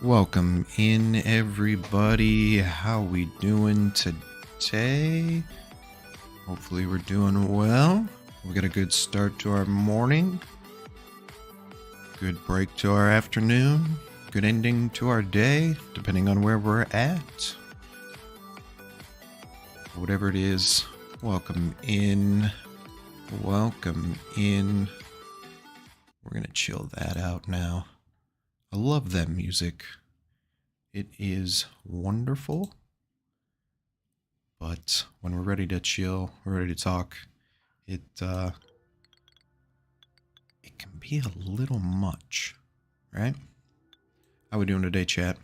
Welcome in, everybody. How we doing today? Hopefully we're doing well. We got a good start to our morning. Good break to our afternoon. Good ending to our day, depending on where we're at. Whatever it is, welcome in. Welcome in. We're gonna chill that out now. I love that music. It is wonderful. But when we're ready to chill, we're ready to talk, it can be a little much, right? How we doing today, chat?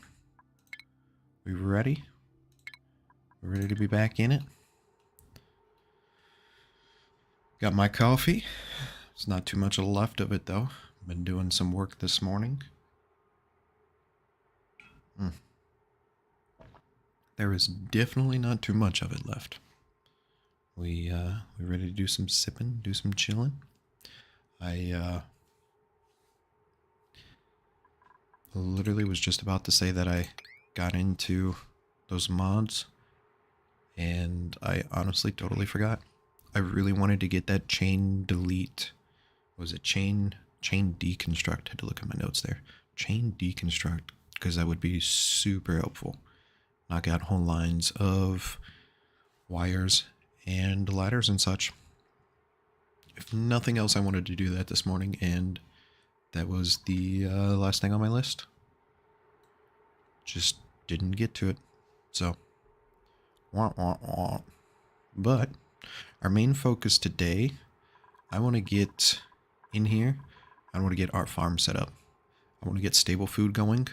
We ready? We ready to be back in it? Got my coffee. There's not too much left of it, though. Been doing some work this morning. There is definitely not too much of it left. We ready to do some sipping, do some chilling. I literally was just about to say that I got into those mods, and I honestly totally forgot. I really wanted to get that chain delete. Was it chain deconstruct? I had to look at my notes there. Chain deconstruct, because that would be super helpful. Knock out whole lines of wires and ladders and such. If nothing else, I wanted to do that this morning, and that was the last thing on my list. Just didn't get to it. So, wah, wah, wah. But our main focus today, I want to get in here. I want to get our farm set up. I want to get stable food going.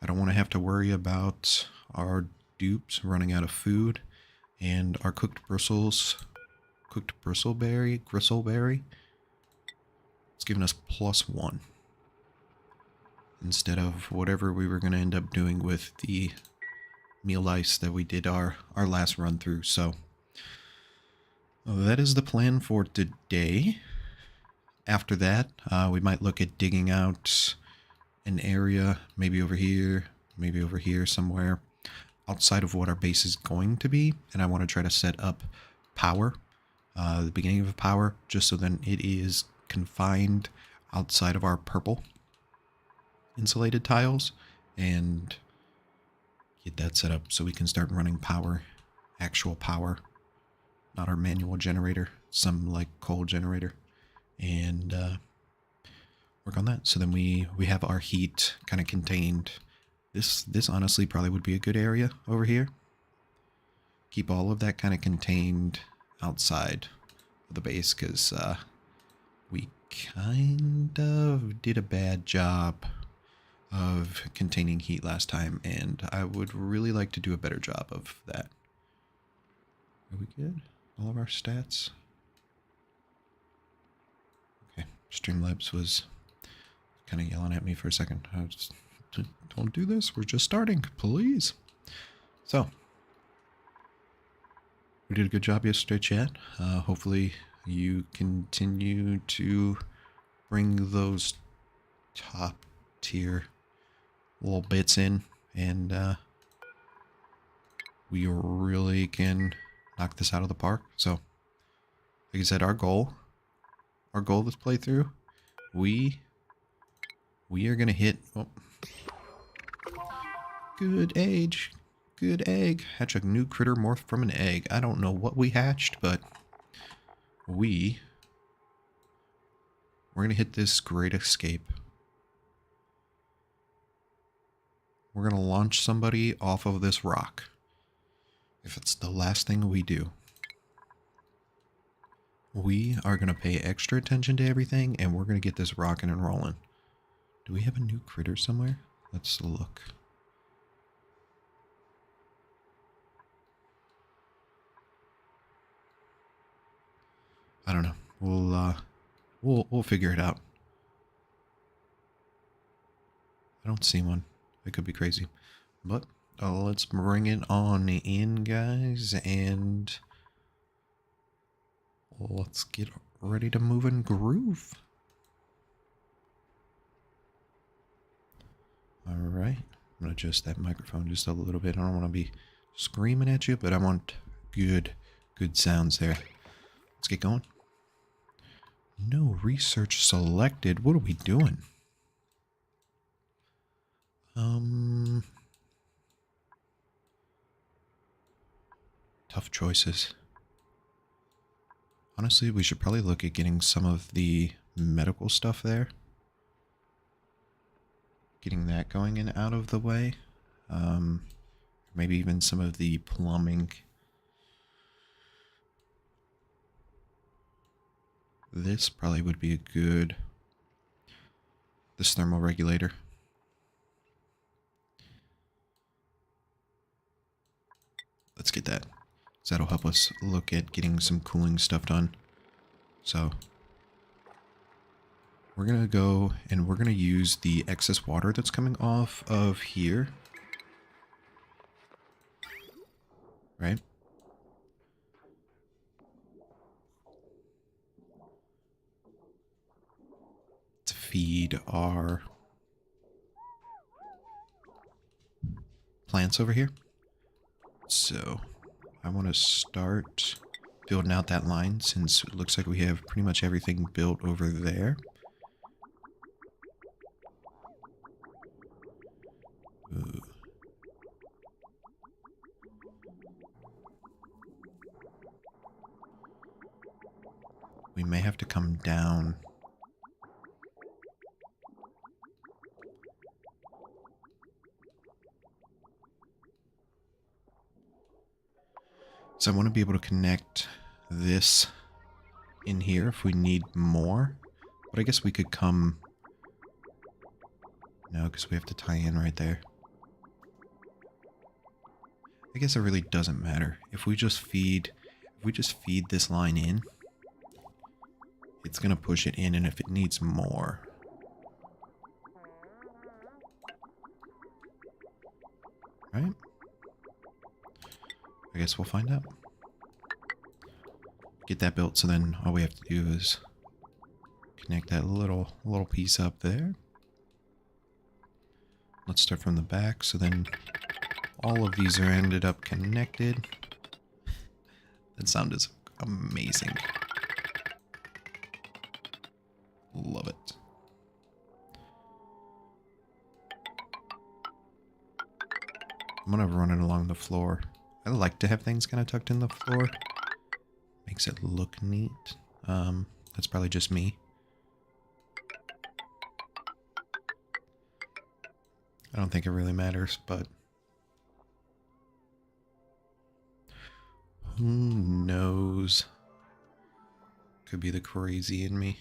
I don't want to have to worry about our dupes running out of food, and our cooked bristleberry, it's giving us +1 instead of whatever we were going to end up doing with the meal ice that we did our last run through. So that is the plan for today. After that, we might look at digging out an area, maybe over here somewhere, outside of what our base is going to be. And I want to try to set up power, the beginning of power, just so then it is confined outside of our purple insulated tiles, and get that set up so we can start running power, actual power, not our manual generator, some like coal generator, and work on that. So then we have our heat kind of contained. This honestly probably would be a good area over here. Keep all of that kind of contained outside of the base, because we kind of did a bad job of containing heat last time, and I would really like to do a better job of that. Are we good? All of our stats? Okay, Streamlabs was kind of yelling at me for a second. I was just, don't do this, we're just starting, please. So, we did a good job yesterday, chat. Hopefully you continue to bring those top tier little bits in, and we really can knock this out of the park. So, like I said, our goal this playthrough, we are gonna hit. Oh, good egg. Hatch a new critter morphed from an egg. I don't know what we hatched, but we're gonna hit this great escape. We're gonna launch somebody off of this rock. If it's the last thing we do, we are gonna pay extra attention to everything, and we're gonna get this rocking and rolling. Do we have a new critter somewhere? Let's look. I don't know. We'll figure it out. I don't see one. It could be crazy, but let's bring it on in, guys, and let's get ready to move and groove. All right. I'm going to adjust that microphone just a little bit. I don't want to be screaming at you, but I want good sounds there. Let's get going. No research selected. What are we doing? Tough choices. Honestly, we should probably look at getting some of the medical stuff there. Getting that going and out of the way. Maybe even some of the plumbing. This probably would be a good... This thermal regulator. Let's get that. So that'll help us look at getting some cooling stuff done. So we're going to go and we're going to use the excess water that's coming off of here. Right? To feed our plants over here. So I want to start building out that line since it looks like we have pretty much everything built over there. Ooh. We may have to come down. So I want to be able to connect this in here if we need more. But I guess we could come... No, because we have to tie in right there. I guess it really doesn't matter. If we just feed this line in, it's going to push it in, and if it needs more... Right? I guess we'll find out. Get that built, so then all we have to do is connect that little piece up there. Let's start from the back, so then all of these are ended up connected. That sound is amazing. Love it. I'm gonna run it along the floor. I like to have things kind of tucked in the floor. Makes it look neat. That's probably just me. I don't think it really matters, but... Who knows? Could be the crazy in me.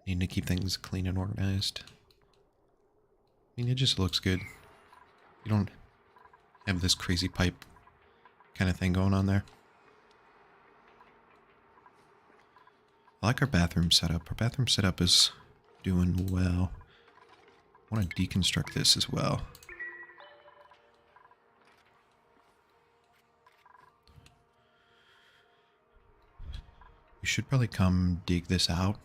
Need to keep things clean and organized. I mean, it just looks good. You don't have this crazy pipe kind of thing going on there. I like our bathroom setup. Our bathroom setup is doing well. I want to deconstruct this as well. We should probably come dig this out,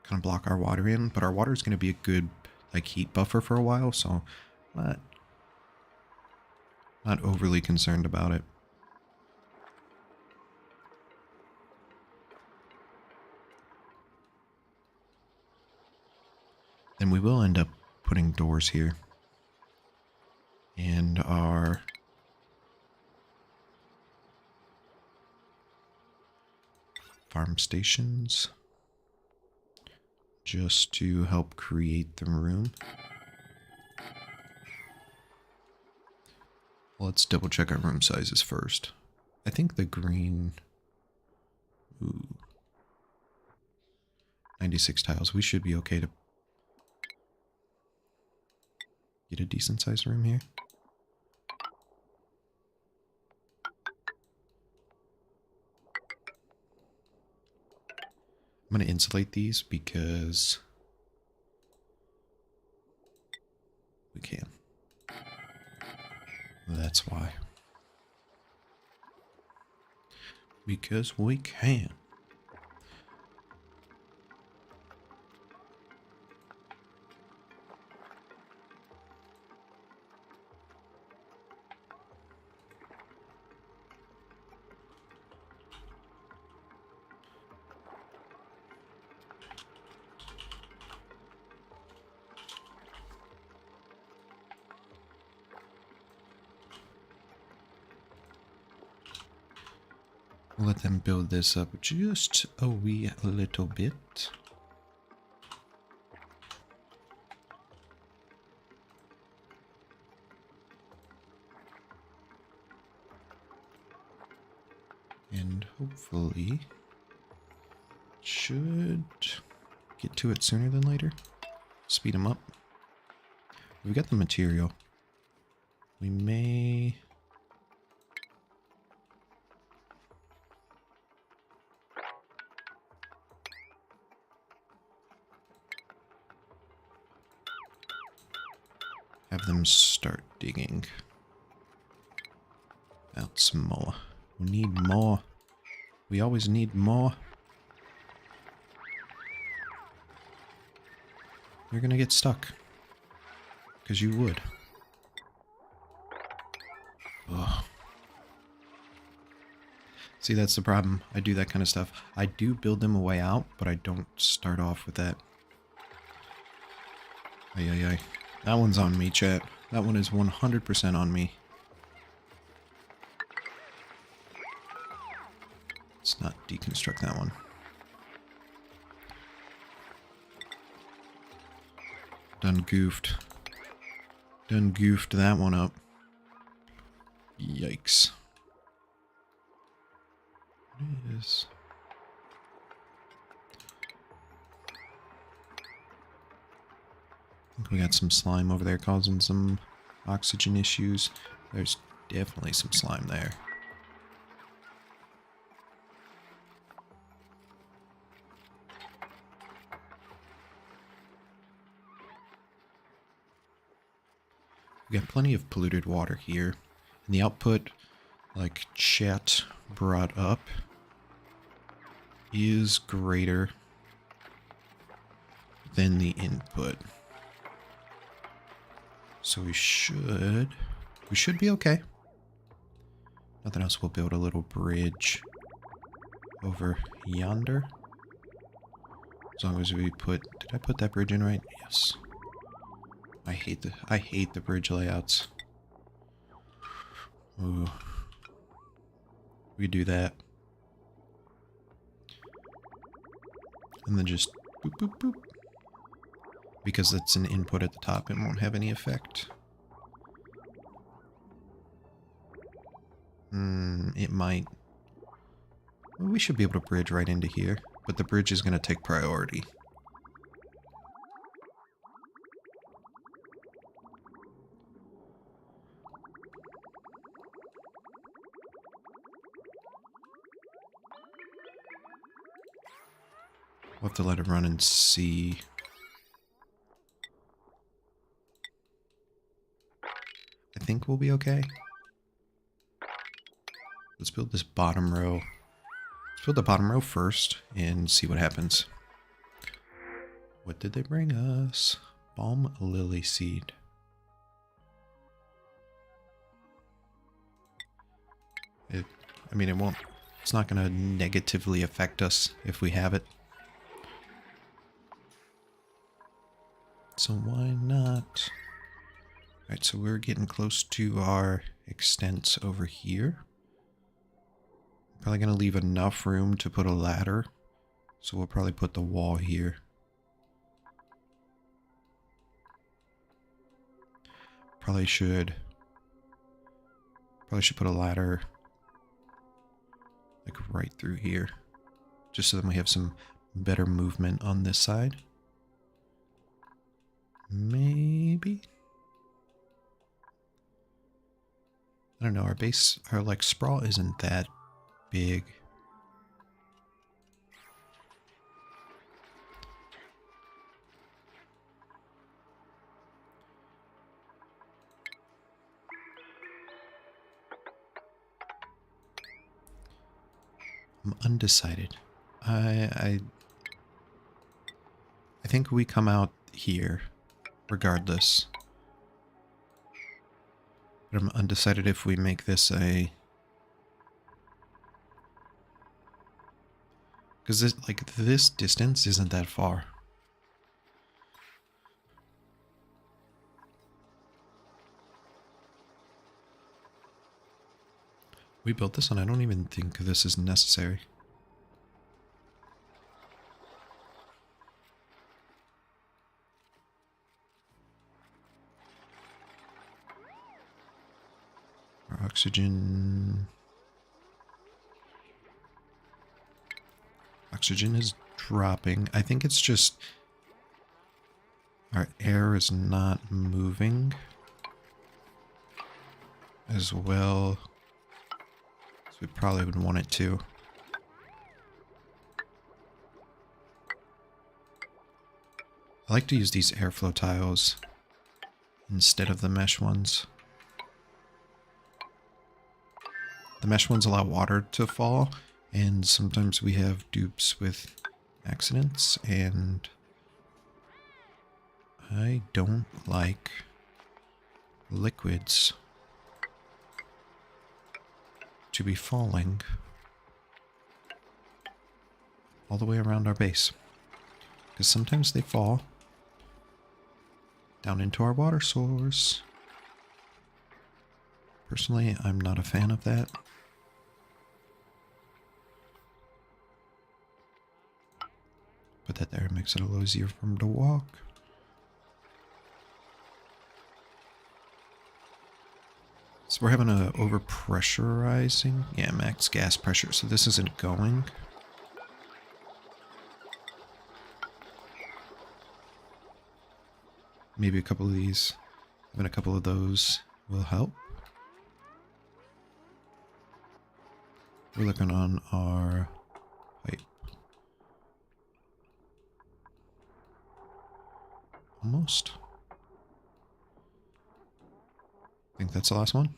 kind of block our water in, but our water is going to be a good like heat buffer for a while, so not overly concerned about it. Then we will end up putting doors here. And our farm stations, just to help create the room. Let's double check our room sizes first. I think the green... Ooh. 96 tiles. We should be okay to get a decent sized room here. I'm going to insulate these because we can. That's why. Because we can. We'll let them build this up just a wee little bit. And hopefully should get to it sooner than later. Speed them up. We've got the material. We may... have them start digging out some more. We need more. We always need more. You're gonna get stuck. Because you would. Ugh. See, that's the problem. I do that kind of stuff. I do build them a way out, but I don't start off with that. Ay, ay, ay. That one's on me, chat. That one is 100% on me. Let's not deconstruct that one. Done goofed. Done goofed that one up. Yikes. What is... I think we got some slime over there causing some oxygen issues. There's definitely some slime there. We got plenty of polluted water here. And the output, like chat brought up, is greater than the input. So we should be okay. Nothing else, we'll build a little bridge over yonder. As long as we put, did I put that bridge in right? Yes. I hate the bridge layouts. Ooh. We do that. And then just boop, boop, boop. Because it's an input at the top, it won't have any effect. It might. Well, we should be able to bridge right into here, but the bridge is going to take priority. We'll have to let it run and see. I think we'll be okay. Let's build this bottom row. Let's build the bottom row first and see what happens. What did they bring us? Balm lily seed. I mean, it won't. It's not going to negatively affect us if we have it. So why not? Alright, so we're getting close to our extents over here. Probably going to leave enough room to put a ladder. So we'll probably put the wall here. Probably should put a ladder like right through here. Just so that we have some better movement on this side. Maybe? I don't know, our base, our like sprawl isn't that big. I'm undecided. I think we come out here regardless. But I'm undecided if we make this a... Because this distance isn't that far. We built this and I don't even think this is necessary. Our oxygen... Oxygen is dropping. I think it's just... Our air is not moving as well as we probably would want it to. I like to use these airflow tiles instead of the mesh ones. The mesh ones allow water to fall, and sometimes we have dupes with accidents, and I don't like liquids to be falling all the way around our base. Because sometimes they fall down into our water source. Personally, I'm not a fan of that. Put that there, makes it a little easier for him to walk. So we're having a overpressurizing, yeah, max gas pressure, so this isn't going. Maybe a couple of these, having a couple of those will help. We're looking on our pipe. Almost. I think that's the last one.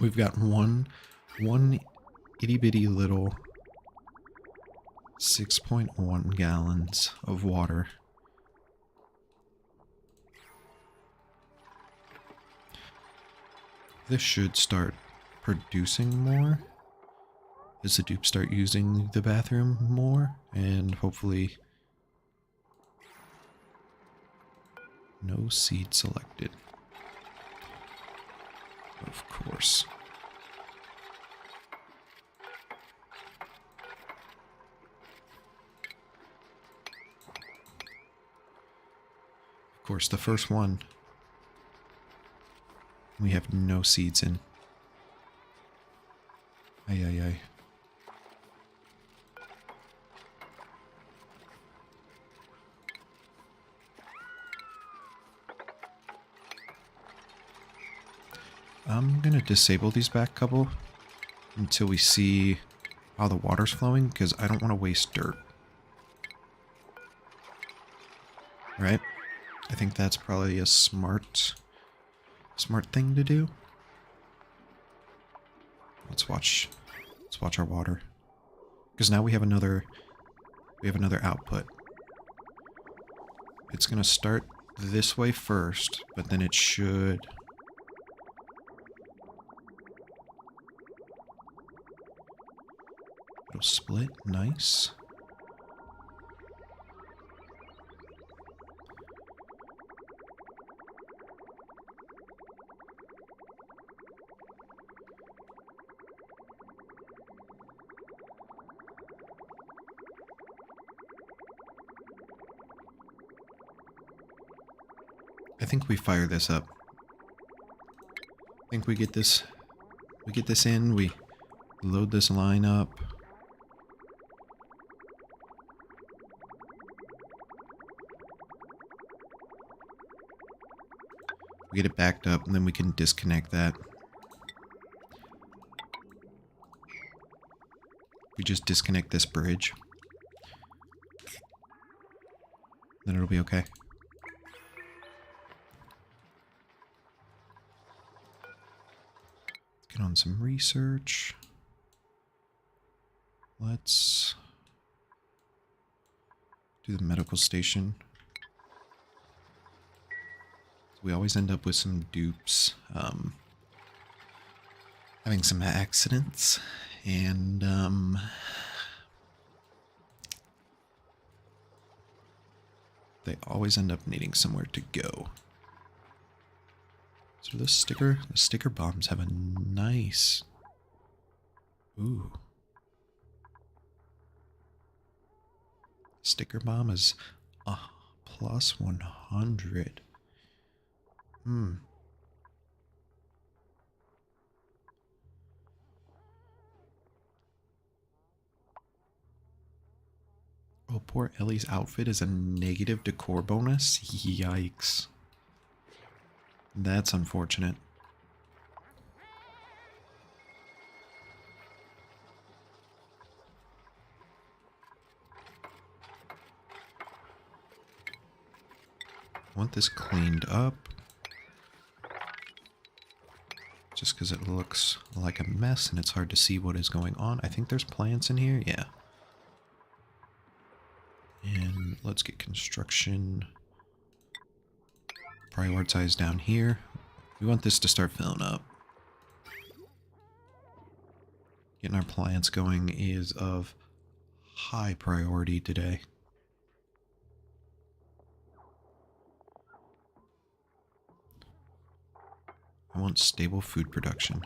We've got one itty bitty little 6.1 gallons of water. This should start producing more as the dupes start using the bathroom more, and hopefully no seed selected. Of course. Of course, the first one we have no seeds in. Ay, ay, ay. I'm gonna disable these back couple until we see how the water's flowing, because I don't want to waste dirt. Right? I think that's probably a smart thing to do. Let's watch our water, because now we have another output. It's gonna start this way first, but then it should it'll split. Nice. I think we fire this up. I think we get this in, we load this line up. We get it backed up, and then we can disconnect that. We just disconnect this bridge. Then it'll be okay. Let's get on some research. Let's do the medical station. We always end up with some dupes, having some accidents, and, They always end up needing somewhere to go. So the sticker bombs have a nice... Ooh. Sticker bomb is plus 100. Oh, poor Ellie's outfit is a negative decor bonus? Yikes. That's unfortunate. I want this cleaned up. Just because it looks like a mess and it's hard to see what is going on. I think there's plants in here. Yeah. And let's get construction prioritized down here. We want this to start filling up. Getting our plants going is of high priority today. I want stable food production.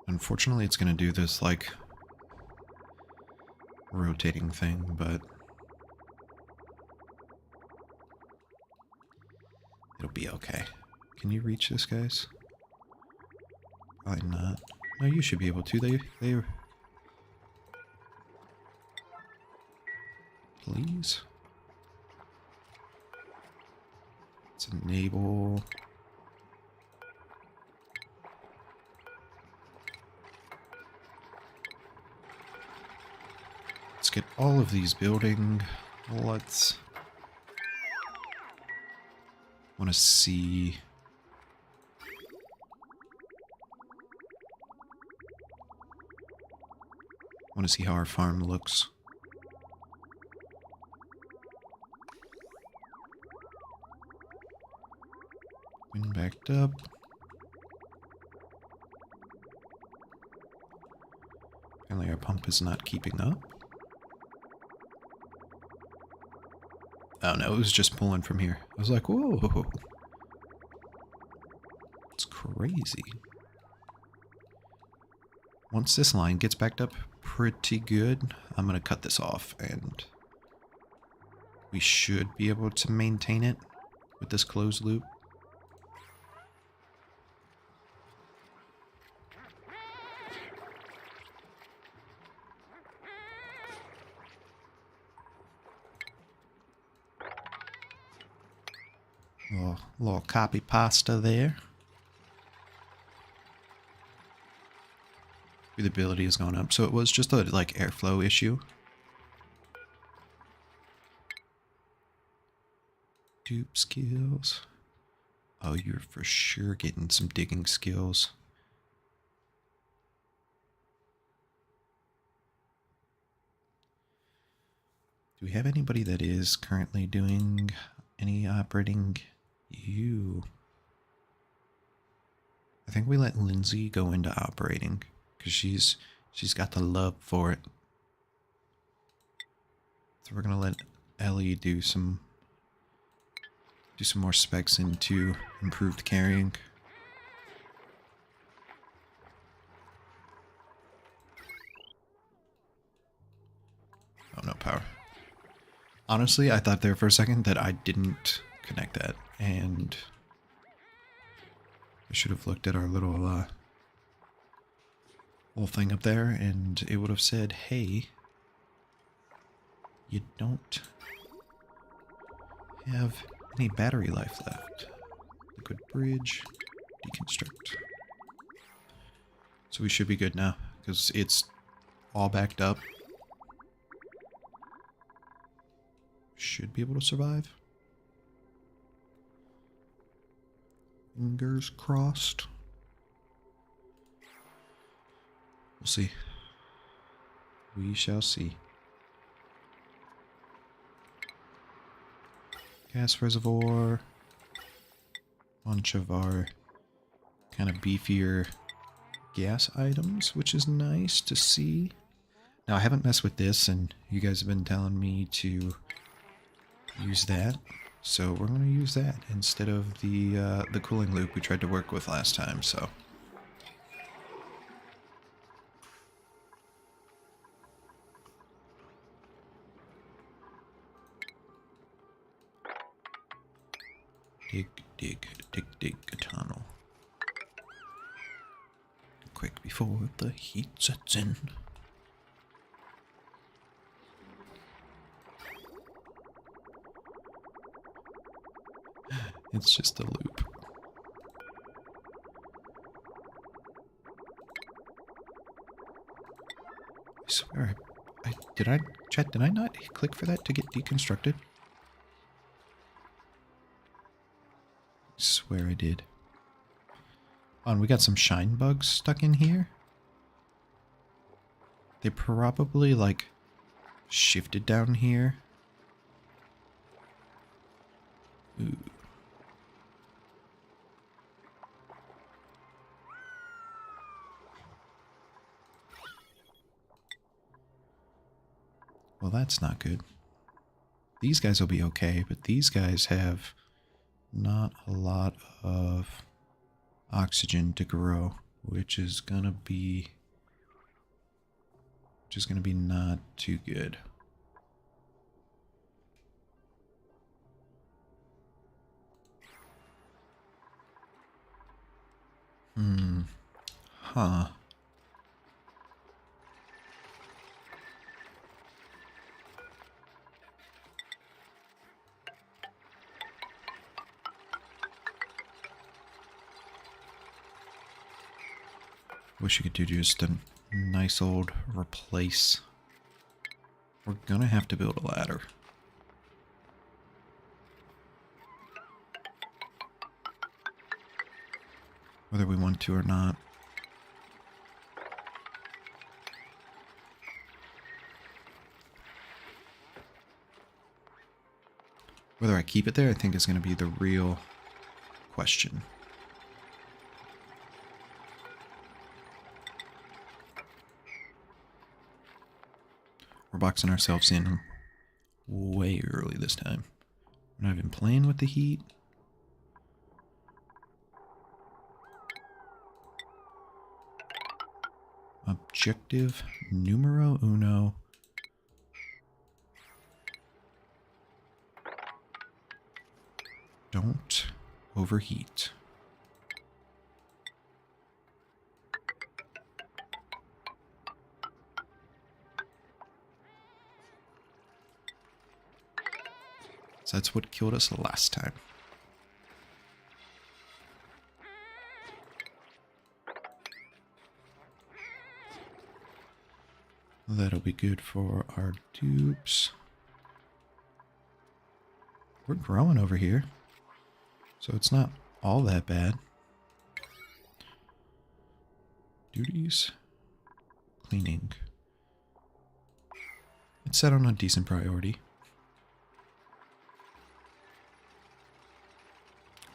Unfortunately, it's going to do this, like, rotating thing, but it'll be okay. Can you reach this, guys? Probably not. No, you should be able to. They... Please? Let's enable... Let's get all of these building. Let's... want to see... want to see how our farm looks. Wind backed up. Apparently our pump is not keeping up. Oh no, it was just pulling from here. I was like, whoa. It's crazy. Once this line gets backed up pretty good, I'm going to cut this off and we should be able to maintain it with this closed loop. Little copy pasta there. Breathability has gone up, so it was just a like airflow issue. Dupe skills. Oh, you're for sure getting some digging skills. Do we have anybody that is currently doing any operating? You. I think we let Lindsay go into operating because she's got the love for it. So we're gonna let Ellie do some more specs into improved carrying. Oh, no power. Honestly, I thought there for a second that I didn't connect that, and I should have looked at our little thing up there, and it would have said, hey, you don't have any battery life left. Liquid bridge, deconstruct. So we should be good now, because it's all backed up. Should be able to survive. Fingers crossed. We'll see. We shall see. Gas reservoir. Bunch of our kind of beefier gas items, which is nice to see. Now, I haven't messed with this, and you guys have been telling me to use that. So we're going to use that instead of the cooling loop we tried to work with last time, so... Dig a tunnel. Quick before the heat sets in. It's just a loop. I swear, did I not click for that to get deconstructed? I swear I did. Oh, and we got some shine bugs stuck in here. They probably, like, shifted down here. Ooh. Well, that's not good. These guys will be okay, but these guys have not a lot of oxygen to grow, which is gonna be not too good. Huh. Wish you could do just a nice old replace. We're gonna have to build a ladder. Whether we want to or not. Whether I keep it there, I think is going to be the real question. We're boxing ourselves in way early this time. We're not even playing with the heat. Objective numero uno. Don't overheat. So that's what killed us last time. That'll be good for our dupes. We're growing over here, so it's not all that bad. Duties. Cleaning. It's set on a decent priority.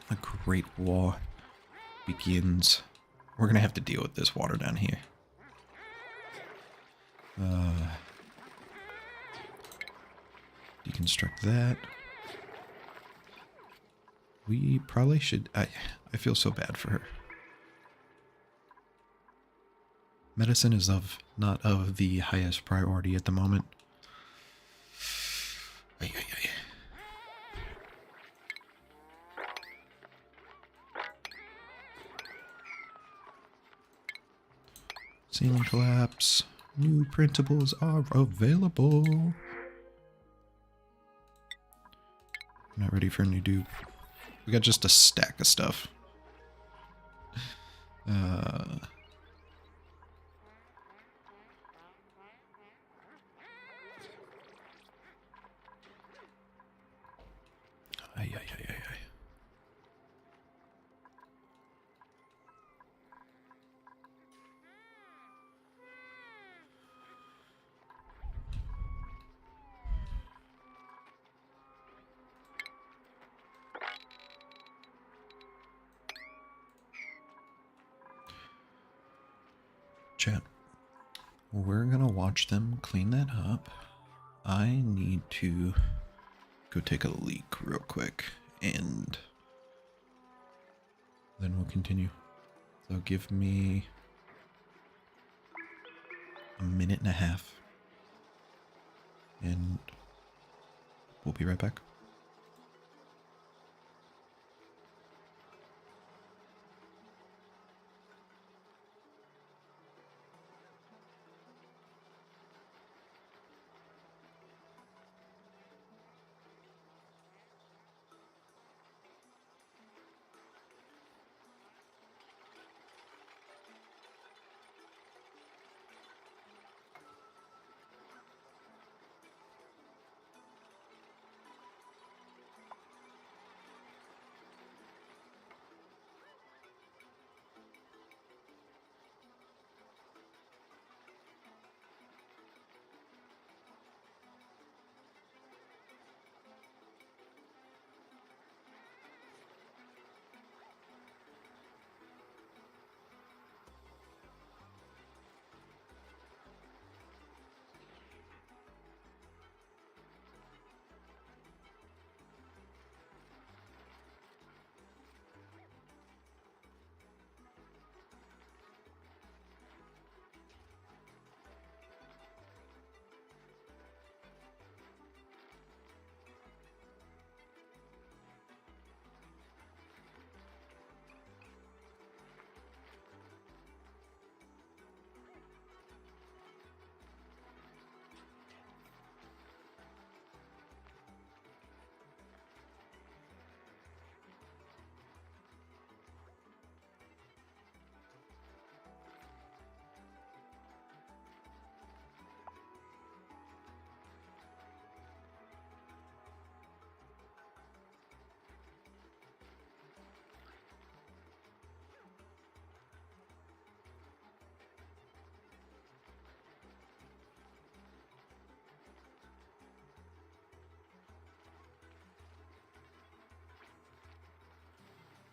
The Great War begins. We're gonna have to deal with this water down here. Deconstruct that. We probably should... I feel so bad for her. Medicine is not of the highest priority at the moment. Ay, ay, ay. Ceiling collapse. New printables are available. I'm not ready for a new dupe. We got just a stack of stuff. Ay, ay, ay, ay, ay. Chat. We're gonna watch them clean that up. I need to go take a leak real quick, and then we'll continue. So give me a minute and a half, and we'll be right back.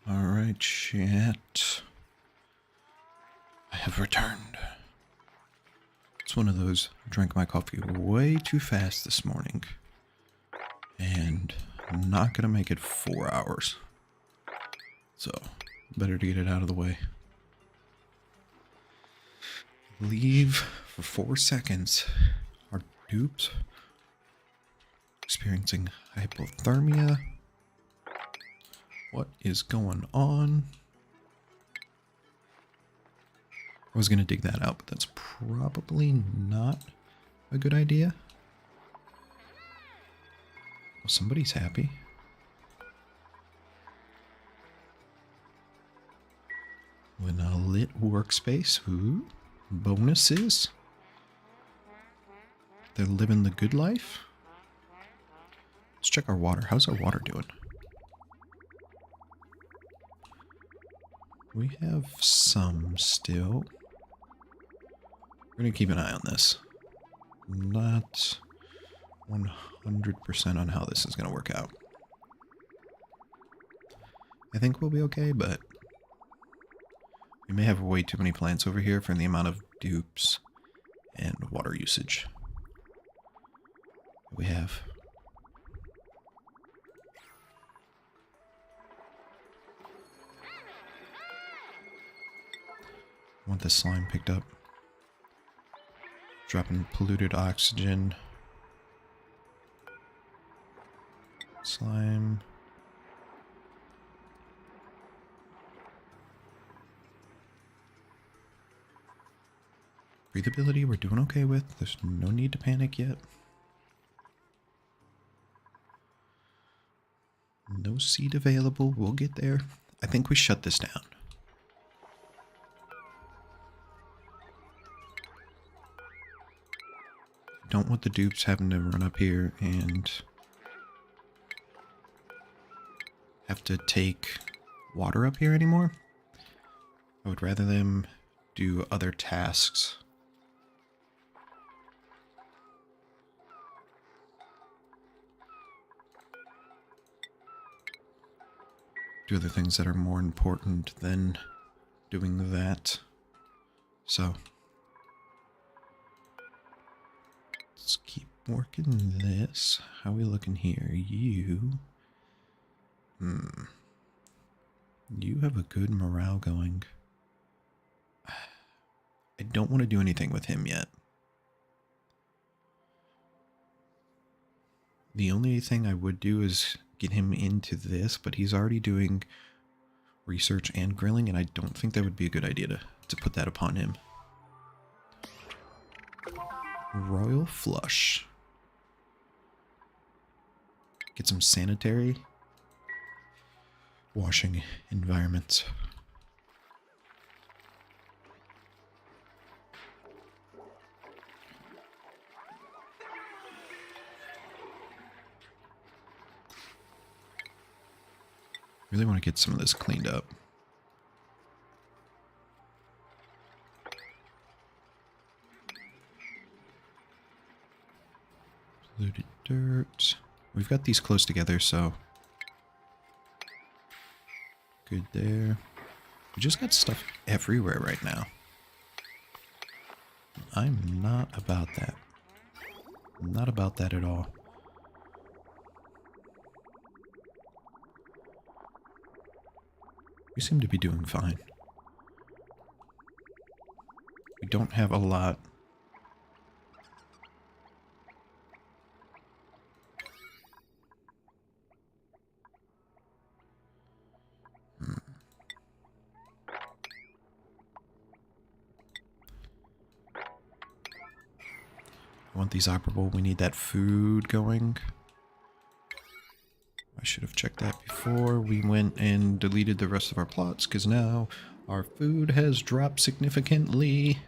Alright, chat. I have returned. It's one of those, I drank my coffee way too fast this morning. And I'm not gonna make it 4 hours. So, better to get it out of the way. Leave for 4 seconds. Our dupes experiencing hypothermia. What is going on? I was going to dig that out, but that's probably not a good idea. Well, somebody's happy. With a lit workspace. Ooh, bonuses. They're living the good life. Let's check our water. How's our water doing? We have some still. We're going to keep an eye on this. Not 100% on how this is going to work out. I think we'll be okay, but we may have way too many plants over here for the amount of dupes and water usage we have. I want this slime picked up. Dropping polluted oxygen. Slime. Breathability we're doing okay with. There's no need to panic yet. No seed available. We'll get there. I think we shut this down. Don't want the dupes having to run up here and have to take water up here anymore. I would rather them do other tasks. Do other things that are more important than doing that. So, Let's keep working this. How are we looking here? You have a good morale going. I don't want to do anything with him yet. The only thing I would do is get him into this, but he's already doing research and grilling, and I don't think that would be a good idea to put that upon him. Royal Flush. Get some sanitary washing environments. Really want to get some of this cleaned up. Polluted dirt. We've got these close together, so good there. We just got stuff everywhere right now. I'm not about that. Not about that at all. We seem to be doing fine. We don't have a lot. I want these operable. We need that food going. I should have checked that before we went and deleted the rest of our plots, because now our food has dropped significantly.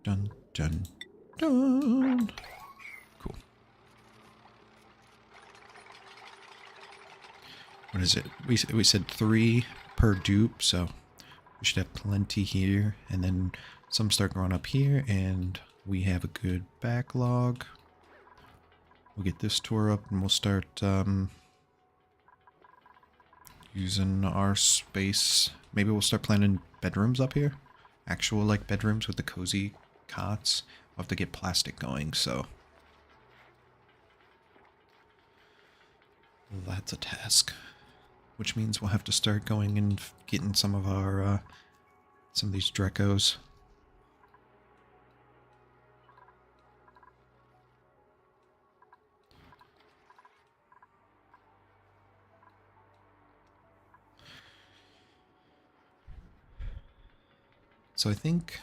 Dun, dun, dun. Cool. What is it? We said 3 per dupe, so we should have plenty here. And then some start growing up here, and we have a good backlog. We'll get this tour up, and we'll start using our space. Maybe we'll start planning bedrooms up here. Actual, like, bedrooms with the cozy cots. We'll have to get plastic going, so that's a task. Which means we'll have to start going and getting some of our, some of these Drecos. So I think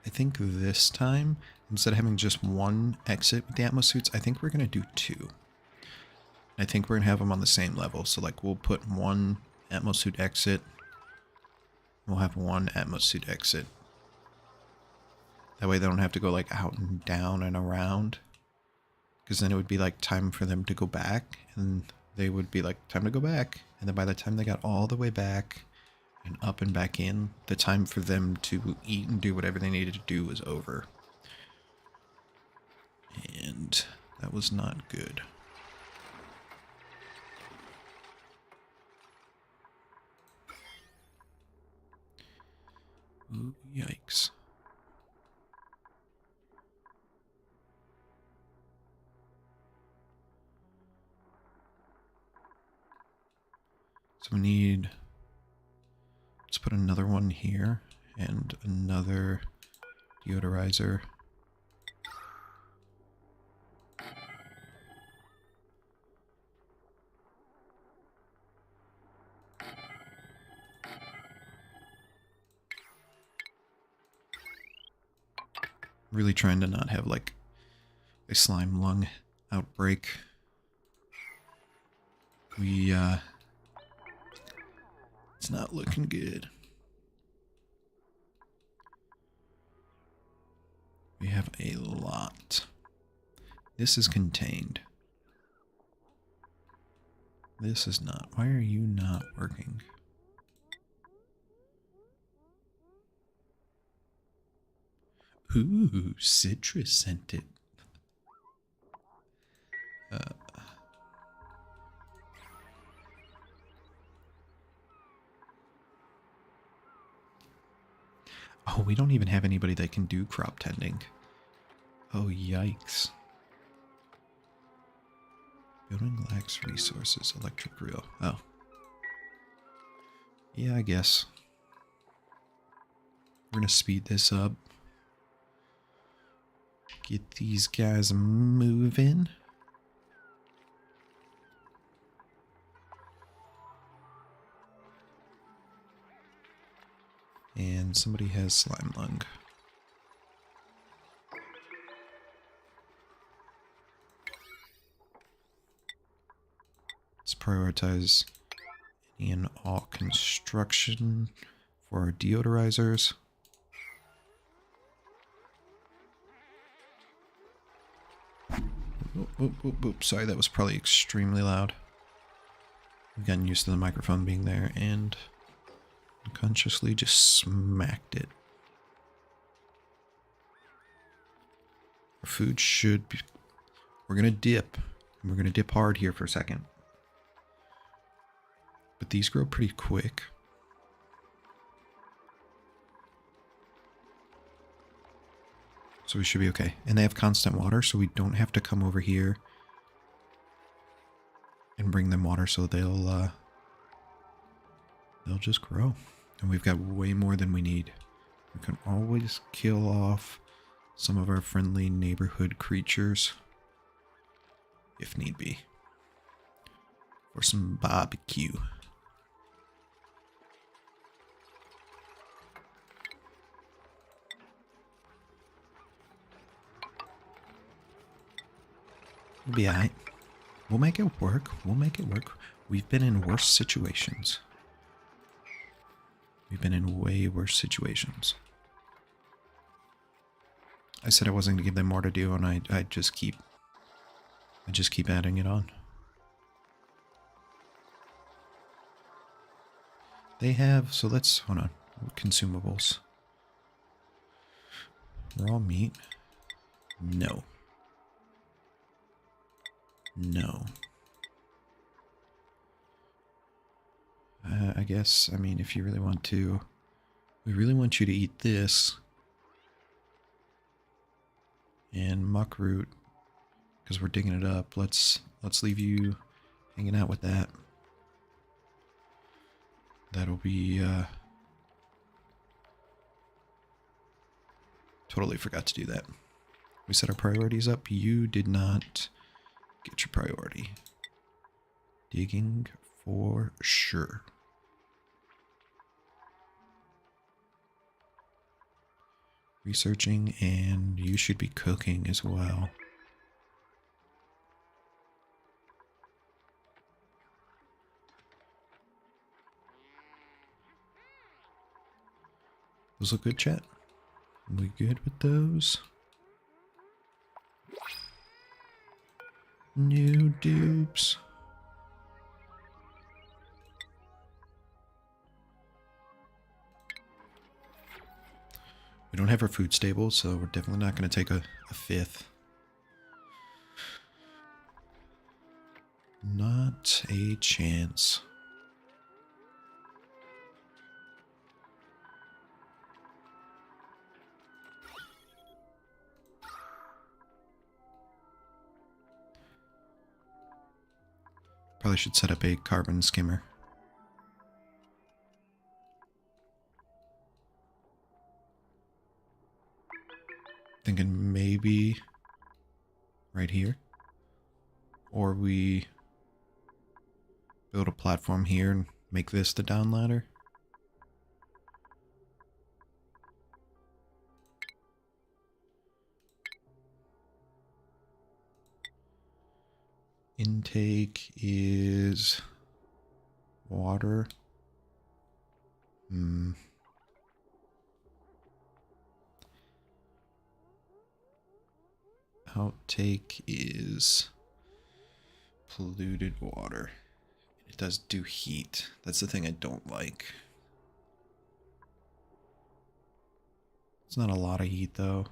this time, instead of having just one exit with the Atmos suits, I think we're going to do 2. I think we're going to have them on the same level. So, like, we'll put one Atmos suit exit. We'll have one Atmos suit exit. That way they don't have to go, like, out and down and around. Because then it would be, like, time for them to go back. And they would be, like, time to go back. And then by the time they got all the way back and up and back in, the time for them to eat and do whatever they needed to do was over. And that was not good. Ooh, yikes. So we need, let's put another one here and another deodorizer. Really trying to not have, like, a slime lung outbreak. It's not looking good. We have a lot. This is contained. This is not. Why are you not working? Ooh, citrus scented. Oh, we don't even have anybody that can do crop tending. Oh, yikes. Building lacks resources. Electric reel. Oh. Yeah, I guess. We're gonna speed this up. Get these guys moving. And somebody has slime lung. Let's prioritize any and all construction for our deodorizers. Oop. Sorry, that was probably extremely loud. I've gotten used to the microphone being there and unconsciously just smacked it. Our food should be... We're going to dip. And we're going to dip hard here for a second. But these grow pretty quick. So we should be okay. And they have constant water, so we don't have to come over here and bring them water, so they'll just grow. And we've got way more than we need. We can always kill off some of our friendly neighborhood creatures if need be. For some barbecue. We'll be alright. We'll make it work. We'll make it work. We've been in worse situations. We've been in way worse situations. I said I wasn't going to give them more to do, and I just keep adding it on. They have, so let's, hold on, consumables. Raw meat? No. No. I guess, I mean, if you really want to, we really want you to eat this. And muckroot, because we're digging it up. Let's leave you hanging out with that. That'll be, totally forgot to do that. We set our priorities up. You did not get your priority. Digging for sure. Researching, and you should be cooking as well. Those look good, chat? We good with those? New dupes. We don't have our food stable, so we're definitely not going to take a fifth. Not a chance. Probably should set up a carbon skimmer. Thinking maybe right here. Or we build a platform here and make this the down ladder. Intake is water. Outtake is polluted water. It does do heat. That's the thing I don't like. It's not a lot of heat though.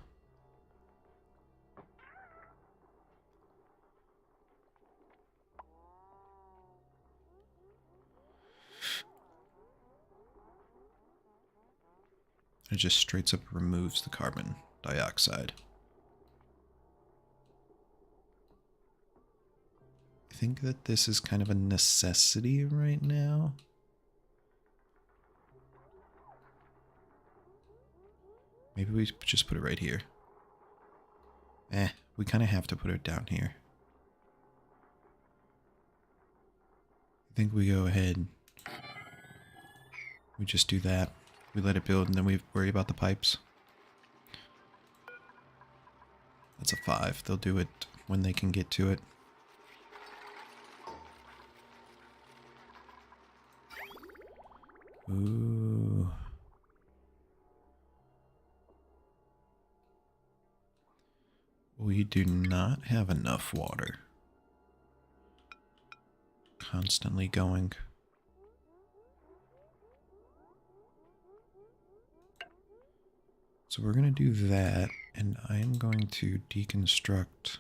It just straight up removes the carbon dioxide. I think that this is kind of a necessity right now. Maybe we just put it right here. We kind of have to put it down here. I think we go ahead. We just do that. We let it build and then we worry about the pipes. That's a 5. They'll do it when they can get to it. Ooh. We do not have enough water. Constantly going. So we're going to do that, and I am going to deconstruct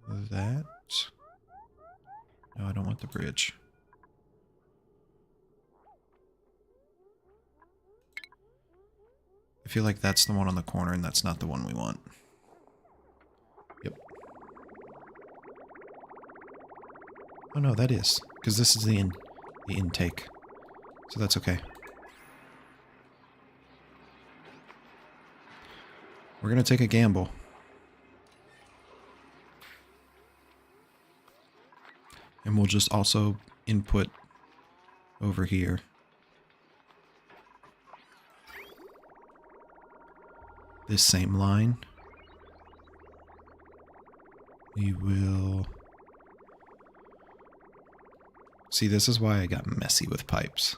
that. No, I don't want the bridge. I feel like that's the one on the corner, and that's not the one we want. Yep. Oh no, that is, because this is the intake. So that's okay. We're going to take a gamble. And we'll just also input over here. This same line. We will... See, this is why I got messy with pipes.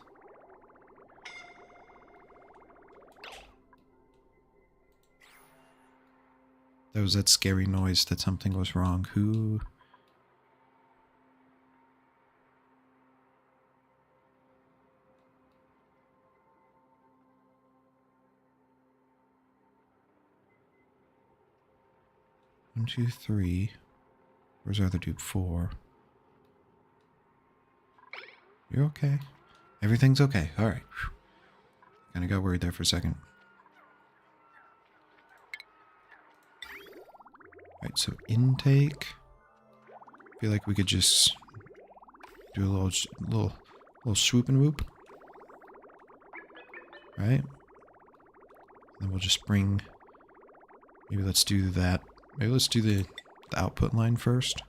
That was that scary noise that something was wrong. Who... One, two, three. Where's our other dude? 4. You're okay. Everything's okay. Alright. Kinda got worried there for a second. Alright, so intake. I feel like we could just do a little swoop and whoop. Right? Then we'll just bring... Maybe let's do that. Maybe let's do the output line first.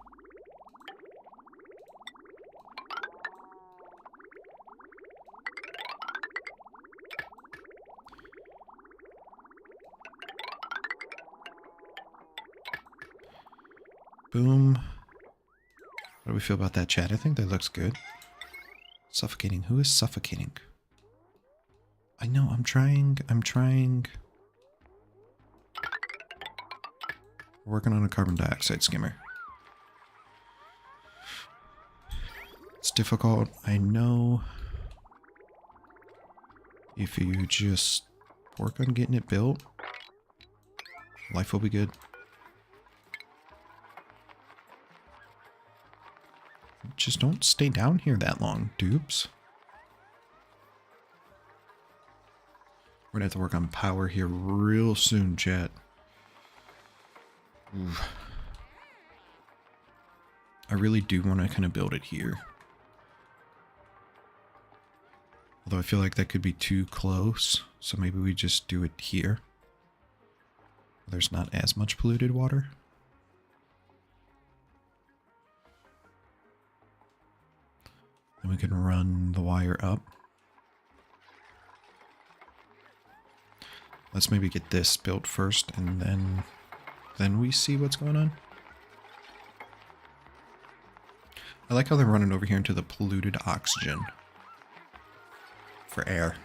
Boom. What do we feel about that, chat? I think that looks good. Suffocating. Who is suffocating? I know, I'm trying. We're working on a carbon dioxide skimmer. It's difficult, I know. If you just work on getting it built, life will be good. Just don't stay down here that long, dupes. We're gonna have to work on power here real soon, chat. Oof. I really do want to kind of build it here. Although I feel like that could be too close, so maybe we just do it here. There's not as much polluted water. Then we can run the wire up. Let's maybe get this built first, and then we see what's going on. I like how they're running over here into the polluted oxygen for air.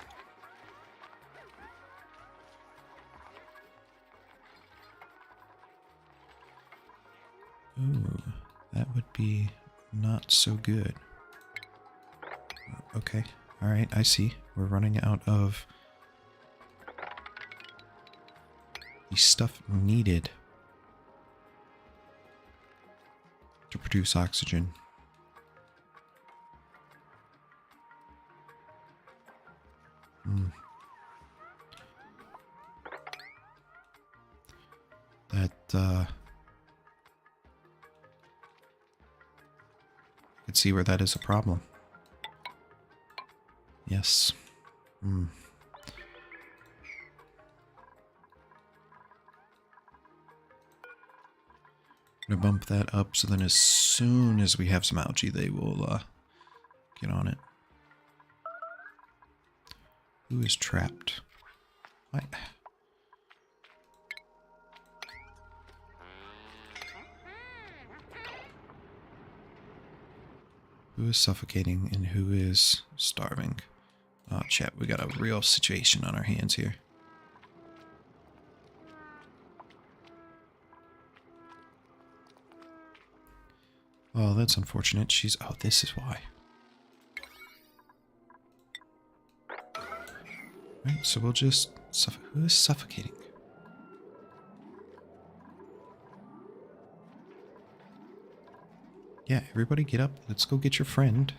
Ooh, that would be not so good. Okay, alright, I see. We're running out of the stuff needed to produce oxygen. Hmm. That, I could see where that is a problem. Yes. Hmm. I'm gonna bump that up so then as soon as we have some algae, they will get on it. Who is trapped? What? Who is suffocating and who is starving? Oh, chat, we got a real situation on our hands here. Oh, that's unfortunate. She's... Oh, this is why. Right, so we'll just... Who is suffocating? Yeah, everybody get up. Let's go get your friend.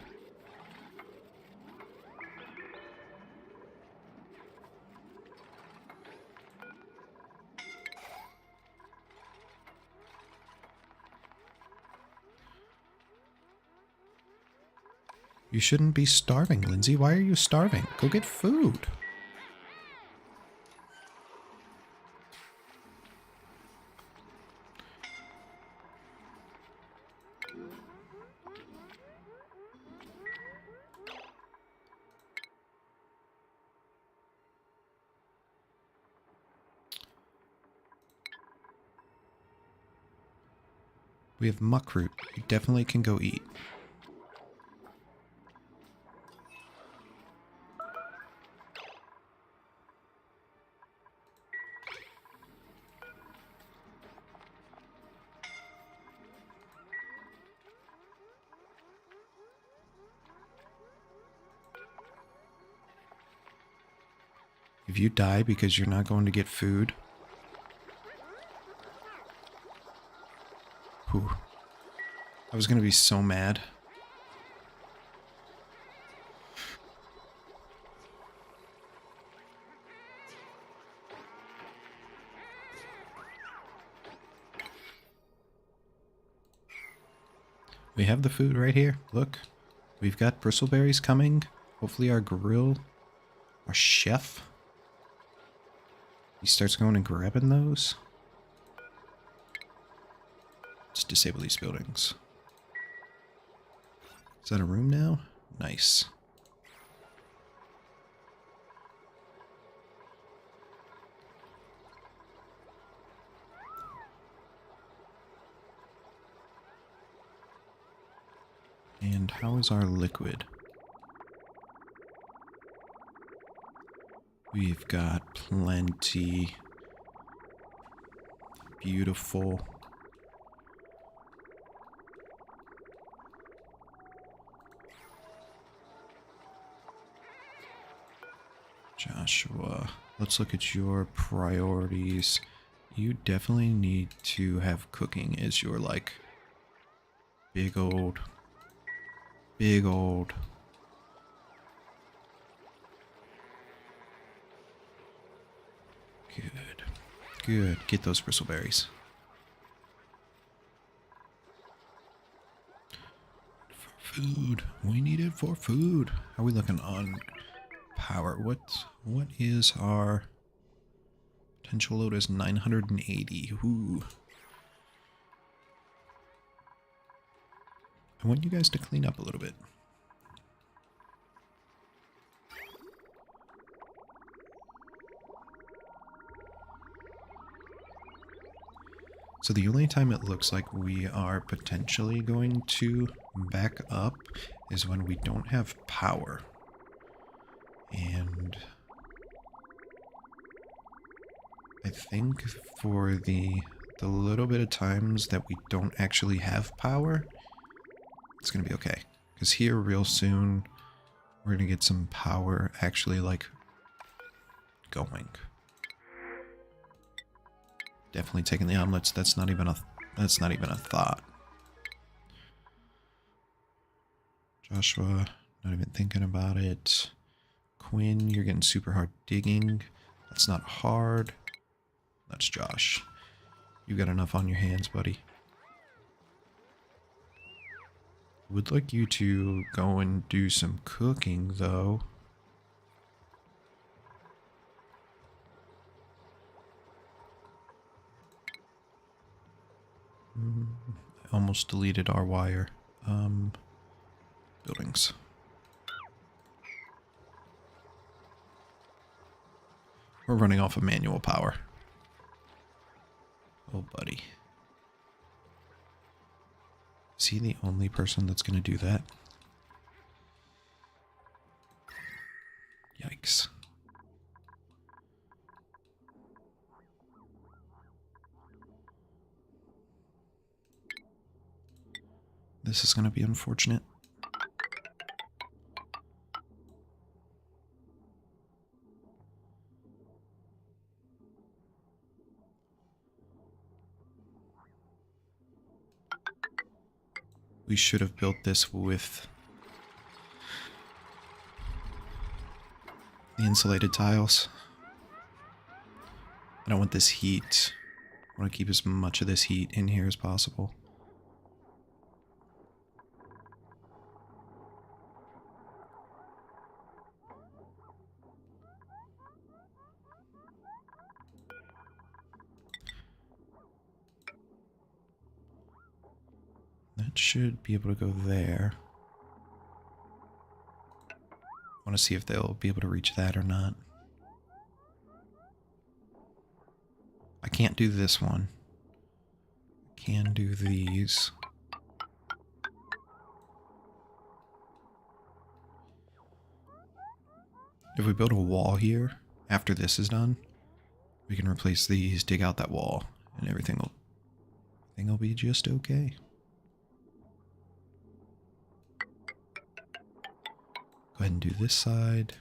You shouldn't be starving, Lindsay. Why are you starving? Go get food. We have muckroot. You definitely can go eat. If you die because you're not going to get food... Whew. I was going to be so mad. We have the food right here. Look. We've got bristleberries coming. Hopefully our grill, our chef, he starts going and grabbing those. Let's disable these buildings. Is that a room now? Nice. And how is our liquid? We've got plenty. Beautiful. Joshua, let's look at your priorities. You definitely need to have cooking as your, like, big old... Good. Good. Get those bristleberries. For food. We need it for food. How are we looking on power? What is our potential load is 980. Ooh. I want you guys to clean up a little bit. So the only time it looks like we are potentially going to back up is when we don't have power. And I think for the little bit of times that we don't actually have power, it's going to be okay. Because here real soon, we're going to get some power actually, like, going. Definitely taking the omelets. That's not even a thought. Joshua, not even thinking about it. Quinn, you're getting super hard digging. That's not hard. That's Josh. You've got enough on your hands, buddy. Would like you to go and do some cooking, though. I almost deleted our wire. Buildings. We're running off of manual power. Oh, buddy. Is he the only person that's going to do that? Yikes. This is going to be unfortunate. We should have built this with the insulated tiles. I don't want this heat. I want to keep as much of this heat in here as possible. That should be able to go there. I want to see if they'll be able to reach that or not. I can't do this one. I can do these. If we build a wall here, after this is done, we can replace these, dig out that wall, and everything will be just okay. Go ahead and do this side.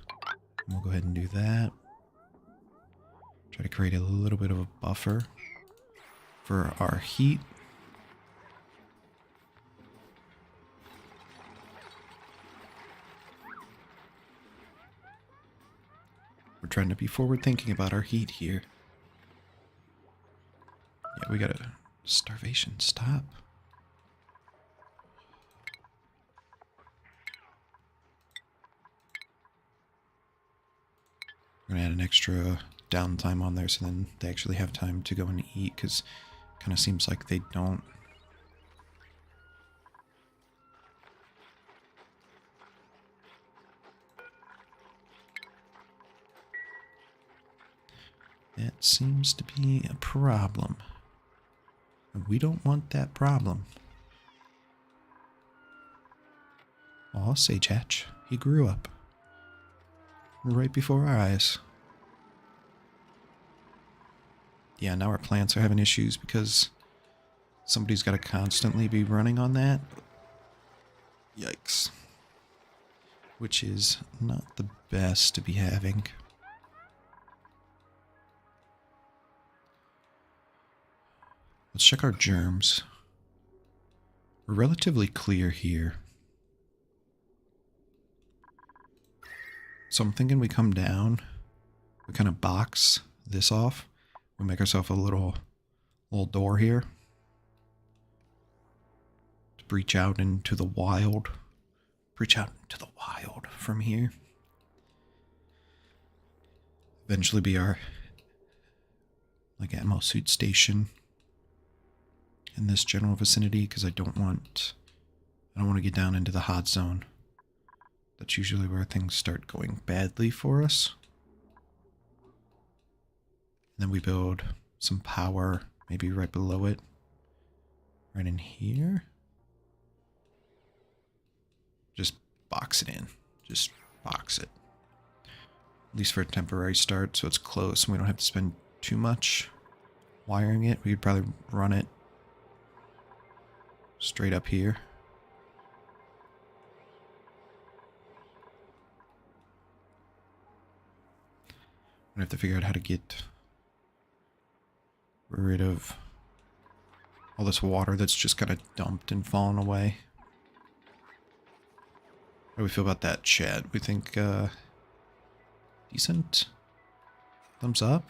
And we'll go ahead and do that. Try to create a little bit of a buffer for our heat. We're trying to be forward thinking about our heat here. Yeah, we gotta... Starvation, stop. We're gonna add an extra downtime on there so then they actually have time to go and eat, because it kind of seems like they don't. That seems to be a problem. And we don't want that problem. Oh, Sage Hatch. He grew up. Right before our eyes. Yeah, now our plants are having issues because somebody's got to constantly be running on that. Yikes. Which is not the best to be having. Let's check our germs. We're relatively clear here. So I'm thinking we come down, we kind of box this off. We make ourselves a little door here to breach out into the wild. Breach out into the wild from here. Eventually be our ammo suit station in this general vicinity, because I don't want to get down into the hot zone. That's usually where things start going badly for us. And then we build some power, maybe right below it. Right in here. Just box it in. Just box it. At least for a temporary start, so it's close and we don't have to spend too much wiring it. We could probably run it straight up here. I have to figure out how to get rid of all this water that's just kind of dumped and fallen away. How do we feel about that, Chad? We think decent. Thumbs up.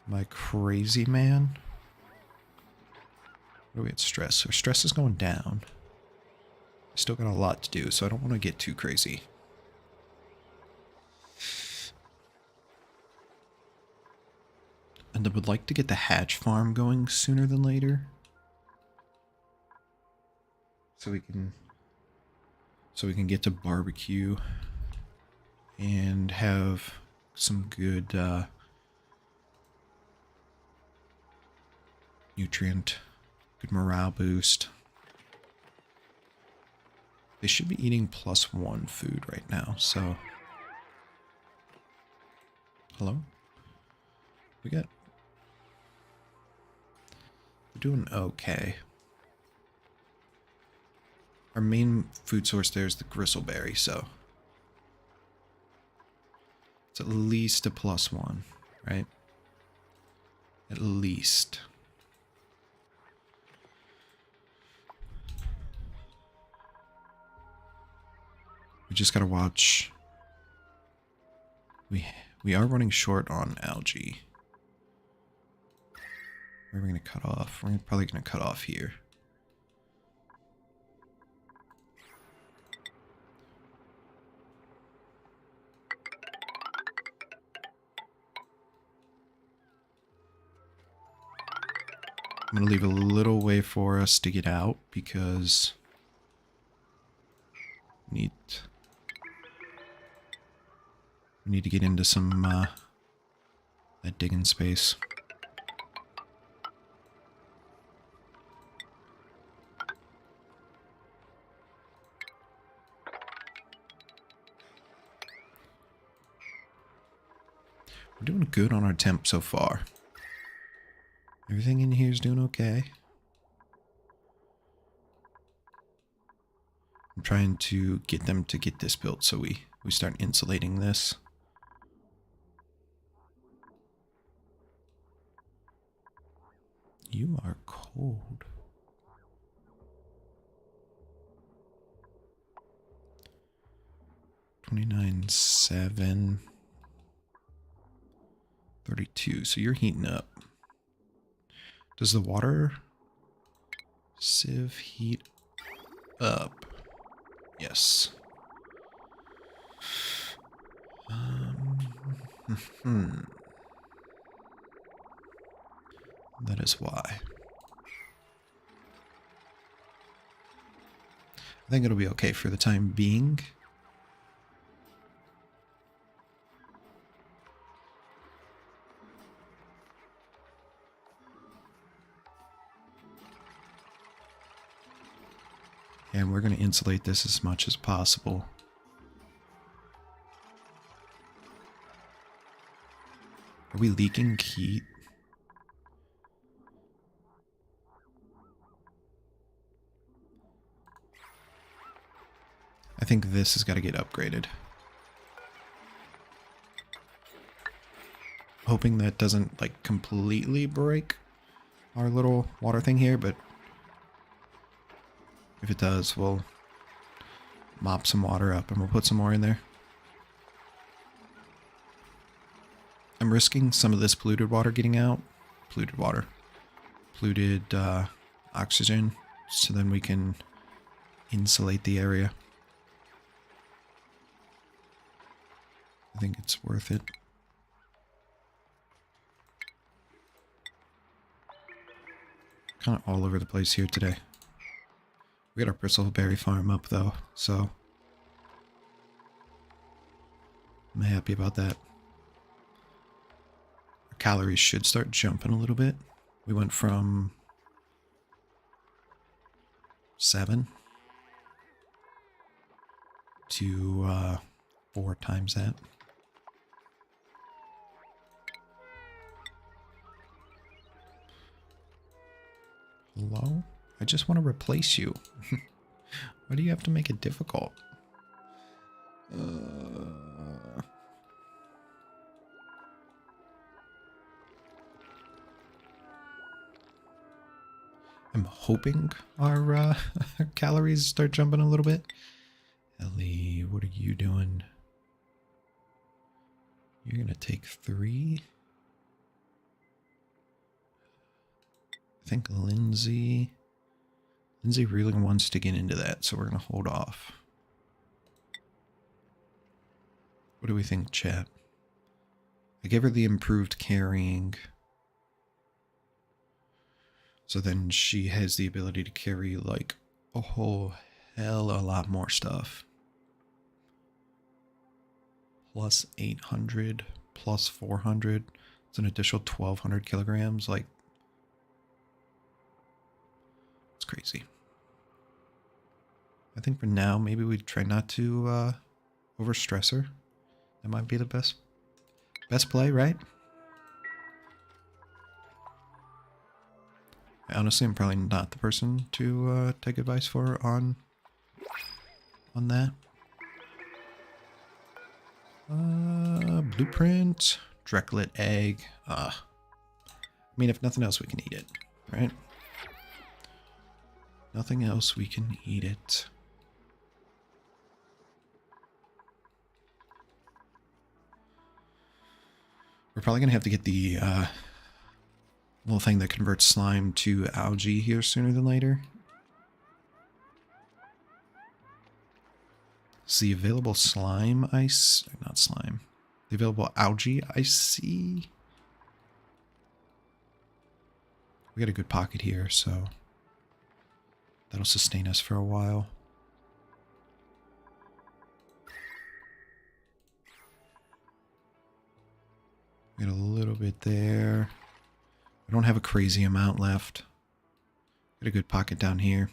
Am I crazy, man? What are we at stress? Our stress is going down. Still got a lot to do, so I don't want to get too crazy. And I would like to get the hatch farm going sooner than later. So we can get to barbecue and have some good nutrient, good morale boost. They should be eating +1 food right now, so. Hello? We're doing okay. Our main food source there is the gristleberry, so it's at least a +1, right? At least. We just gotta watch. We are running short on algae. Where are we gonna cut off? We're probably gonna cut off here. I'm going to leave a little way for us to get out because we need to get into some that digging space. We're doing good on our temp so far. Everything in here is doing okay. I'm trying to get them to get this built so we start insulating this. You are cold. $29.7 $32. So you're heating up. Does the water sieve heat up? Yes. That is why. I think it'll be okay for the time being. And we're going to insulate this as much as possible. Are we leaking heat? I think this has got to get upgraded. Hoping that doesn't like completely break our little water thing here, but if it does, we'll mop some water up and we'll put some more in there. I'm risking some of this polluted water getting out. Polluted oxygen, so then we can insulate the area. I think it's worth it. Kind of all over the place here today. We got our bristleberry farm up though, so I'm happy about that. Our calories should start jumping a little bit. We went from 7 to 4 times that. Hello? I just want to replace you. Why do you have to make it difficult? I'm hoping our calories start jumping a little bit. Ellie, what are you doing? You're going to take 3. I think Lindsay really wants to get into that, so we're going to hold off. What do we think, chat? I gave her the improved carrying. So then she has the ability to carry like a whole hell of a lot more stuff. Plus 800, plus 400. It's an additional 1,200 kilograms. Like, it's crazy. I think for now, maybe we try not to overstress her. That might be the best play, right? Honestly, I'm probably not the person to take advice for on that. Blueprint, Drecklet egg. I mean, if nothing else, we can eat it, right? Nothing else, we can eat it. We're probably gonna have to get the little thing that converts slime to algae here sooner than later. It's the available slime ice, not slime. The available algae I see. We got a good pocket here, so that'll sustain us for a while. We got a little bit there. I don't have a crazy amount left. Got a good pocket down here.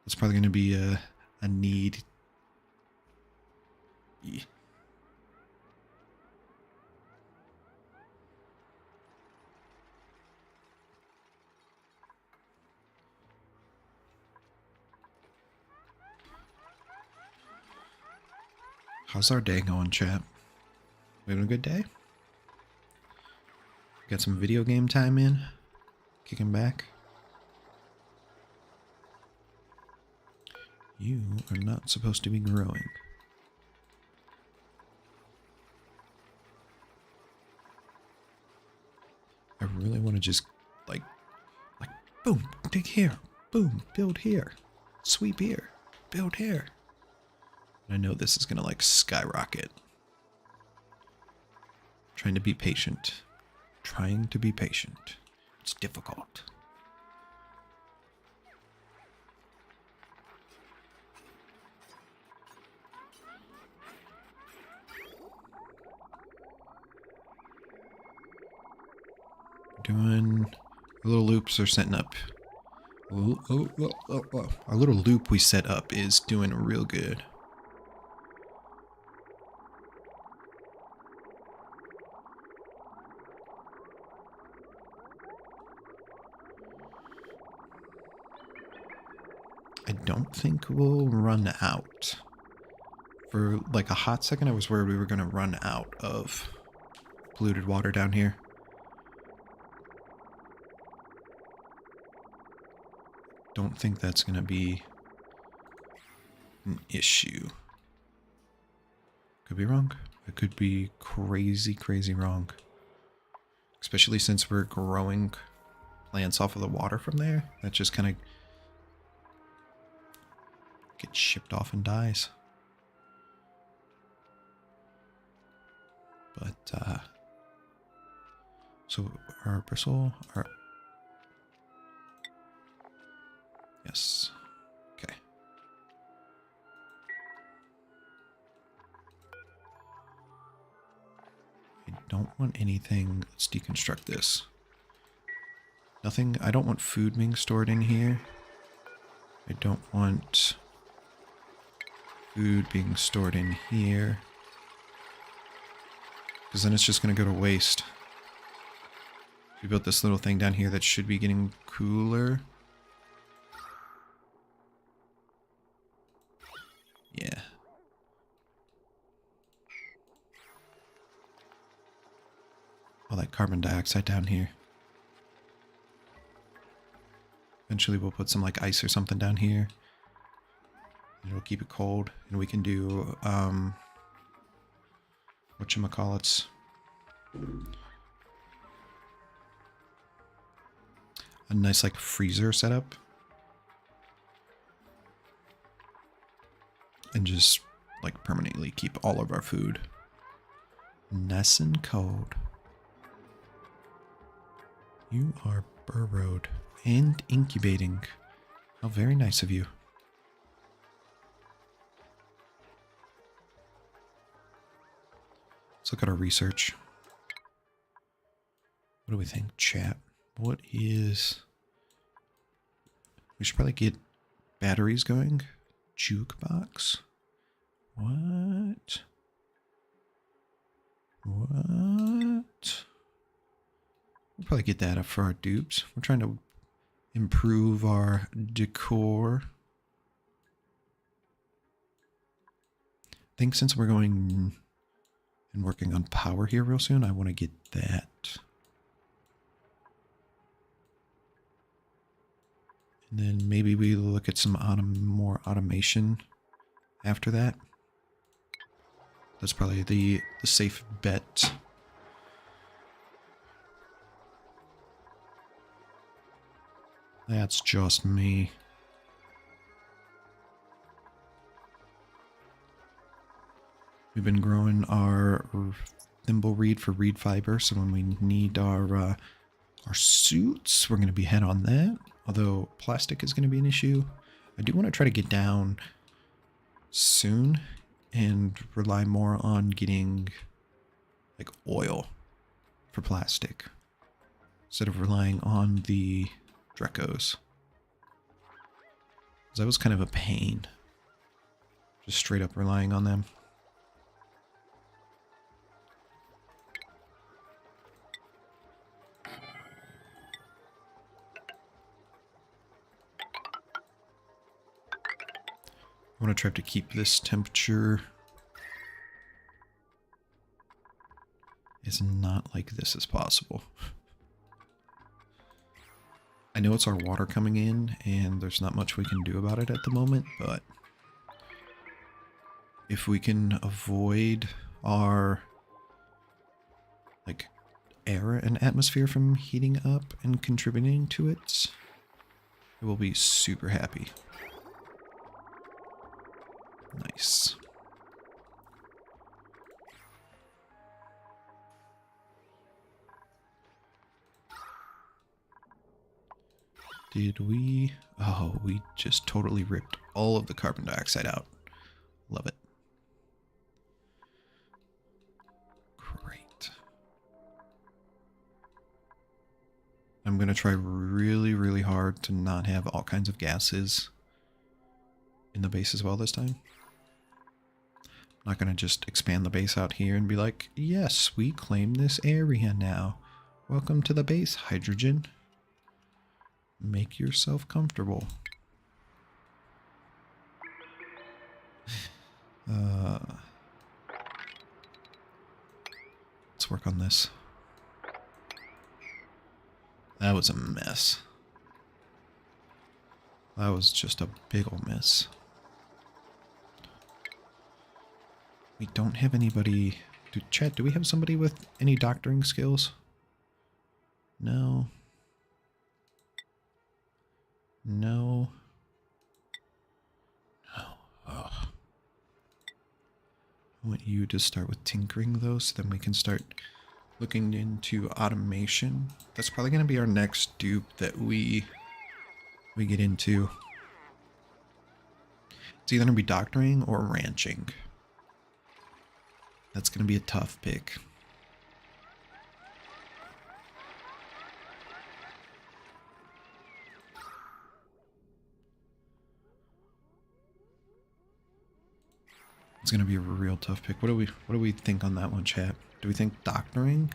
That's probably going to be a need. Yeah. How's our day going, chat? We having a good day? Got some video game time in? Kicking back? You are not supposed to be growing. I really want to just, like, boom, dig here, boom, build here, sweep here, build here. I know this is going to, like, skyrocket. Trying to be patient. Trying to be patient. It's difficult. Doing our little loops are setting up. Our little loop we set up is doing real good. I don't think we'll run out. For like a hot second, I was worried we were going to run out of polluted water down here. Don't think that's going to be an issue. Could be wrong. I could be crazy, crazy wrong. Especially since we're growing plants off of the water from there. That just kind of gets shipped off and dies. But, so our bristle, yes. Okay. I don't want anything. Let's deconstruct this. Nothing. I don't want food being stored in here. I don't want food being stored in here. Because then it's just going to go to waste. We built this little thing down here that should be getting cooler. Yeah. All that carbon dioxide down here. Eventually we'll put some like ice or something down here. It'll keep it cold. And we can do whatchamacallits, a nice like freezer setup. And just like permanently keep all of our food nice and cold. You are burrowed and incubating. How very nice of you. Let's look at our research. What do we think, chat? What is... We should probably get batteries going. Jukebox? What? What? We'll probably get that up for our dupes. We're trying to improve our decor. I think since we're going and working on power here real soon, I want to get that. And then maybe we look at some more automation after that. That's probably the safe bet. That's just me. We've been growing our thimble reed for reed fiber, so when we need our suits, we're going to be ahead on that. Although plastic is going to be an issue. I do want to try to get down soon and rely more on getting like oil for plastic instead of relying on the Drecos. Because that was kind of a pain. Just straight up relying on them. I want to try to keep this temperature as not like this as possible. I know it's our water coming in and there's not much we can do about it at the moment, but if we can avoid our like air and atmosphere from heating up and contributing to it, I will be super happy. Nice. Did we? Oh, we just totally ripped all of the carbon dioxide out. Love it. Great. I'm going to try really, really hard to not have all kinds of gases in the base as well this time. I'm not going to just expand the base out here and be like, yes, we claim this area now. Welcome to the base, hydrogen. Make yourself comfortable. Let's work on this. That was a mess. That was just a big ol' mess. We don't have anybody... Chat, do we have somebody with any doctoring skills? No. No. No. Ugh. I want you to start with tinkering though, so then we can start looking into automation. That's probably going to be our next dupe that we get into. It's either going to be doctoring or ranching. That's going to be a tough pick. It's going to be a real tough pick. What do we think on that one, chat? Do we think doctoring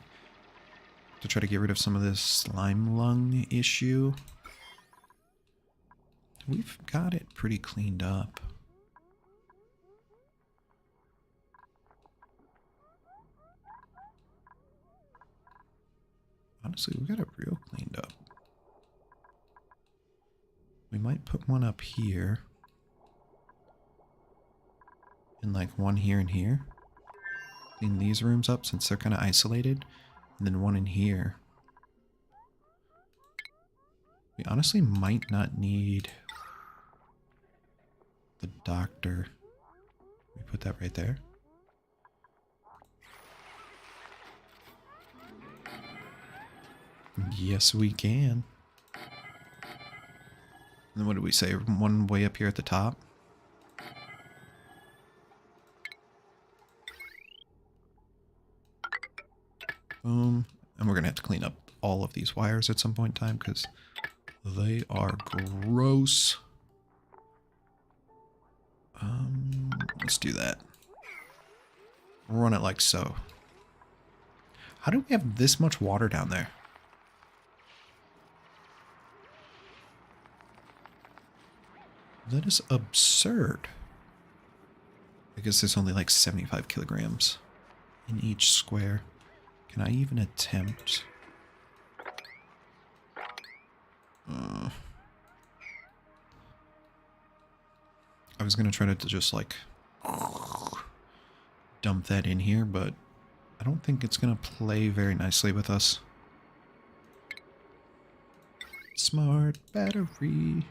to try to get rid of some of this slime lung issue? We've got it pretty cleaned up. Honestly, we got it real cleaned up. We might put one up here. And like one here and here. clean these rooms up since they're kind of isolated. And then one in here. We honestly might not need the doctor. We put that right there. Yes, we can. And then what did we say? One way up here at the top? Boom. And we're going to have to clean up all of these wires at some point in time because they are gross. Let's do that. Run it like so. How do we have this much water down there? That is absurd. I guess there's only like 75 kilograms in each square. Can I even attempt? I was going to try to just like dump that in here, but I don't think it's going to play very nicely with us. Smart battery.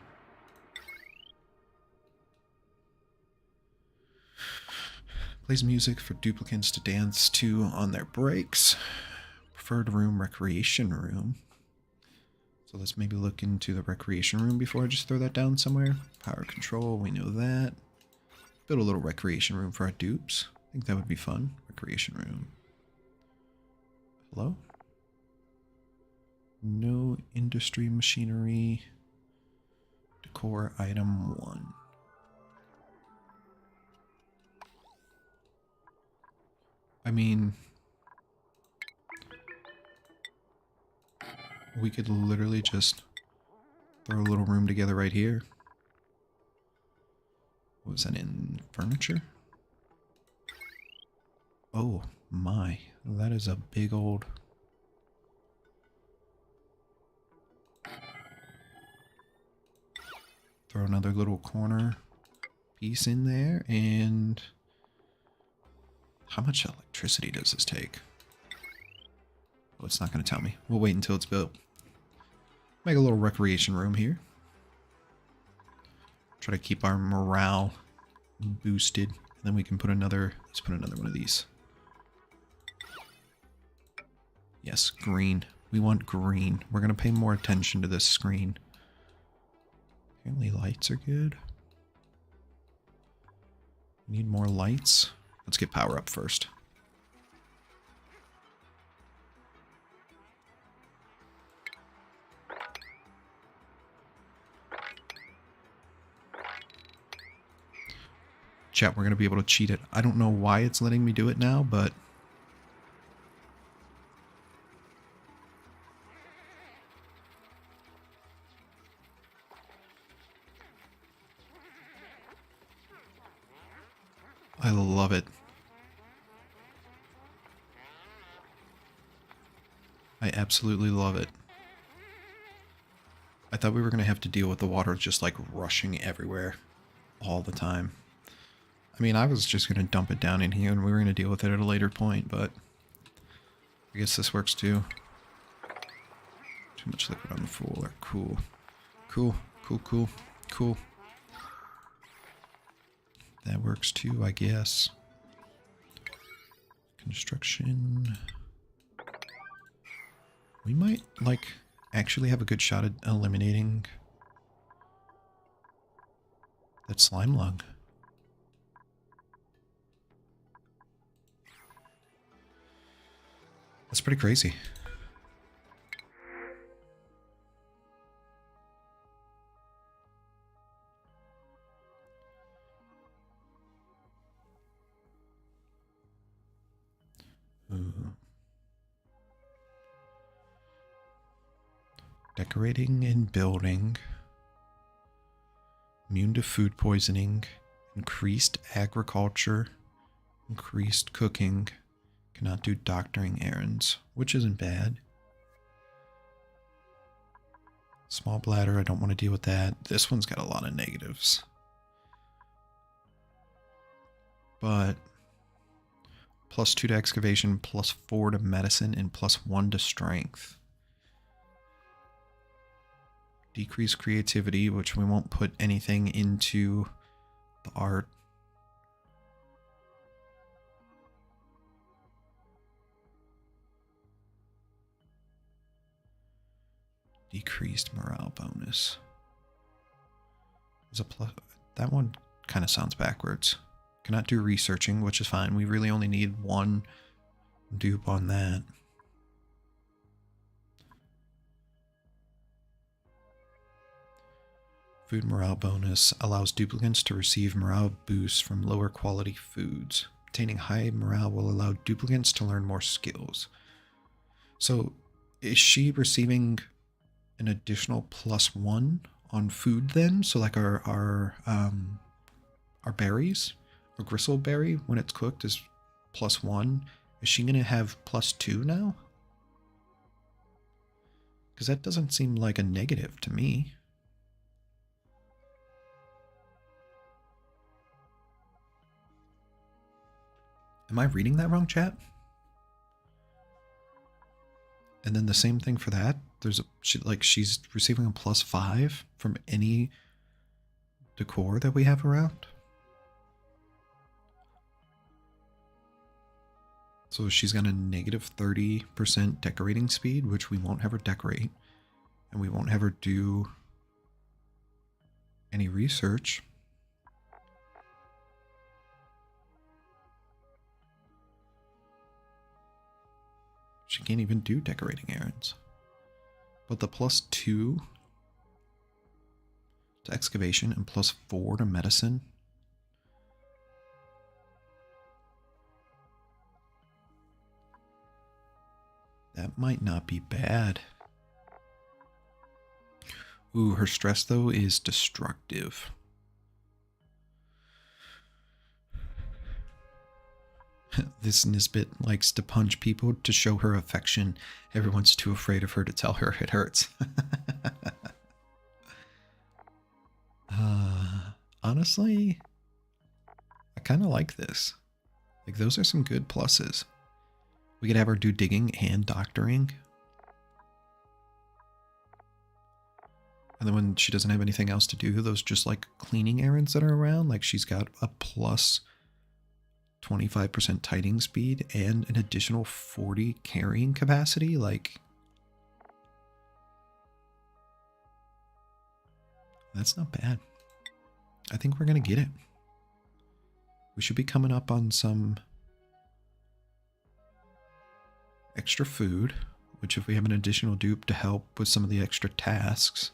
Plays music for duplicants to dance to on their breaks. Preferred room, recreation room. So let's maybe look into the recreation room before I just throw that down somewhere. Power control, we know that. Build a little recreation room for our dupes. I think that would be fun. Recreation room. Hello? No industry machinery. Decor item 1. I mean, we could literally just throw a little room together right here. What was that in furniture? Oh my, that is a big old... Throw another little corner piece in there, and how much electricity does this take? Oh, it's not going to tell me. We'll wait until it's built. Make a little recreation room here. Try to keep our morale boosted. And then we can put another, let's put another one of these. Yes, green. We want green. We're going to pay more attention to this screen. Apparently lights are good. Need more lights. Let's get power up first. Chat, we're going to be able to cheat it. I don't know why it's letting me do it now, but... I love it. I absolutely love it. I thought we were going to have to deal with the water just like rushing everywhere all the time. I mean, I was just going to dump it down in here and we were going to deal with it at a later point, but I guess this works too. Too much liquid on the floor. Cool. Cool. Cool, cool, cool. That works too, I guess. Construction. We might, like, actually have a good shot at eliminating that slime lung. That's pretty crazy. Ooh. Decorating and building. Immune to food poisoning. Increased agriculture. Increased cooking. Cannot do doctoring errands, which isn't bad. Small bladder, I don't want to deal with that. This one's got a lot of negatives. But +2 to excavation, +4 to medicine, and +1 to strength. Decrease creativity, which we won't put anything into the art. Decreased morale bonus. Is a plus. That one kind of sounds backwards. Cannot do researching, which is fine. We really only need one dupe on that. Food morale bonus allows duplicants to receive morale boosts from lower quality foods. Obtaining high morale will allow duplicants to learn more skills. So, is she receiving an additional +1 on food then? So like our berries, or gristleberry when it's cooked is +1. Is she gonna have +2 now? Because that doesn't seem like a negative to me. Am I reading that wrong, chat? And then the same thing for that. There's she's receiving a +5 from any decor that we have around. So she's got a -30% decorating speed, which we won't have her decorate, and we won't have her do any research. She can't even do decorating errands. But the +2 to excavation and +4 to medicine. That might not be bad. Ooh, her stress though is destructive. This Nisbet likes to punch people to show her affection. Everyone's too afraid of her to tell her it hurts. Honestly, I kind of like this. Like, those are some good pluses. We could have her do digging and doctoring. And then when she doesn't have anything else to do, those just like cleaning errands that are around, like she's got a +25% tiding speed and an additional 40 carrying capacity. Like, that's not bad. I think we're going to get it. We should be coming up on some extra food, which if we have an additional dupe to help with some of the extra tasks,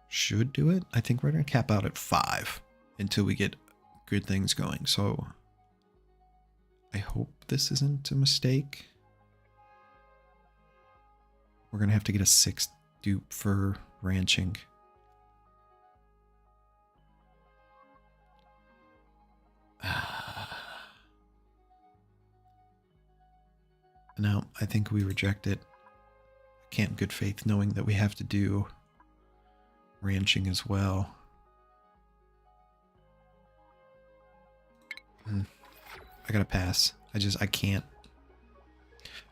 should do it. I think we're going to cap out at 5 until we get good things going. So I hope this isn't a mistake. We're going to have to get a 6th dupe for ranching. No, I think we reject it. I can't in good faith knowing that we have to do ranching as well. I gotta pass. I can't.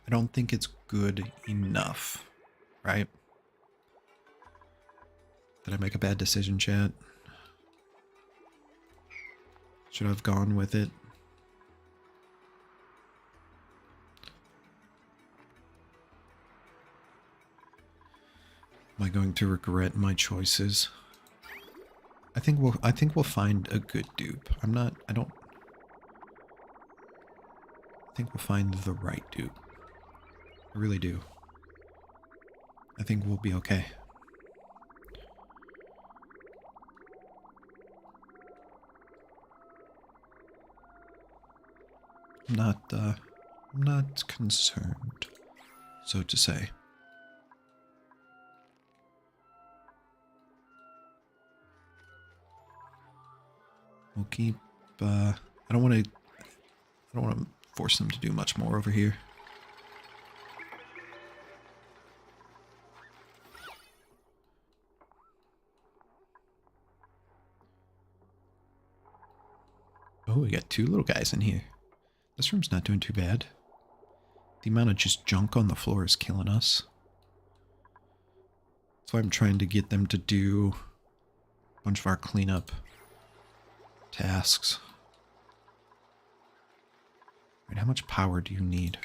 I don't think it's good enough, right? Did I make a bad decision, chat? Should I have gone with it? Am I going to regret my choices? I think we'll find a good dupe. I think we'll find the right dupe. I really do. I think we'll be okay. I'm not concerned, so to say. We'll keep, I don't want to force them to do much more over here. Oh, we got 2 little guys in here. This room's not doing too bad. The amount of just junk on the floor is killing us. That's why I'm trying to get them to do a bunch of our cleanup tasks. Right, how much power do you need?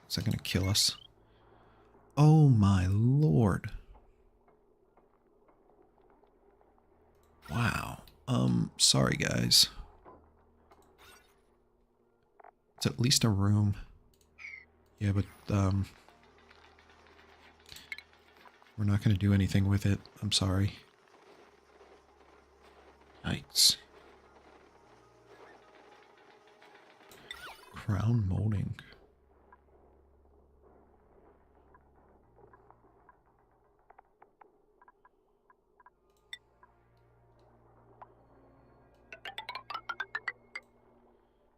Is that going to kill us? Oh my lord. Wow. Sorry guys. It's at least a room. Yeah, but, we're not going to do anything with it. I'm sorry. Yikes. Crown molding.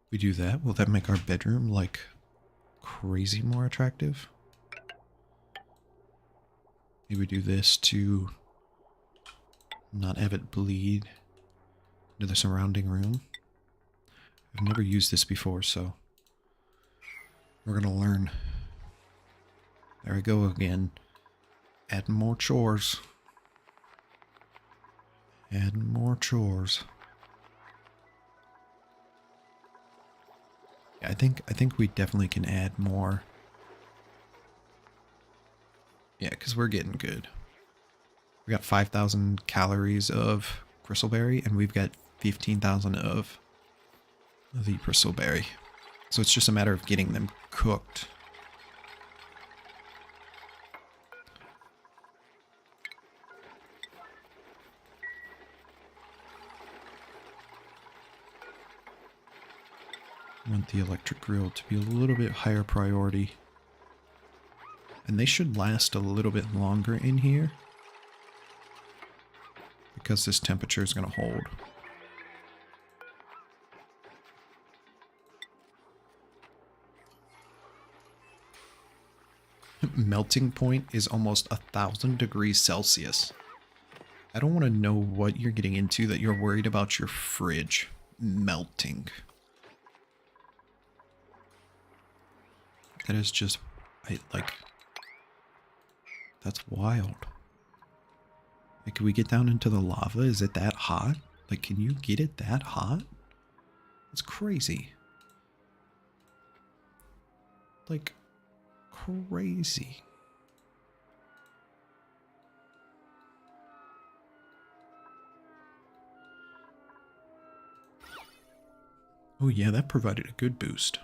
We do that, will that make our bedroom like crazy more attractive? Maybe we do this to not have it bleed into the surrounding room. I've never used this before, so we're gonna learn. There we go again. Adding more chores. Adding more chores. I think we definitely can add more. Yeah, because we're getting good. We got 5,000 calories of bristleberry, and we've got 15,000 of the bristleberry. So it's just a matter of getting them cooked. I want the electric grill to be a little bit higher priority. And they should last a little bit longer in here, because this temperature is going to hold. Melting point is almost 1,000 degrees Celsius. I don't want to know what you're getting into that you're worried about your fridge melting. That is just, that's wild. Like, can we get down into the lava? Is it that hot? Like, can you get it that hot? It's crazy. Like, crazy. Oh yeah, that provided a good boost.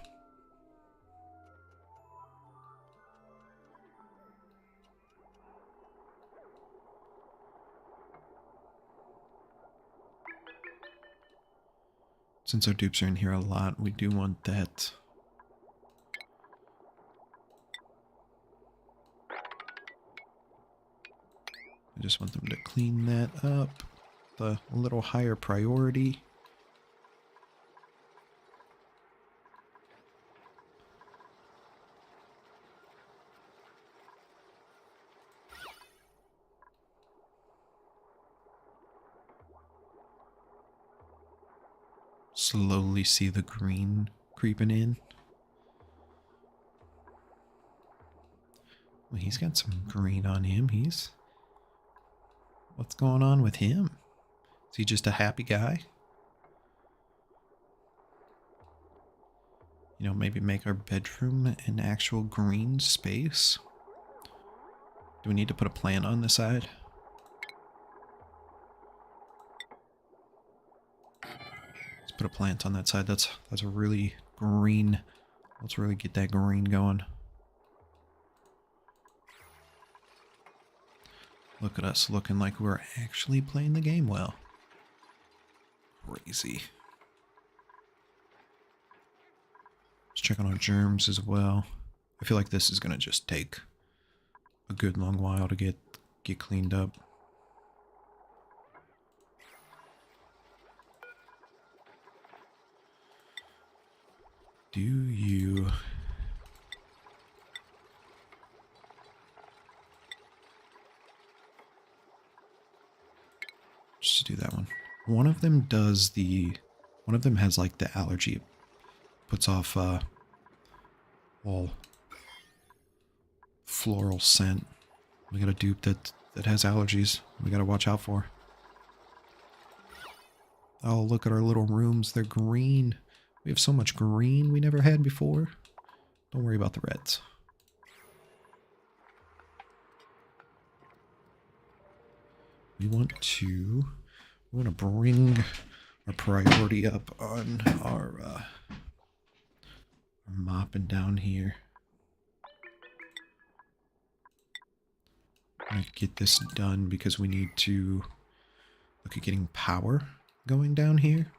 Since our dupes are in here a lot, we do want that. I just want them to clean that up. A little higher priority. Slowly see the green creeping in. Well, he's got some green on him. What's going on with him? Is he just a happy guy? You know, maybe make our bedroom an actual green space. Do we need to put a plant on the side? Put a plant on that side. That's a really green. Let's really get that green going. Look at us looking like we're actually playing the game well. Crazy. Let's check on our germs as well. I feel like this is gonna just take a good long while to get cleaned up. Do you... Just do that one. One of them does the... One of them has like the allergy. Puts off all floral scent. We got a dupe that has allergies. We got to watch out for. Oh, look at our little rooms. They're green. We have so much green we never had before. Don't worry about the reds. We want to bring our priority up on our mopping down here. I'm gonna get this done because we need to look at getting power going down here.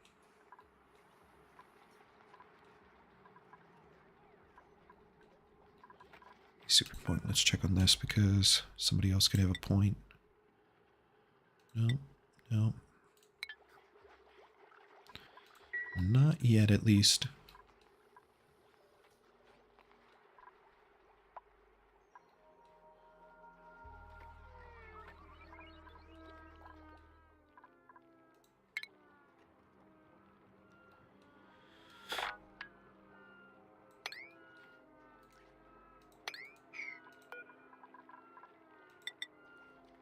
Super point. Let's check on this because somebody else could have a point. No, no. Not yet, at least.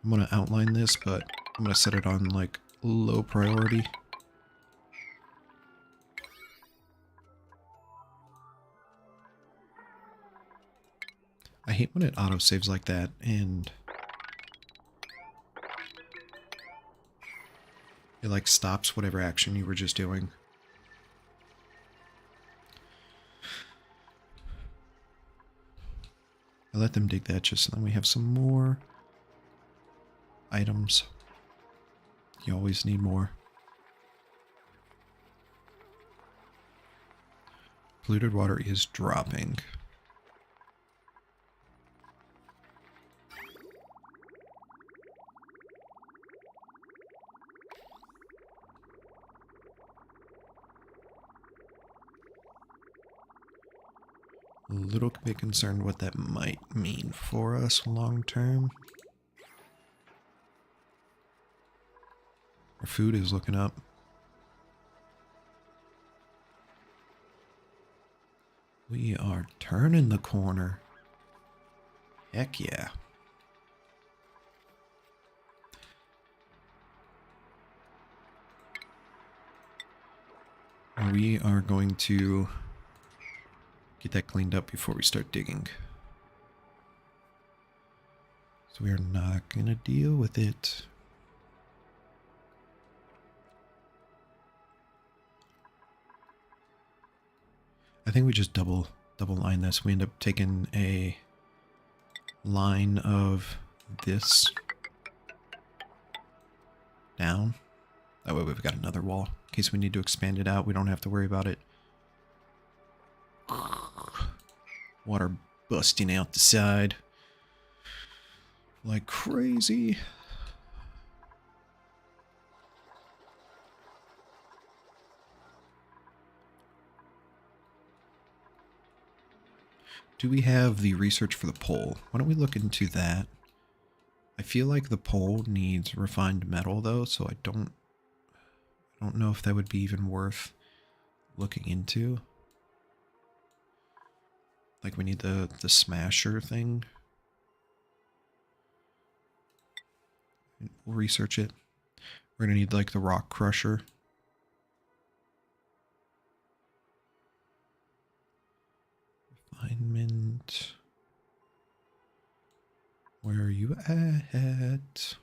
I'm going to outline this, but I'm going to set it on, like, low priority. I hate when it autosaves like that, and it, like, stops whatever action you were just doing. I let them dig that just so then we have some more items. You always need more. Polluted water is dropping. A little bit concerned what that might mean for us long term. Our food is looking up. We are turning the corner. Heck yeah. We are going to get that cleaned up before we start digging. So we are not going to deal with it. I think we just double line this. We end up taking a line of this down. That way we've got another wall. In case we need to expand it out, we don't have to worry about it. Water busting out the side like crazy. Do we have the research for the pole? Why don't we look into that? I feel like the pole needs refined metal though, so I don't know if that would be even worth looking into. Like we need the smasher thing. We'll research it. We're gonna need like the rock crusher. Refinement. Where are you at?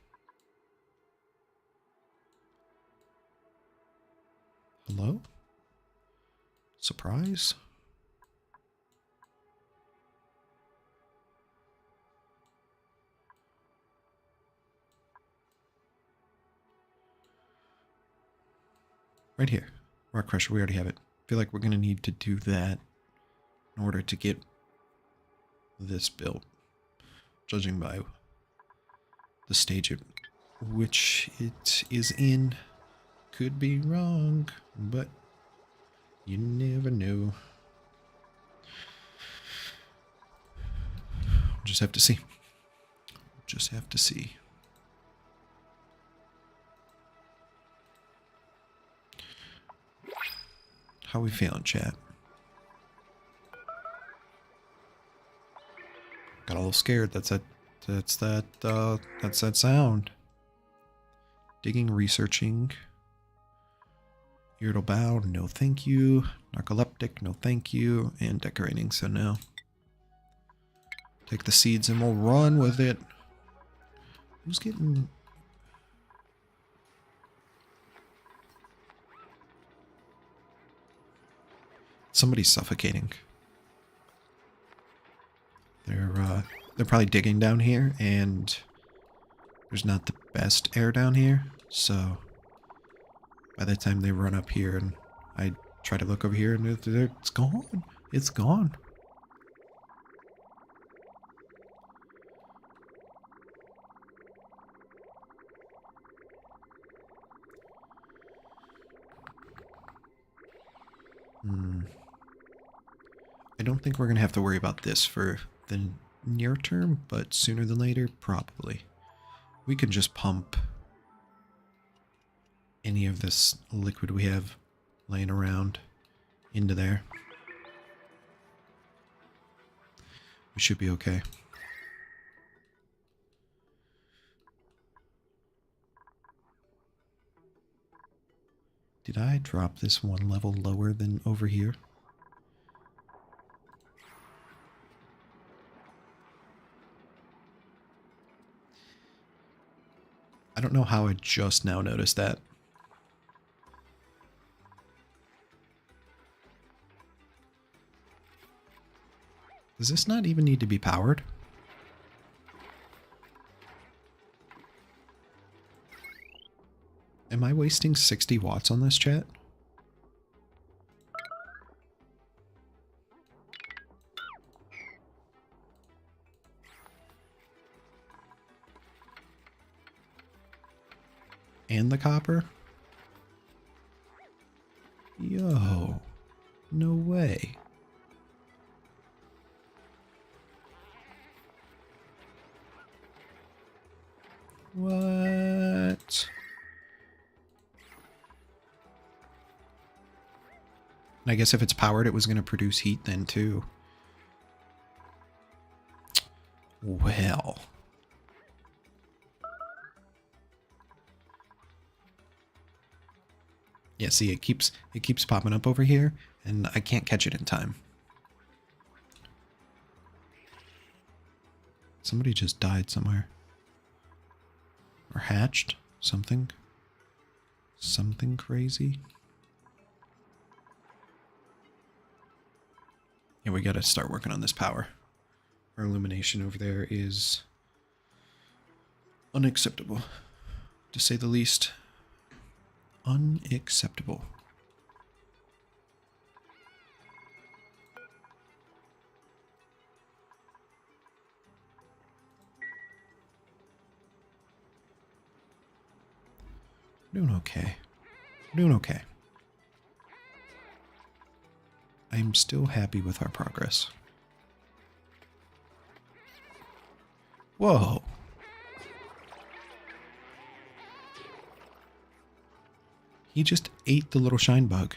Hello? Surprise? Right here. Rock crusher, we already have it. I feel like we're going to need to do that in order to get this built. Judging by the stage at which it is in. Could be wrong, but you never know. Just have to see. Just have to see. How we feeling, chat? Got a little scared. That's that sound. Digging, researching. Irritable bow, no thank you. Narcoleptic, no thank you. And decorating, so no. Take the seeds and we'll run with it. Who's getting... Somebody's suffocating. They're probably digging down here, and there's not the best air down here, so by the time they run up here and I try to look over here and it's gone. It's gone. I don't think we're going to have to worry about this for the near term, but sooner than later, probably. We can just pump any of this liquid we have laying around into there. We should be okay. Did I drop this one level lower than over here? I don't know how I just now noticed that. Does this not even need to be powered? Am I wasting 60 watts on this, chat? And the copper? Yo, no way. What? And I guess if it's powered, it was going to produce heat then too. Well. Yeah, see, it keeps popping up over here, and I can't catch it in time. Somebody just died somewhere. Or hatched something. Something crazy. Yeah, we gotta start working on this power. Our illumination over there is unacceptable, to say the least. Unacceptable. Doing okay. Doing okay. I'm still happy with our progress. Whoa. He just ate the little shine bug.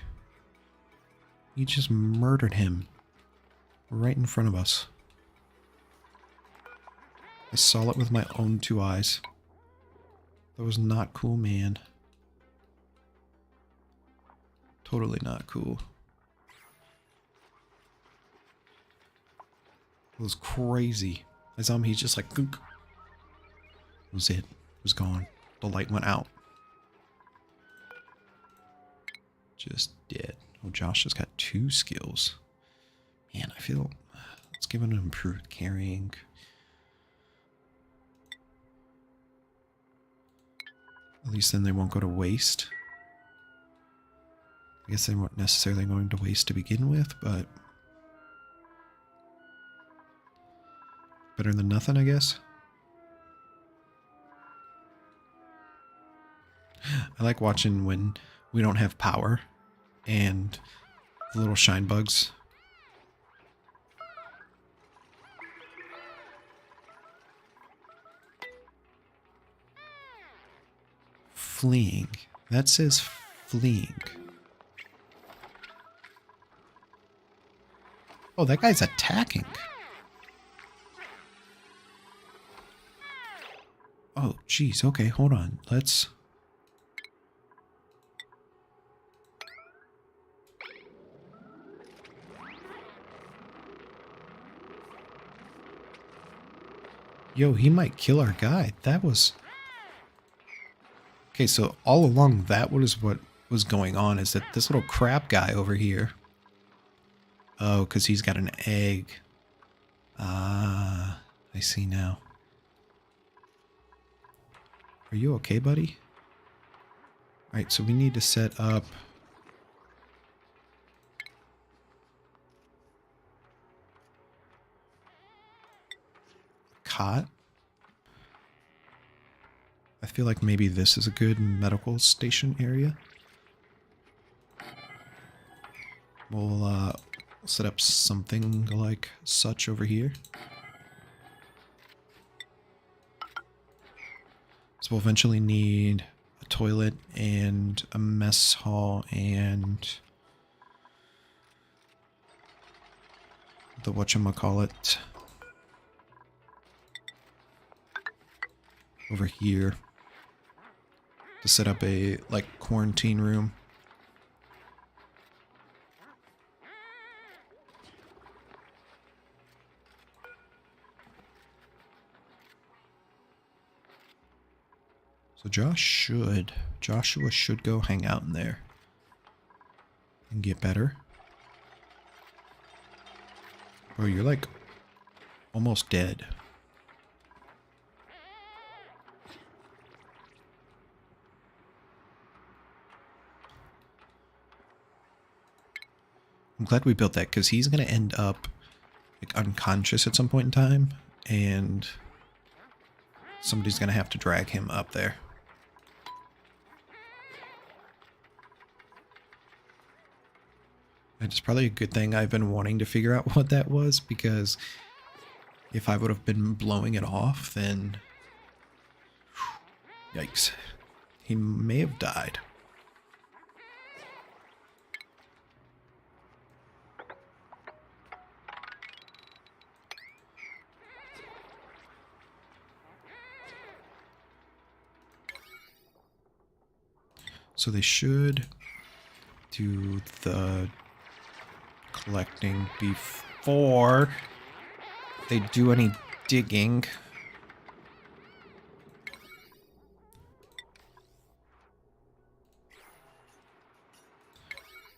He just murdered him right in front of us. I saw it with my own 2 eyes. That was not cool, man. Totally not cool. It was crazy. I saw him, he's just like, gook. That was it. It was gone. The light went out. Just dead. Oh, Josh has got 2 skills. Man, I feel... Let's give him an improved carrying. At least then they won't go to waste. I guess they weren't necessarily going to waste to begin with, but... better than nothing, I guess. I like watching when we don't have power and the little shine bugs. Fleeing. That says fleeing. Oh, that guy's attacking. Oh, geez. Okay, hold on. Let's... Yo, he might kill our guy. That was... Okay, so all along that was what was going on, is that this little crab guy over here... Oh, because he's got an egg. Ah, I see now. Are you okay, buddy? Alright, so we need to set up... cot. I feel like maybe this is a good medical station area. We'll set up something like such over here. So we'll eventually need a toilet and a mess hall and the whatchamacallit over here to set up a like quarantine room. So Joshua should go hang out in there and get better. Bro, you're like almost dead. I'm glad we built that because he's going to end up like unconscious at some point in time and somebody's going to have to drag him up there. It's probably a good thing I've been wanting to figure out what that was, because if I would have been blowing it off, then... Yikes. He may have died. So they should do the collecting before they do any digging.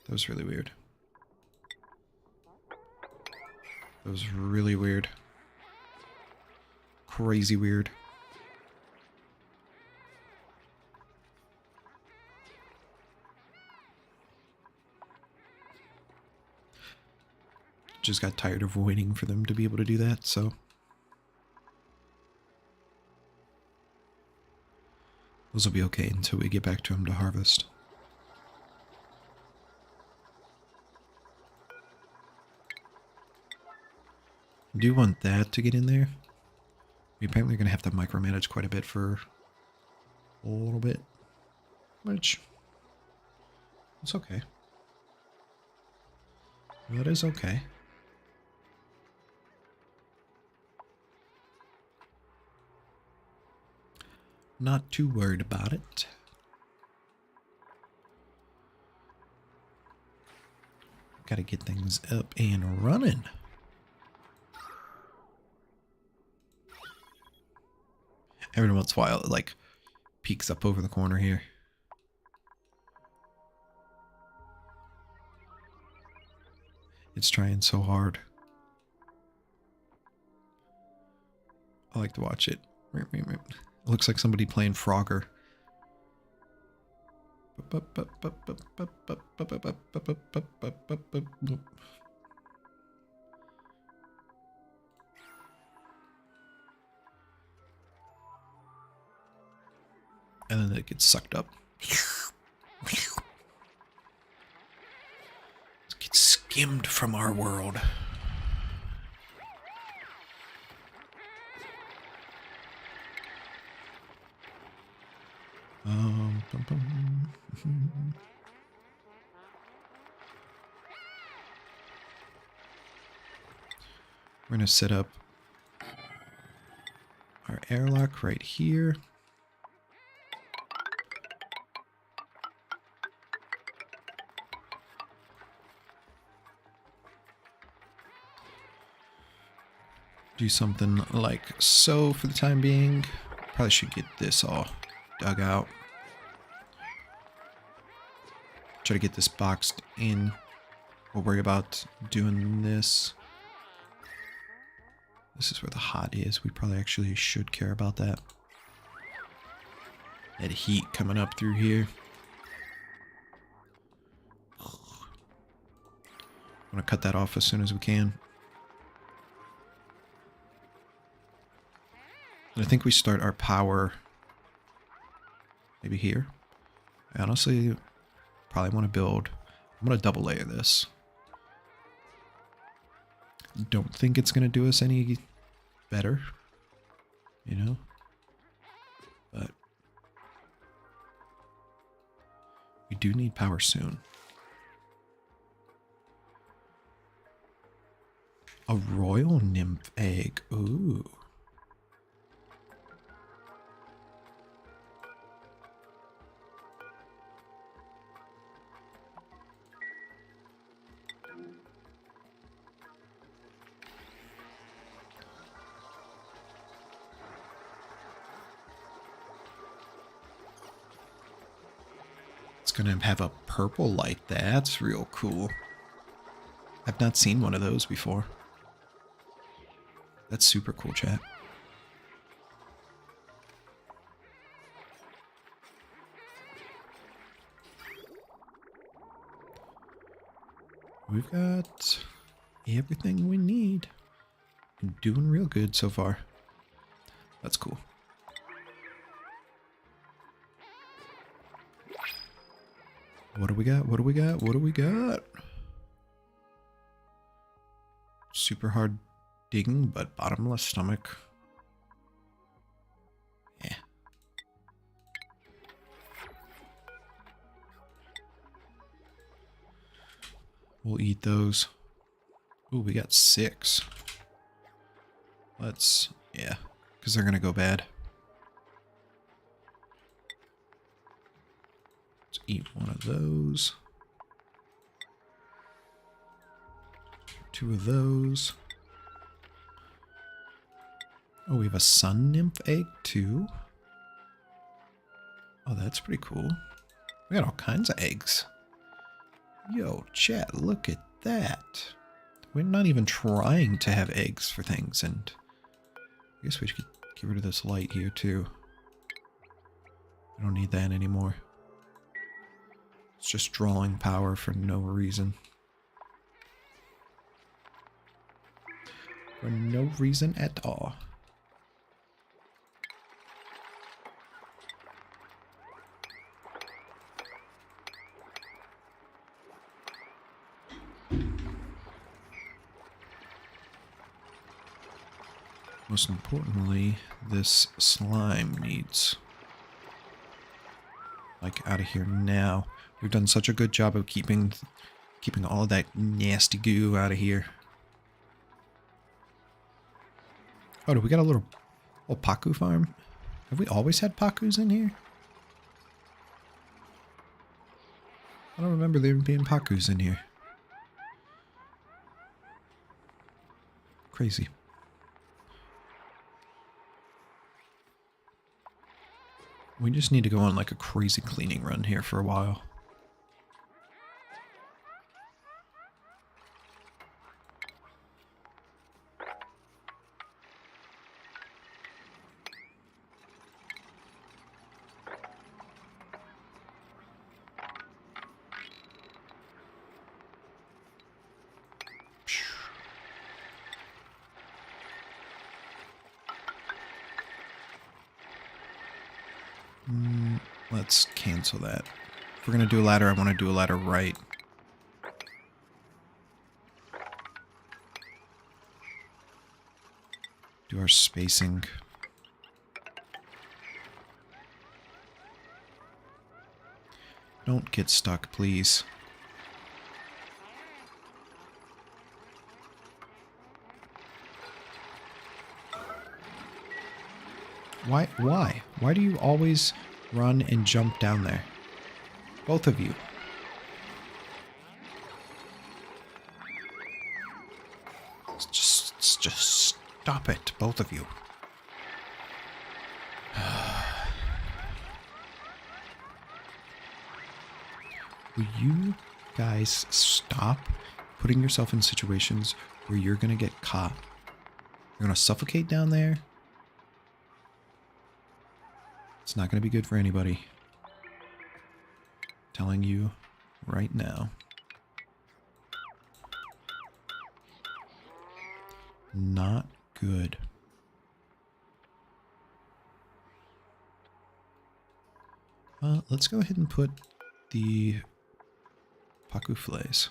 That was really weird. That was really weird. Crazy weird. Just got tired of waiting for them to be able to do that, so. Those will be okay until we get back to them to harvest. I do want that to get in there. We apparently are going to have to micromanage quite a bit for a little bit, which it's okay. That is okay. Not too worried about it. Gotta get things up and running. Every once in a while, it like peeks up over the corner here. It's trying so hard. I like to watch it. It looks like somebody playing Frogger. And then it gets sucked up. It gets skimmed from our world. We're going to set up our airlock right here. do something like so for the time being. Probably should get this all dug out. Try to get this boxed in. We'll worry about doing this. This is where the hot is. We probably actually should care about that. That heat coming up through here. I'm gonna cut that off as soon as we can. And I think we start our power maybe here. I honestly probably want to build. I'm gonna double layer this. Don't think it's gonna do us any better, you know, but we do need power soon. A royal nymph egg. Ooh. It's gonna have a purple light. That's real cool. I've not seen one of those before. That's super cool, chat. We've got everything we need. I'm doing real good so far. That's cool. What do we got? What do we got? What do we got? Super hard digging, but bottomless stomach. Yeah. We'll eat those. Ooh, we got 6. Let's, yeah, because they're gonna go bad. Let's eat one of those. 2 of those. Oh, we have a sun nymph egg too. Oh, that's pretty cool. We got all kinds of eggs. Yo, chat, look at that. We're not even trying to have eggs for things, and I guess we should get rid of this light here too. I don't need that anymore. It's just drawing power for no reason. For no reason at all. Most importantly, this slime needs, like, out of here now. We've done such a good job of keeping all of that nasty goo out of here. Oh, do we got a little Paku farm? Have we always had Pakus in here? I don't remember there being Pakus in here. Crazy. We just need to go on like a crazy cleaning run here for a while. Let's cancel that. If we're gonna do a ladder, I want to do a ladder right. Do our spacing. Don't get stuck, please. Why? Why do you always run and jump down there? Both of you. It's just Stop it, both of you. Will you guys stop putting yourself in situations where you're going to get caught? You're going to suffocate down there. It's not going to be good for anybody. I'm telling you right now. Not good. Let's go ahead and put the Paku fillets,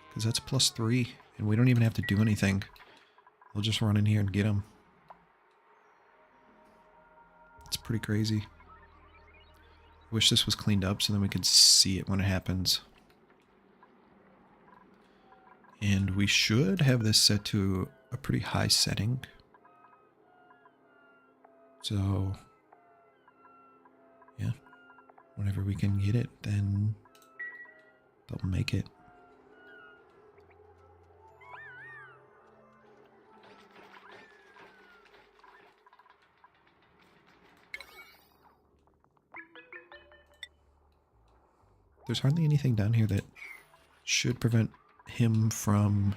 because that's +3, and we don't even have to do anything. We'll just run in here and get them. It's pretty crazy. I wish this was cleaned up so then we could see it when it happens. And we should have this set to a pretty high setting. So, yeah. Whenever we can get it, then they'll make it. There's hardly anything down here that should prevent him from...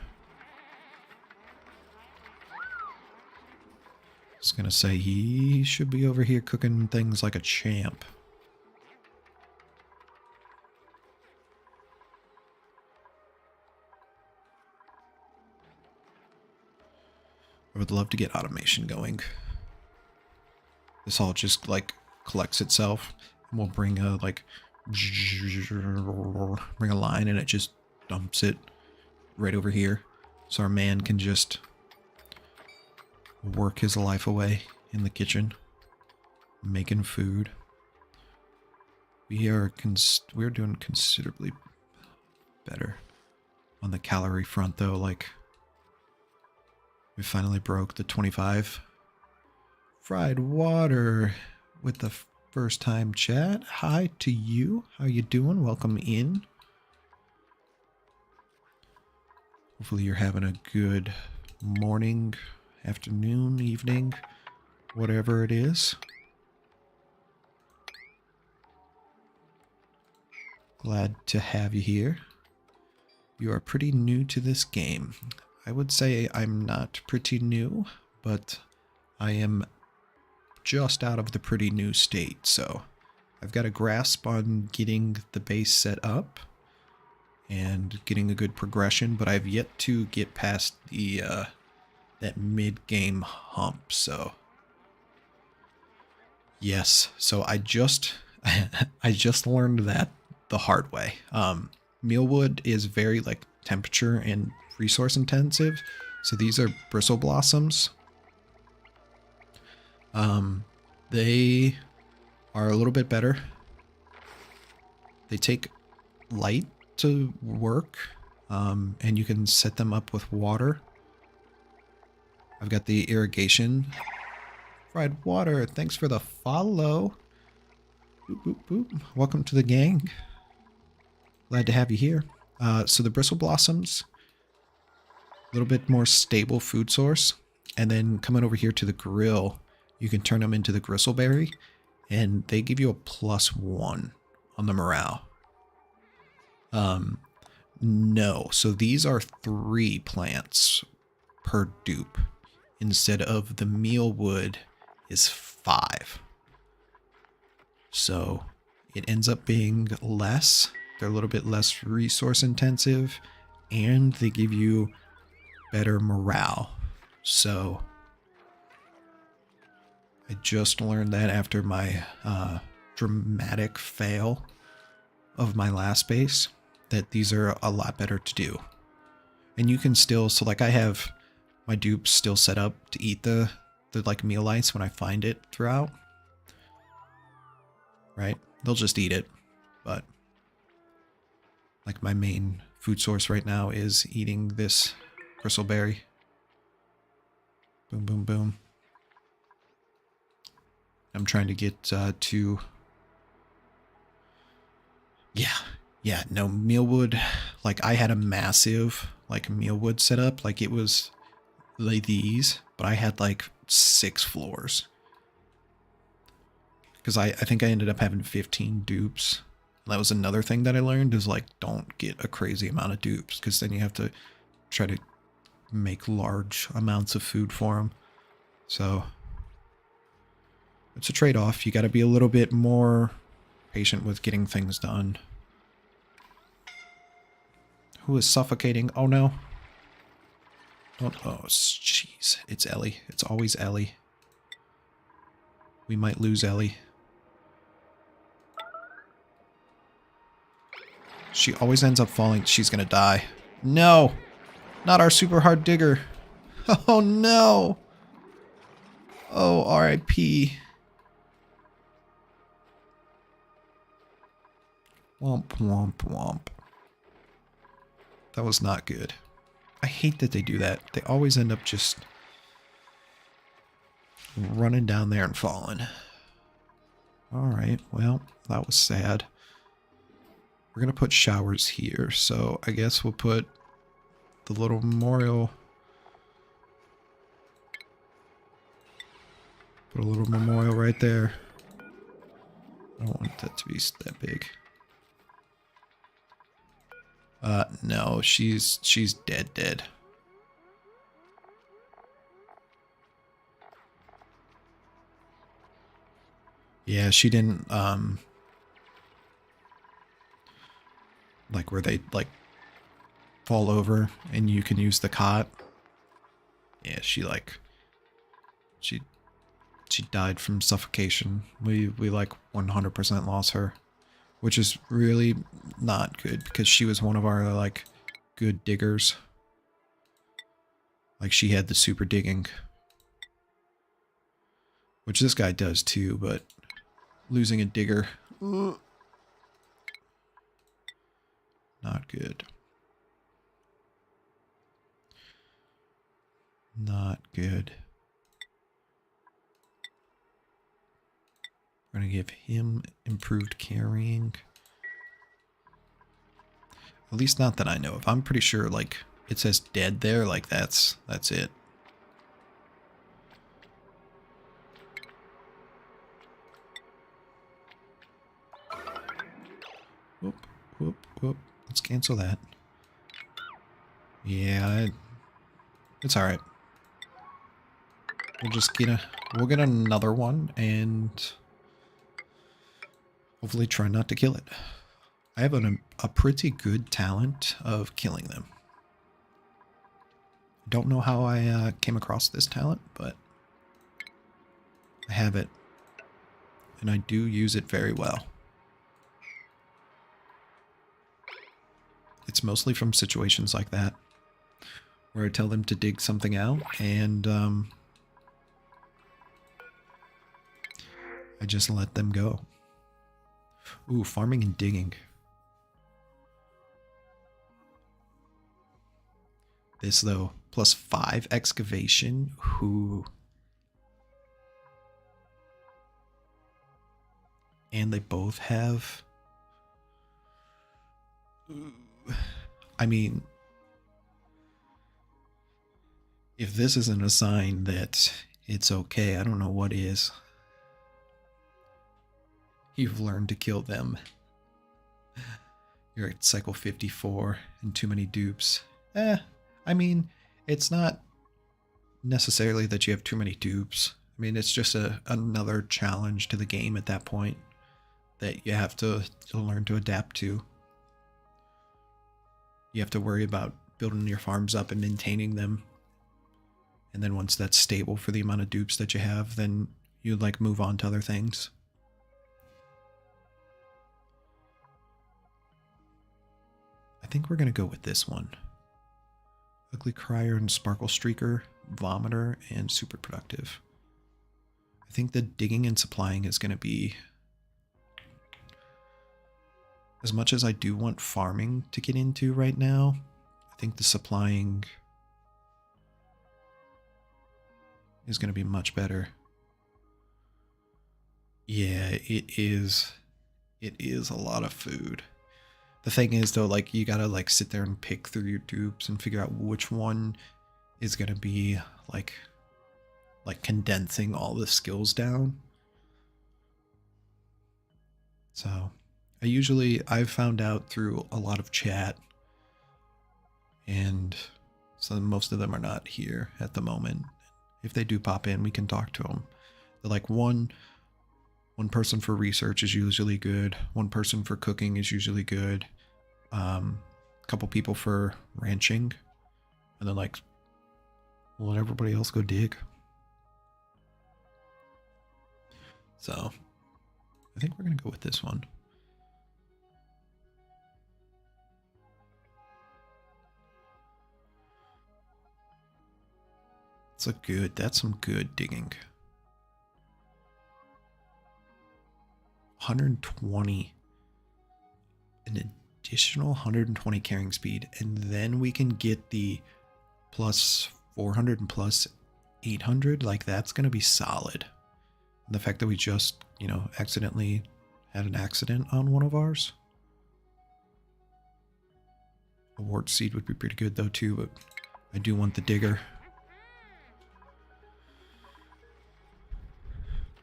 I was gonna say, he should be over here cooking things like a champ. I would love to get automation going. This all just like collects itself, and we'll bring a like bring a line and it just dumps it right over here, so our man can just work his life away in the kitchen making food. We're doing considerably better on the calorie front though. Like, we finally broke the 25. Fried water with the first time chat. Hi to you. How you doing? Welcome in. Hopefully you're having a good morning, afternoon, evening, whatever it is. Glad to have you here. You are pretty new to this game. I would say I'm not pretty new, but I am just out of the pretty new state, so I've got a grasp on getting the base set up and getting a good progression, but I've yet to get past the that mid-game hump. So yes, so I just learned that the hard way. Mealwood is very like temperature and resource intensive, so these are bristle blossoms. They are a little bit better. They take light to work, and you can set them up with water. I've got the irrigation. Fried water, thanks for the follow. Boop, boop, boop. Welcome to the gang. Glad to have you here. So the bristle blossoms, a little bit more stable food source. And then coming over here to the grill, you can turn them into the gristleberry, and they give you a +1 on the morale. No, so these are 3 plants per dupe instead of the mealwood is 5. So it ends up being less. They're a little bit less resource intensive, and they give you better morale. So I just learned that after my dramatic fail of my last base, that these are a lot better to do. And you can still, so like I have my dupes still set up to eat the like meal ice when I find it throughout. Right? They'll just eat it. But like my main food source right now is eating this gristleberry. Boom, boom, boom. I'm trying to get to... Yeah, no, mealwood, like I had a massive like mealwood setup. Like it was these, but I had like 6 floors. Because I think I ended up having 15 dupes. That was another thing that I learned is like don't get a crazy amount of dupes because then you have to try to make large amounts of food for them. So it's a trade-off. You got to be a little bit more patient with getting things done. Who is suffocating? Oh no. Don't, oh jeez. It's Ellie. It's always Ellie. We might lose Ellie. She always ends up falling. She's gonna die. No! Not our super hard digger. Oh no! Oh, R.I.P. Womp womp womp. That was not good. I hate that they do that. They always end up just running down there and falling. Alright, well, that was sad. We're going to put showers here, so I guess we'll put the little memorial. Put a little memorial right there. I don't want that to be that big. No, she's dead. Yeah, she didn't, like where they, like, fall over and you can use the cot. Yeah, she died from suffocation. We like 100% lost her. Which is really not good because she was one of our, like, good diggers. Like, she had the super digging. Which this guy does too, but losing a digger. Not good. Not good. We're going to give him improved carrying. At least not that I know of. I'm pretty sure, like, it says dead there. Like, that's it. Whoop, whoop, whoop. Let's cancel that. Yeah, it's alright. We'll just we'll get another one and hopefully try not to kill it. I have a pretty good talent of killing them. Don't know how I came across this talent, but I have it. And I do use it very well. It's mostly from situations like that, where I tell them to dig something out, and I just let them go. Ooh, farming and digging. This, though, plus 5 excavation. Ooh. And they both have... Ooh. I mean, if this isn't a sign that it's okay, I don't know what is. You've learned to kill them. You're at cycle 54 and too many dupes. I mean, it's not necessarily that you have too many dupes. I mean, it's just another challenge to the game at that point that you have to learn to adapt to. You have to worry about building your farms up and maintaining them. And then once that's stable for the amount of dupes that you have, then you like move on to other things. I think we're going to go with this one. Ugly Crier and Sparkle Streaker, Vomiter, and Super Productive. I think the digging and supplying is going to be... As much as I do want farming to get into right now, I think the supplying is going to be much better. Yeah, it is. It is a lot of food. The thing is, though, like, you gotta, like, sit there and pick through your dupes and figure out which one is going to be like condensing all the skills down. So I've found out through a lot of chat, and so most of them are not here at the moment. If they do pop in, we can talk to them. They're like one person for research is usually good. One person for cooking is usually good. A couple people for ranching, and then like, let everybody else go dig. So I think we're gonna go with this one. It's a good, that's some good digging. 120, an additional 120 carrying speed, and then we can get the plus 400 and plus 800. Like, that's gonna be solid. And the fact that we just, you know, accidentally had an accident on one of ours. A wart seed would be pretty good though too, but I do want the digger.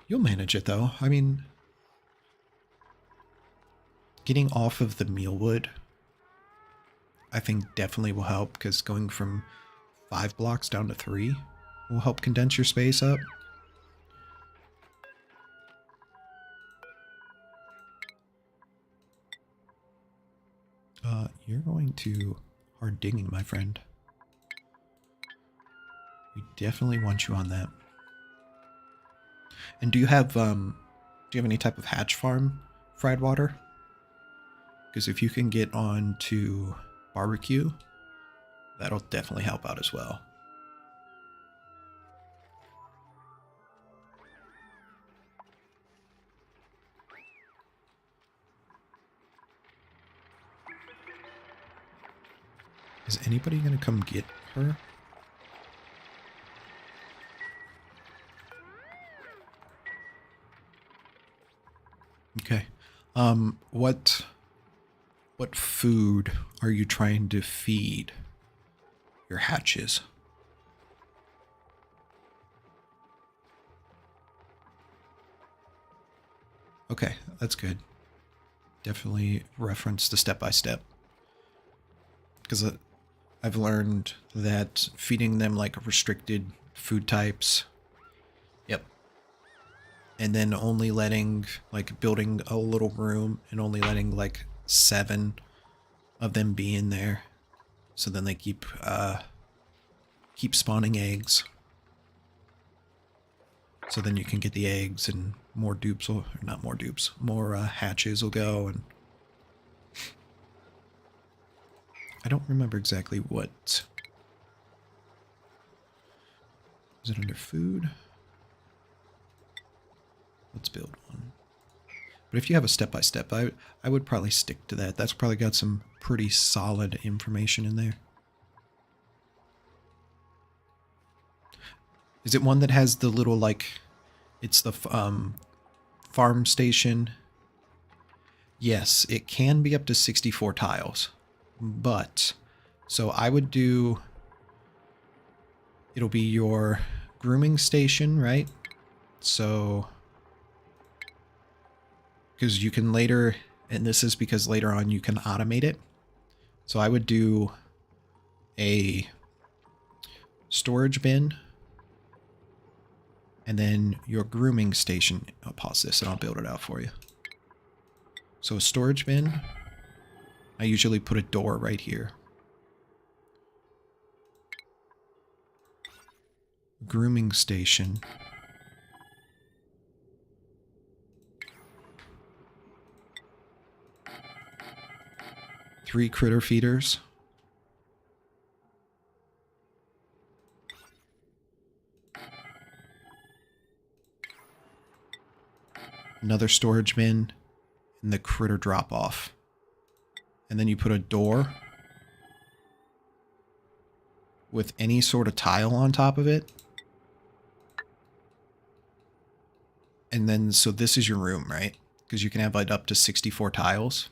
You'll manage it though. I mean, getting off of the mealwood, I think definitely will help, because going from 5 blocks down to 3 will help condense your space up. You're going to hard digging, my friend. We definitely want you on that. And do you have any type of hatch farm fried water? Because if you can get on to barbecue, that'll definitely help out as well. Is anybody going to come get her? Okay. What food are you trying to feed your hatches? Okay, that's good. Definitely reference the step-by-step. Because I've learned that feeding them like restricted food types. Yep. And then only letting, like, building a little room and only letting like 7 of them be in there. So then they keep spawning eggs. So then you can get the eggs and more dupes, or not more dupes, more hatches will go. And I don't remember exactly what. Is it under food? Let's build one. But if you have a step-by-step, I would probably stick to that. That's probably got some pretty solid information in there. Is it one that has the little, like, it's the farm station? Yes, it can be up to 64 tiles. But, so I would do, it'll be your grooming station, right? So, because you can later, and this is because later on you can automate it. So I would do a storage bin, and then your grooming station. I'll pause this and I'll build it out for you. So a storage bin, I usually put a door right here. Grooming station. Three critter feeders. Another storage bin, and the critter drop off. And then you put a door with any sort of tile on top of it. And then, so this is your room, right? Because you can have like up to 64 tiles.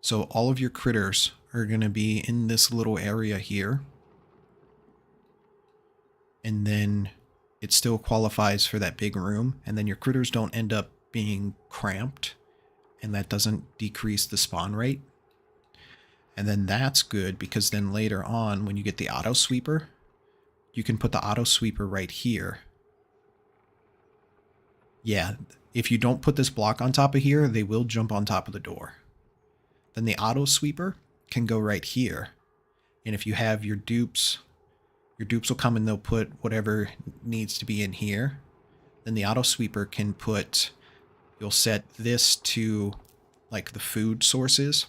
So all of your critters are going to be in this little area here. And then it still qualifies for that big room. And then your critters don't end up being cramped. And that doesn't decrease the spawn rate. And then that's good because then later on when you get the auto sweeper, you can put the auto sweeper right here. Yeah, if you don't put this block on top of here, they will jump on top of the door. Then the auto sweeper can go right here. And if you have your dupes will come and they'll put whatever needs to be in here. Then the auto sweeper can put, you'll set this to like the food sources.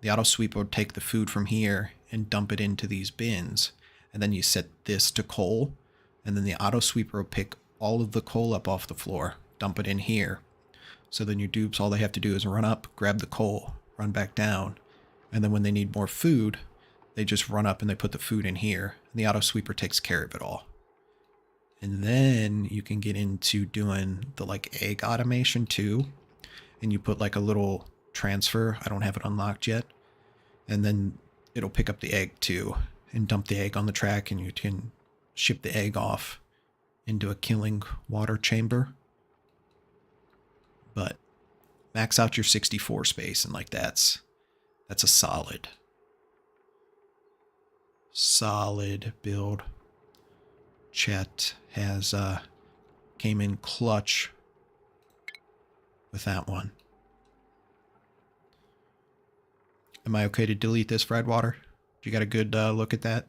The auto sweeper will take the food from here and dump it into these bins. And then you set this to coal. And then the auto sweeper will pick all of the coal up off the floor, dump it in here. So then your dupes, all they have to do is run up, grab the coal, run back down. And then when they need more food, they just run up and they put the food in here. And the auto sweeper takes care of it all. And then you can get into doing the like egg automation too. And you put like a little transfer. I don't have it unlocked yet. And then it'll pick up the egg too and dump the egg on the track, and you can ship the egg off into a killing water chamber. But max out your 64 space, and like that's a solid build. Chet has came in clutch with that one. Am I okay to delete this, fried water? You got a good look at that?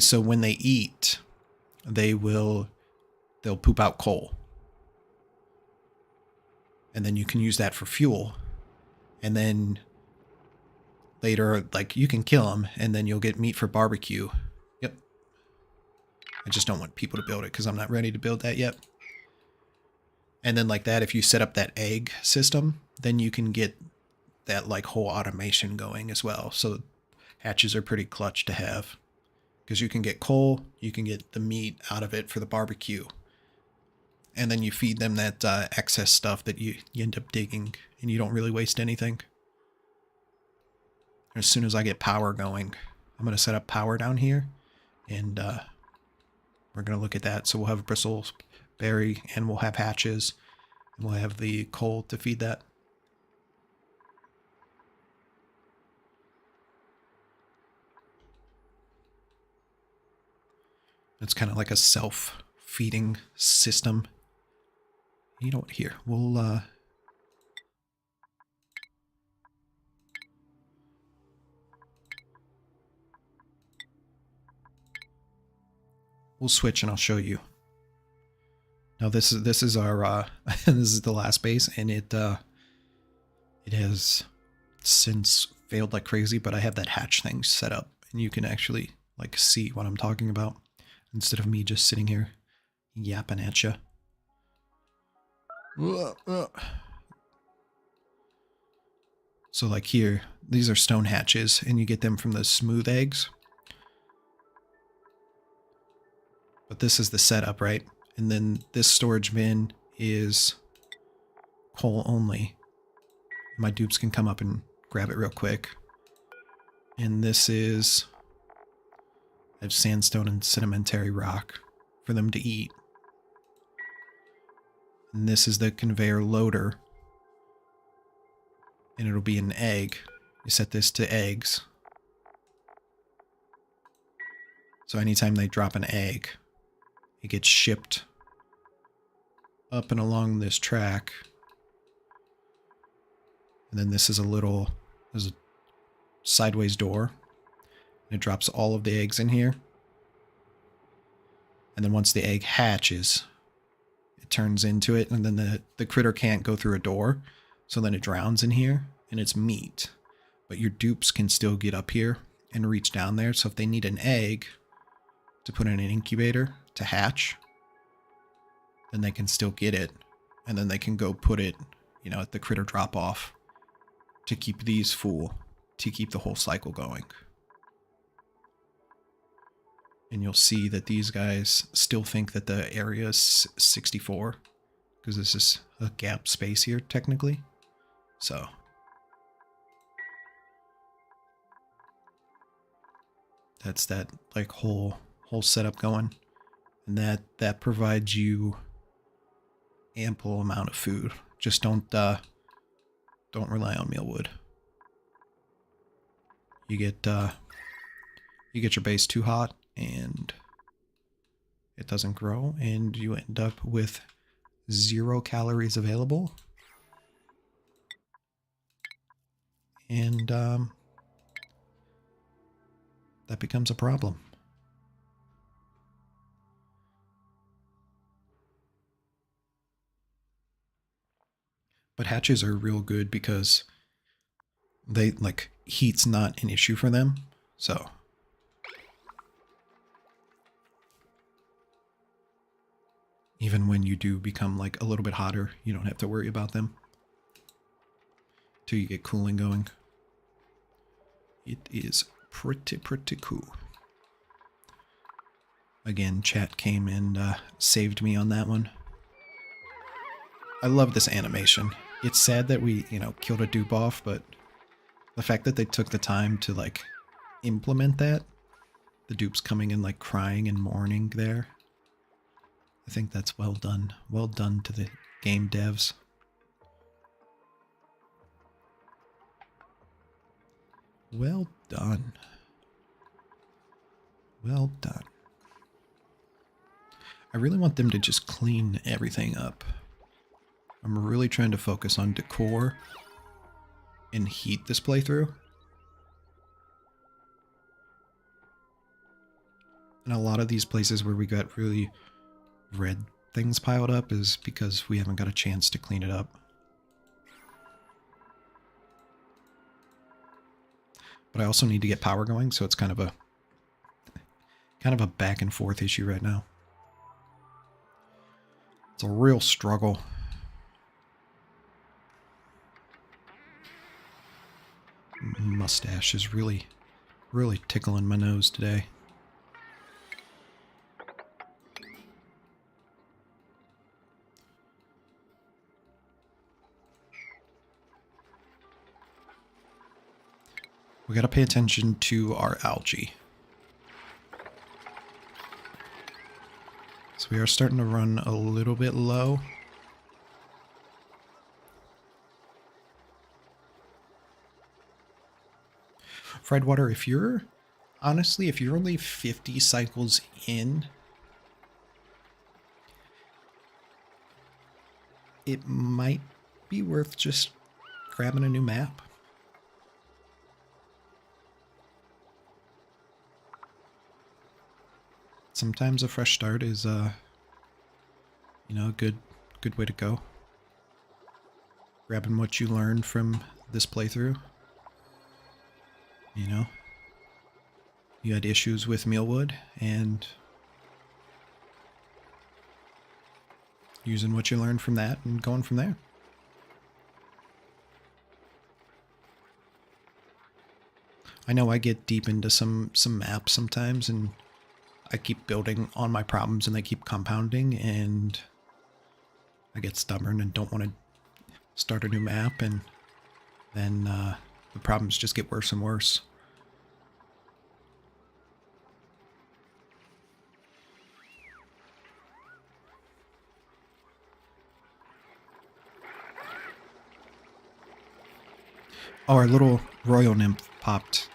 So when they eat, they'll poop out coal. And then you can use that for fuel. And then later, like, you can kill them, and then you'll get meat for barbecue. Yep. I just don't want people to build it because I'm not ready to build that yet. And then like that, if you set up that egg system, then you can get that like whole automation going as well. So hatches are pretty clutch to have because you can get coal, you can get the meat out of it for the barbecue. And then you feed them that excess stuff that you end up digging, and you don't really waste anything. As soon as I get power going, I'm going to set up power down here, and we're going to look at that. So we'll have bristleberry, and we'll have hatches, and we'll have the coal to feed that. It's kind of like a self-feeding system. You know what? Here, we'll switch, and I'll show you. Now this is our this is the last base, and it has since failed like crazy, but I have that hatch thing set up, and you can actually like see what I'm talking about instead of me just sitting here yapping at you. So like here, these are stone hatches, and you get them from the smooth eggs. But this is the setup, right? And then this storage bin is coal only. My dupes can come up and grab it real quick. And this is, I have sandstone and sedimentary rock for them to eat. And this is the conveyor loader. And it'll be an egg. You set this to eggs. So anytime they drop an egg, it gets shipped up and along this track. And then this is there's a sideways door. And it drops all of the eggs in here. And then once the egg hatches, it turns into it, and then the critter can't go through a door. So then it drowns in here, and it's meat. But your dupes can still get up here and reach down there. So if they need an egg to put in an incubator to hatch, then they can still get it. And then they can go put it, at the critter drop off to keep these full, to keep the whole cycle going. And you'll see that these guys still think that the area is 64 because this is a gap space here technically. So that's that like whole setup going, and that provides you ample amount of food. Just don't rely on mealwood. You get your base too hot and it doesn't grow, and you end up with 0 calories available, and that becomes a problem. But hatches are real good because they, like, heat's not an issue for them, so even when you do become like a little bit hotter, you don't have to worry about them till you get cooling going. It is pretty cool. Again, chat came and saved me on that one. I love this animation. It's sad that we, killed a dupe off, but the fact that they took the time to, like, implement that, the dupe's coming in, like, crying and mourning there, I think that's well done. Well done to the game devs. Well done. Well done. I really want them to just clean everything up. I'm really trying to focus on decor and heat this playthrough. And a lot of these places where we got really red things piled up is because we haven't got a chance to clean it up. But I also need to get power going, so it's kind of a back and forth issue right now. It's a real struggle. Mustache is really tickling my nose today. We gotta pay attention to our algae. So we are starting to run a little bit low. Fried water, if you're only 50 cycles in, it might be worth just grabbing a new map. Sometimes a fresh start is a good way to go. Grabbing what you learned from this playthrough. You had issues with mealwood, and using what you learned from that and going from there. I know I get deep into some maps sometimes, and I keep building on my problems and they keep compounding, and I get stubborn and don't want to start a new map, and then the problems just get worse and worse. Oh, our little royal nymph popped.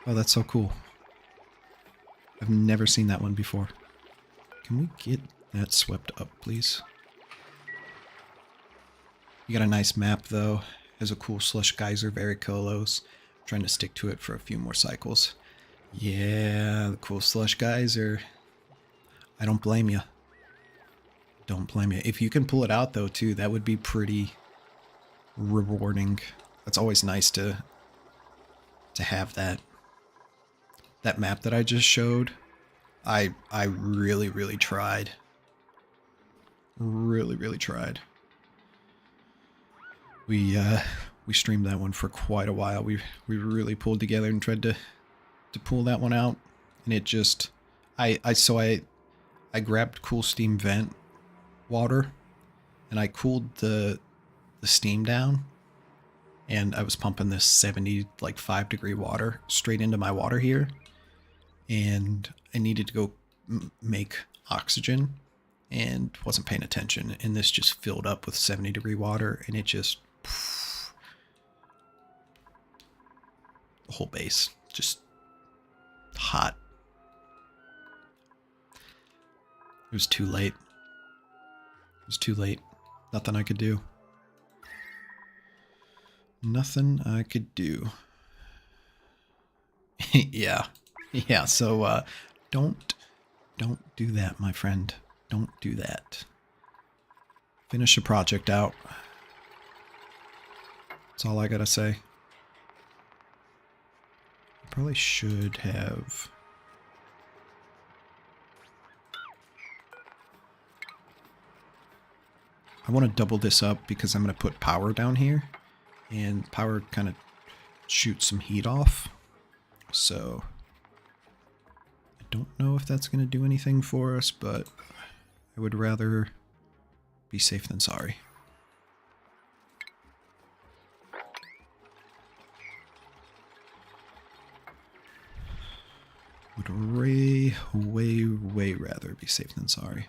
Oh, that's so cool. I've never seen that one before. Can we get that swept up, please? You got a nice map, though. Has a cool slush geyser, very colos. I'm trying to stick to it for a few more cycles. Yeah, the cool slush geyser. I don't blame you. Don't blame you. If you can pull it out, though, too, that would be pretty rewarding. That's always nice to have that. That map that I just showed, I really tried. Really tried. We streamed that one for quite a while. We really pulled together and tried to pull that one out, and it just I grabbed cool steam vent water and I cooled the steam down, and I was pumping this 5-degree water straight into my water here, and I needed to go make oxygen and wasn't paying attention, and this just filled up with 70-degree water, and it just the whole base just hot. It was too late. It was too late. Nothing I could do. Nothing I could do. Yeah. Yeah, so don't do that, my friend. Don't do that. Finish the project out. That's all I gotta say. Probably should have... I want to double this up because I'm going to put power down here. And power kind of shoots some heat off. So I don't know if that's going to do anything for us, but I would rather be safe than sorry. Would way rather be safe than sorry.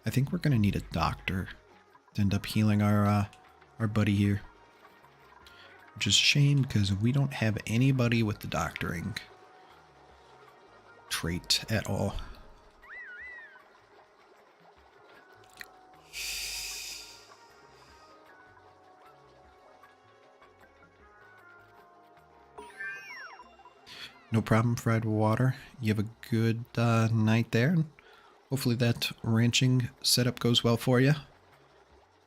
I think we're going to need a doctor to end up healing our buddy here. Which is a shame because we don't have anybody with the doctoring trait at all. No problem, fried water. You have a good night there. Hopefully that ranching setup goes well for you.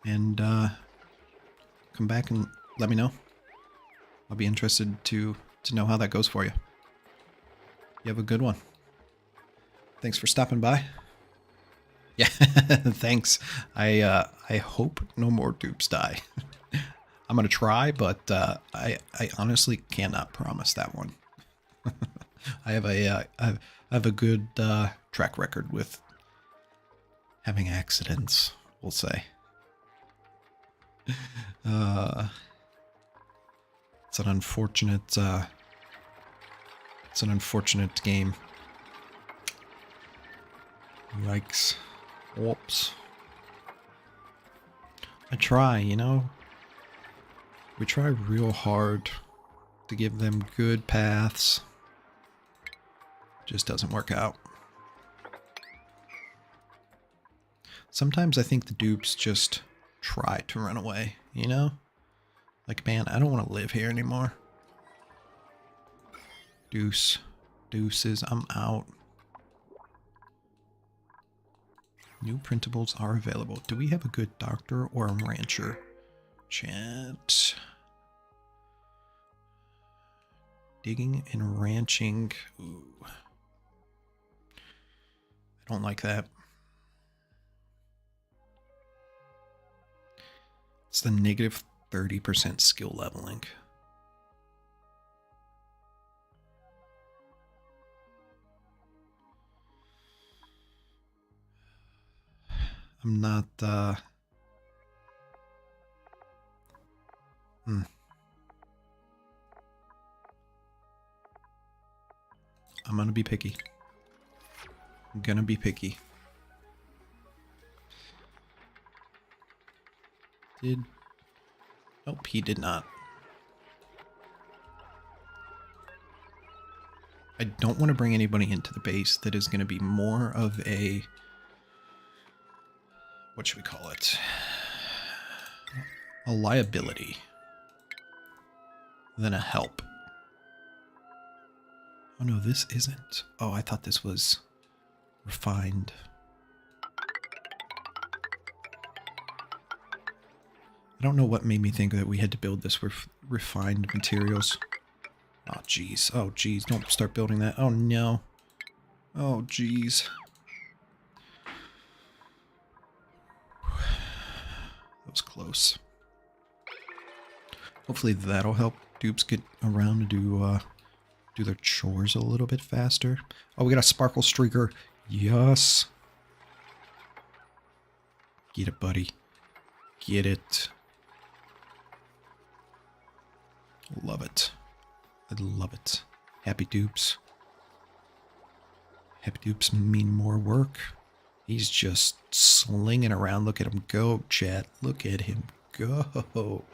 And come back and let me know. I'll be interested to know how that goes for you. You have a good one. Thanks for stopping by. Yeah, thanks. I hope no more dupes die. I'm gonna try, but I honestly cannot promise that one. I have a good track record with having accidents, we'll say. It's an unfortunate game. Yikes. Whoops. I try, you know. We try real hard to give them good paths. Just doesn't work out. Sometimes I think the dupes just try to run away, you know? Like, man, I don't want to live here anymore. Deuces, I'm out. New printables are available. Do we have a good doctor or a rancher? Chat. Digging and ranching. Ooh. I don't like that. It's the negative 30% skill leveling. I'm not, I'm gonna be picky. I'm gonna be picky. Nope, he did not. I don't want to bring anybody into the base that is going to be more of a... what should we call it? A liability than a help. Oh no, this isn't. Oh, I thought this was refined. I don't know what made me think that we had to build this with refined materials. Oh, jeez. Oh, jeez. Don't start building that. Oh, no. Oh, jeez. That was close. Hopefully that'll help dupes get around to do their chores a little bit faster. Oh, we got a sparkle streaker. Yes. Get it, buddy. Get it. Love it. I love it. Happy dupes. Happy dupes mean more work. He's just slinging around. Look at him go, chat. Look at him go.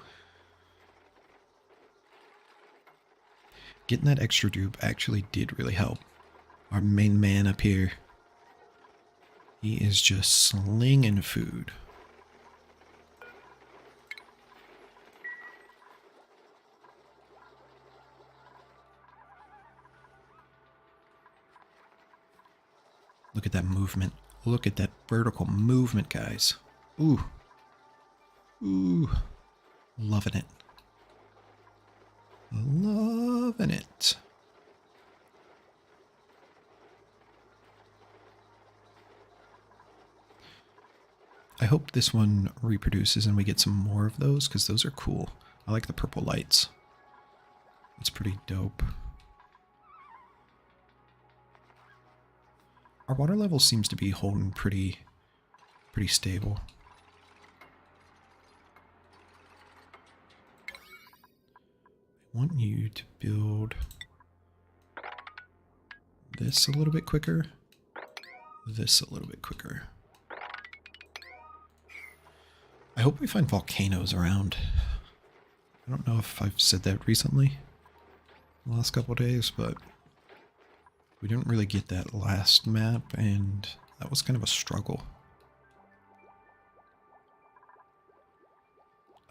Getting that extra dupe actually did really help. Our main man up here. He is just slinging food. Look at that movement. Look at that vertical movement, guys. Ooh. Ooh. Loving it. Loving it. I hope this one reproduces and we get some more of those, because those are cool. I like the purple lights. It's pretty dope. Our water level seems to be holding pretty stable. I want you to build this a little bit quicker, this a little bit quicker. I hope we find volcanoes around. I don't know if I've said that recently, the last couple of days, but we didn't really get that last map, and that was kind of a struggle.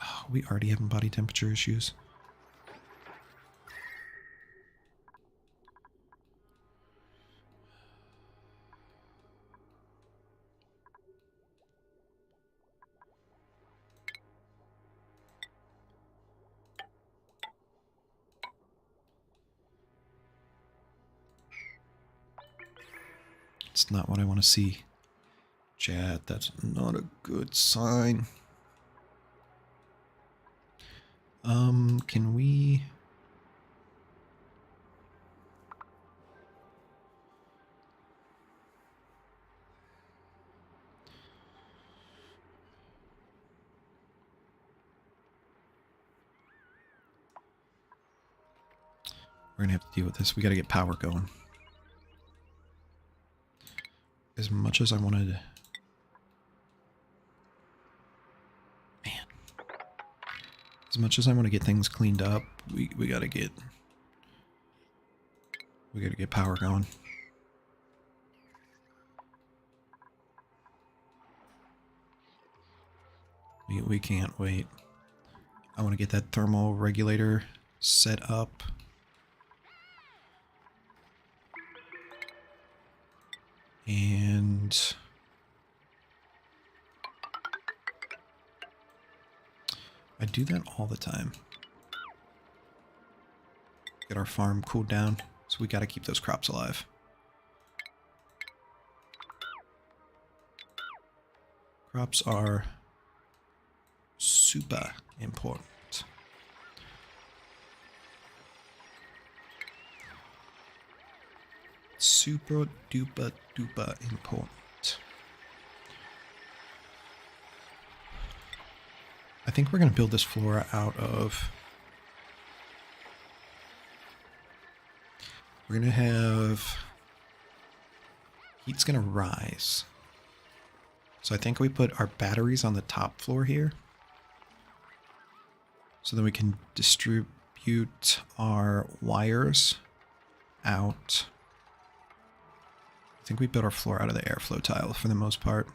Oh, we already having body temperature issues. It's not what I want to see. Chat, that's not a good sign. Can we... We're gonna have to deal with this. We gotta get power going. As much as I wanted... Man. As much as I want to get things cleaned up, we gotta get... We gotta get power going. We can't wait. I want to get that thermal regulator set up. And I do that all the time. Get our farm cooled down, so we got to keep those crops alive. Crops are super important. Super duper duper important. I think we're going to build this flora out of... We're going to have... Heat's going to rise. So I think we put our batteries on the top floor here. So then we can distribute our wires out. I think we built our floor out of the airflow tile for the most part.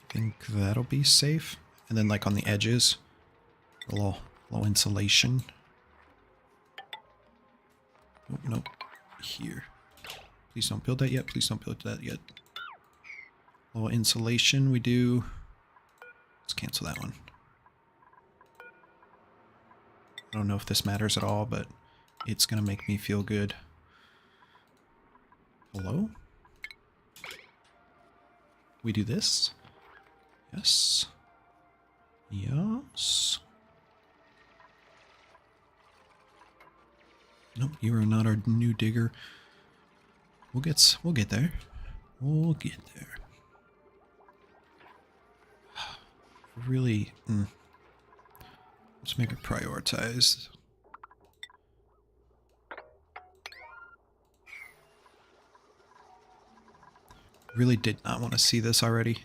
I think that'll be safe. And then like on the edges, a little insulation. Oh, nope. Here. Please don't build that yet. Please don't build that yet. A little insulation we do. Let's cancel that one. I don't know if this matters at all, but it's going to make me feel good. Hello? We do this? Yes. Yes. Nope, you are not our new digger. We'll get there. We'll get there. Really, let's make it prioritized. Really did not want to see this already.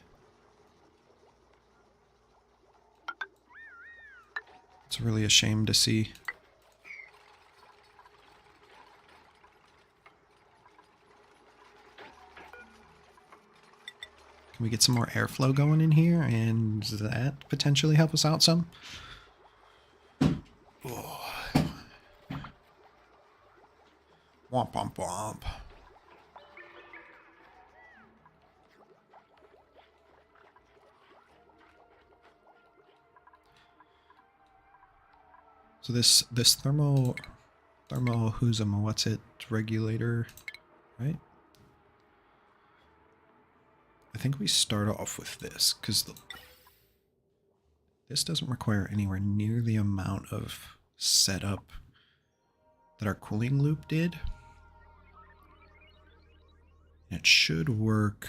It's really a shame to see. Can we get some more airflow going in here and does that potentially help us out some? Oh. Womp womp womp. So this thermo who's a what's it regulator, right? I think we start off with this because this doesn't require anywhere near the amount of setup that our cooling loop did. And it should work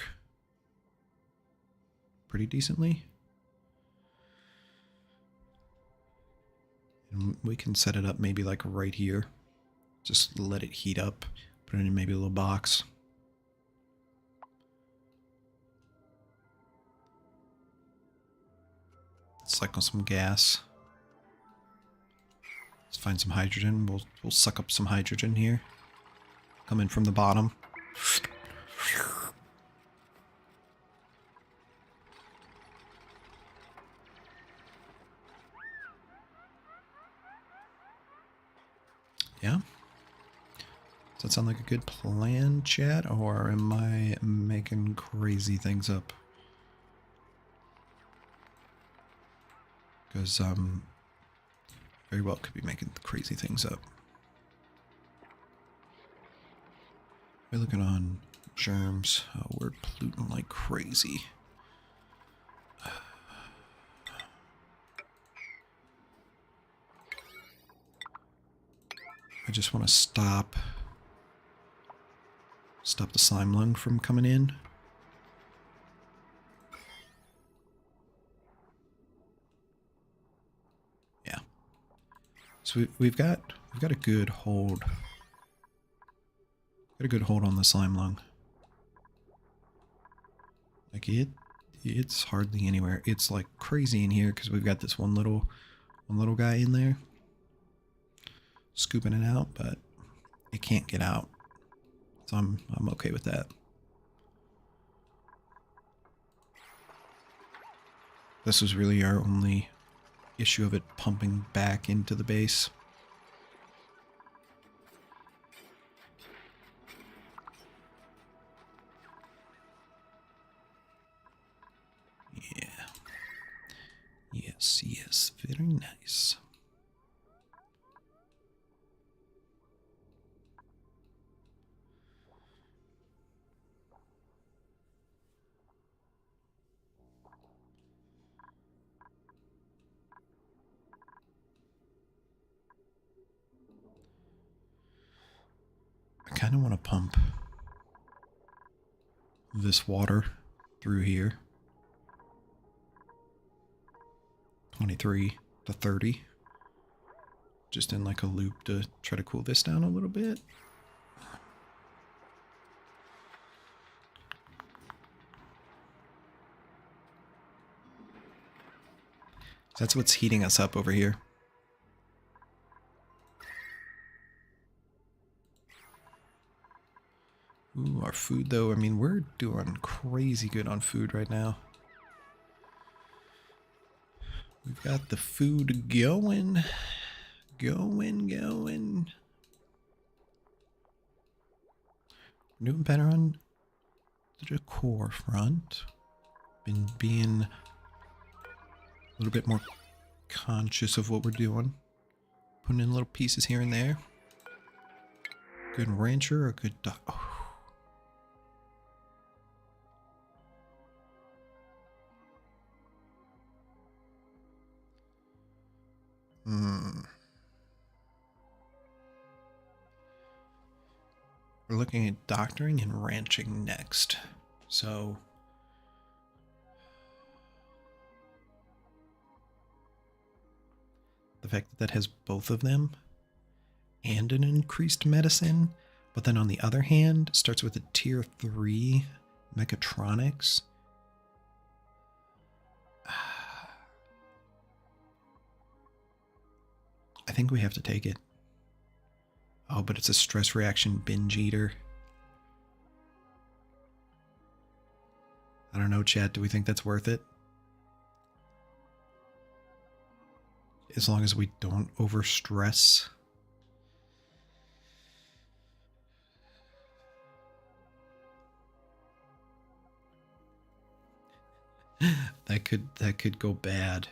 pretty decently. And we can set it up maybe like right here. Just let it heat up. Put it in maybe a little box. Cycle some gas. Let's find some hydrogen. We'll suck up some hydrogen here. Come in from the bottom. Yeah? Does that sound like a good plan, chat? Or am I making crazy things up? Because, very well could be making crazy things up. We're looking on germs. Oh, we're polluting like crazy. I just want to stop the slime lung from coming in. Yeah. So we've got a good hold. Got a good hold on the slime lung. Like it's hardly anywhere. It's like crazy in here because we've got this one little guy in there scooping it out, but it can't get out. So I'm okay with that. This was really our only issue of it pumping back into the base. Yeah. Yes, yes, very nice. I kind of want to pump this water through here. 23 to 30. Just in like a loop to try to cool this down a little bit. That's what's heating us up over here. Ooh, our food though, I mean, we're doing crazy good on food right now. We've got the food going. Going. We're doing better on the decor front. Been being a little bit more conscious of what we're doing. Putting in little pieces here and there. Good rancher or good duck. Oh. We're looking at doctoring and ranching next. So the fact that that has both of them and an increased medicine, but then on the other hand, starts with a tier 3 mechatronics. I think we have to take it. Oh, but it's a stress reaction binge eater. I don't know, chat. Do we think that's worth it? As long as we don't overstress. That could go bad.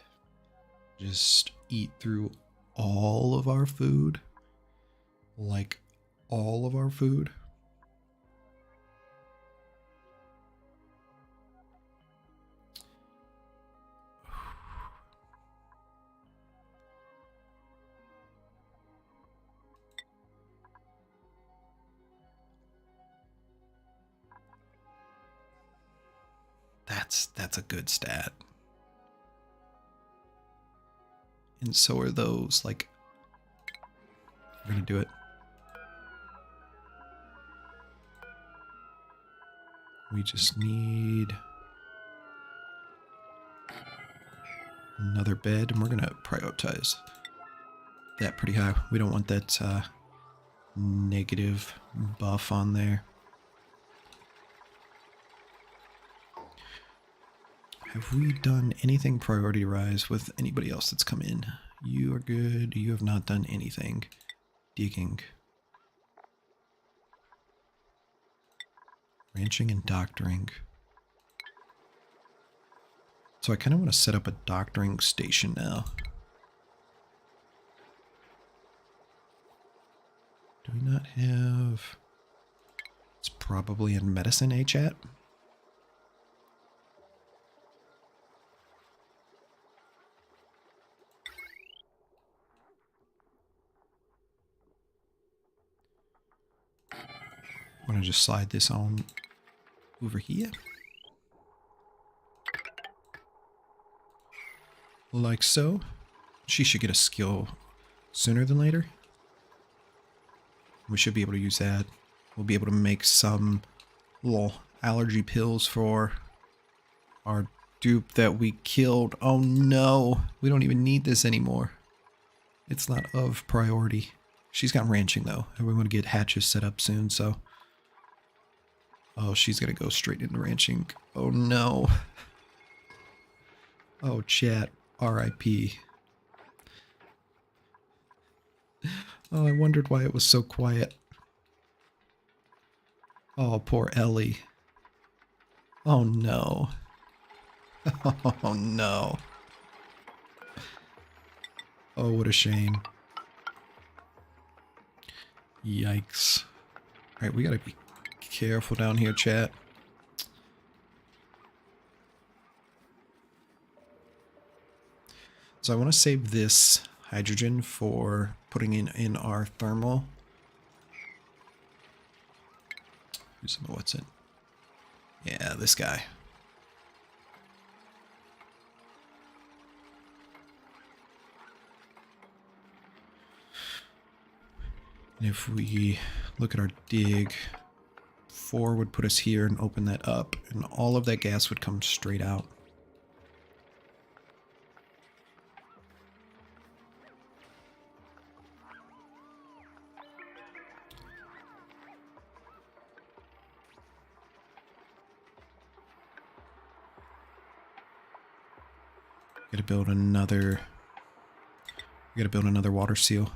Just eat through all of our food. Like all of our food. That's a good stat. And so are those. Like, we're gonna do it. We just need another bed, and we're gonna prioritize that pretty high. We don't want that negative buff on there. Have we done anything priority-wise with anybody else that's come in? You are good. You have not done anything. Digging. Ranching and doctoring. So I kind of want to set up a doctoring station now. Do we not have... It's probably in medicine, eh, chat? I'm going to just slide this on over here. Like so. She should get a skill sooner than later. We should be able to use that. We'll be able to make some little allergy pills for our dupe that we killed. Oh no, we don't even need this anymore. It's not of priority. She's got ranching though, and we want to get hatches set up soon, so... Oh, she's gonna go straight into ranching. Oh no. Oh, chat. R.I.P. Oh, I wondered why it was so quiet. Oh, poor Ellie. Oh no. Oh no. Oh, what a shame. Yikes. Alright, we gotta be careful down here, chat. So I want to save this hydrogen for putting in our thermal. What's it? Yeah, this guy. And if we look at our dig, 4 would put us here and open that up, and all of that gas would come straight out. Gotta build another. We gotta build another water seal.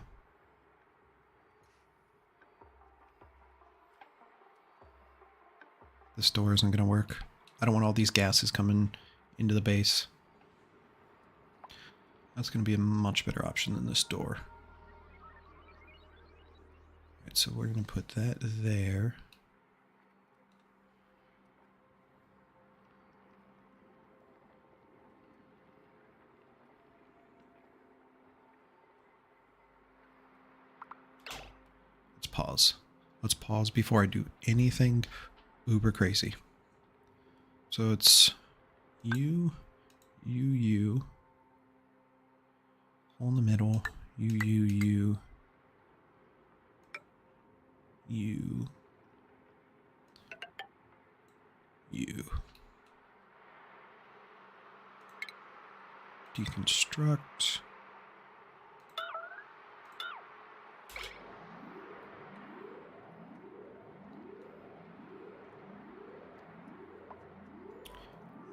This door isn't gonna work. I don't want all these gases coming into the base. That's gonna be a much better option than this door. Alright, so we're gonna put that there. Let's pause. Let's pause before I do anything uber crazy. So it's you, hole in the middle, you, you, deconstruct.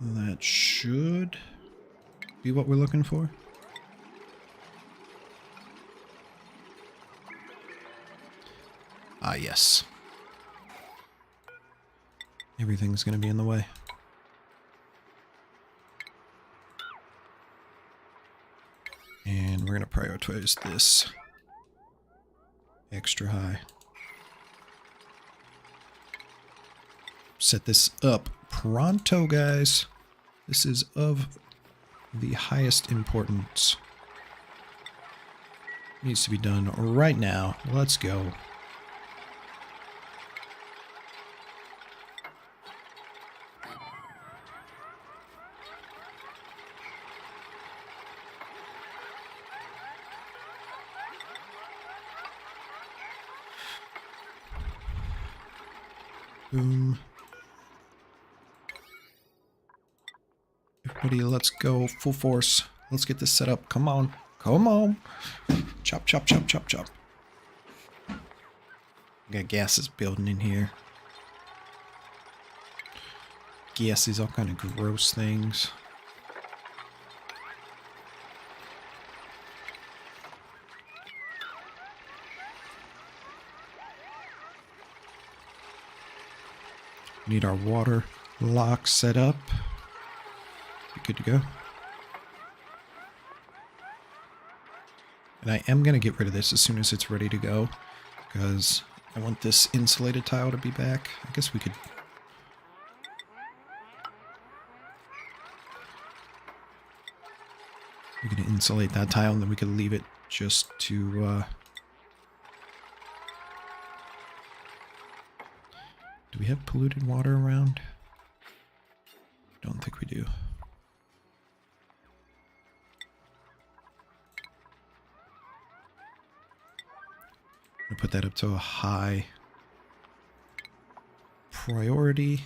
That should be what we're looking for. Ah, yes. Everything's going to be in the way. And we're going to prioritize this extra high. Set this up pronto, guys. This is of the highest importance. Needs to be done right now. Let's go. Boom. Everybody, let's go full force. Let's get this set up. Come on. Come on. Chop, chop, chop, chop, chop. Got gases building in here. Gases, all kind of gross things. Need our water lock set up. Be good to go. And I am going to get rid of this as soon as it's ready to go, because I want this insulated tile to be back. I guess we could... we could insulate that tile and then we could leave it just to... do we have polluted water around? Don't think we do. I'm gonna put that up to a high priority.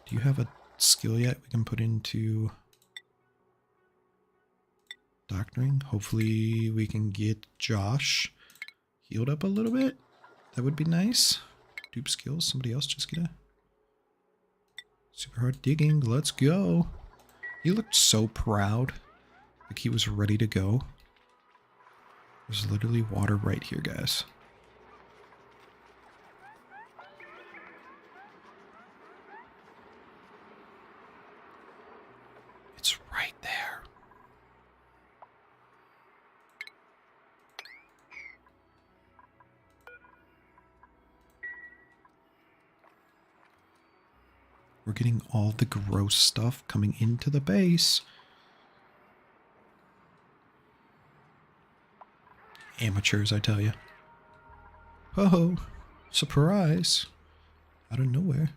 Do you have a skill yet we can put into doctoring? Hopefully we can get Josh healed up a little bit. That would be nice. Dupe skills. Somebody else just get a super hard digging. Let's go. He looked so proud. Like he was ready to go. There's literally water right here, guys. It's right there. We're getting all the gross stuff coming into the base. Amateurs, I tell you. Oh, surprise. Out of nowhere.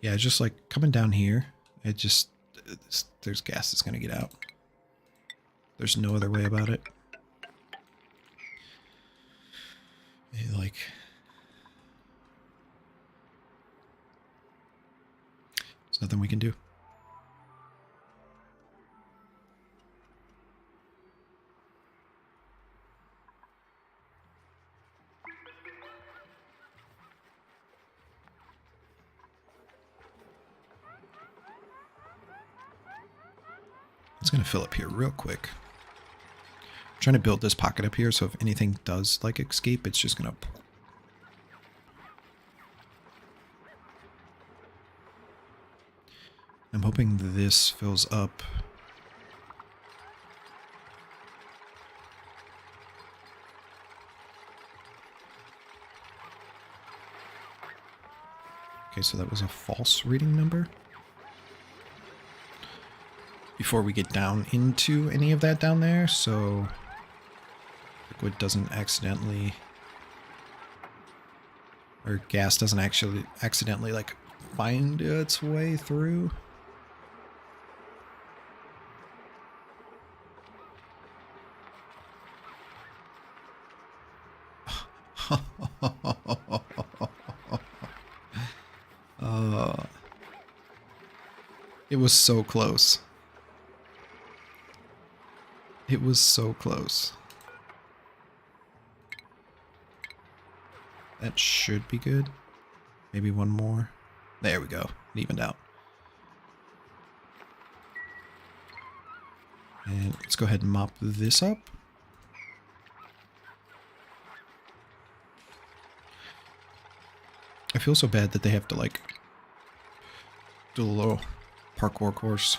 Yeah, it's just like coming down here. It just, there's gas that's going to get out. There's no other way about it. Like... there's nothing we can do. It's going to fill up here real quick. I'm trying to build this pocket up here so if anything does like escape, it's just going to... I'm hoping this fills up. Okay, so that was a false reading number. Before we get down into any of that down there, so liquid doesn't accidentally, or gas doesn't actually accidentally like find its way through. It was so close. It was so close. That should be good. Maybe one more. There we go. It evened out. And let's go ahead and mop this up. I feel so bad that they have to like do a little parkour course.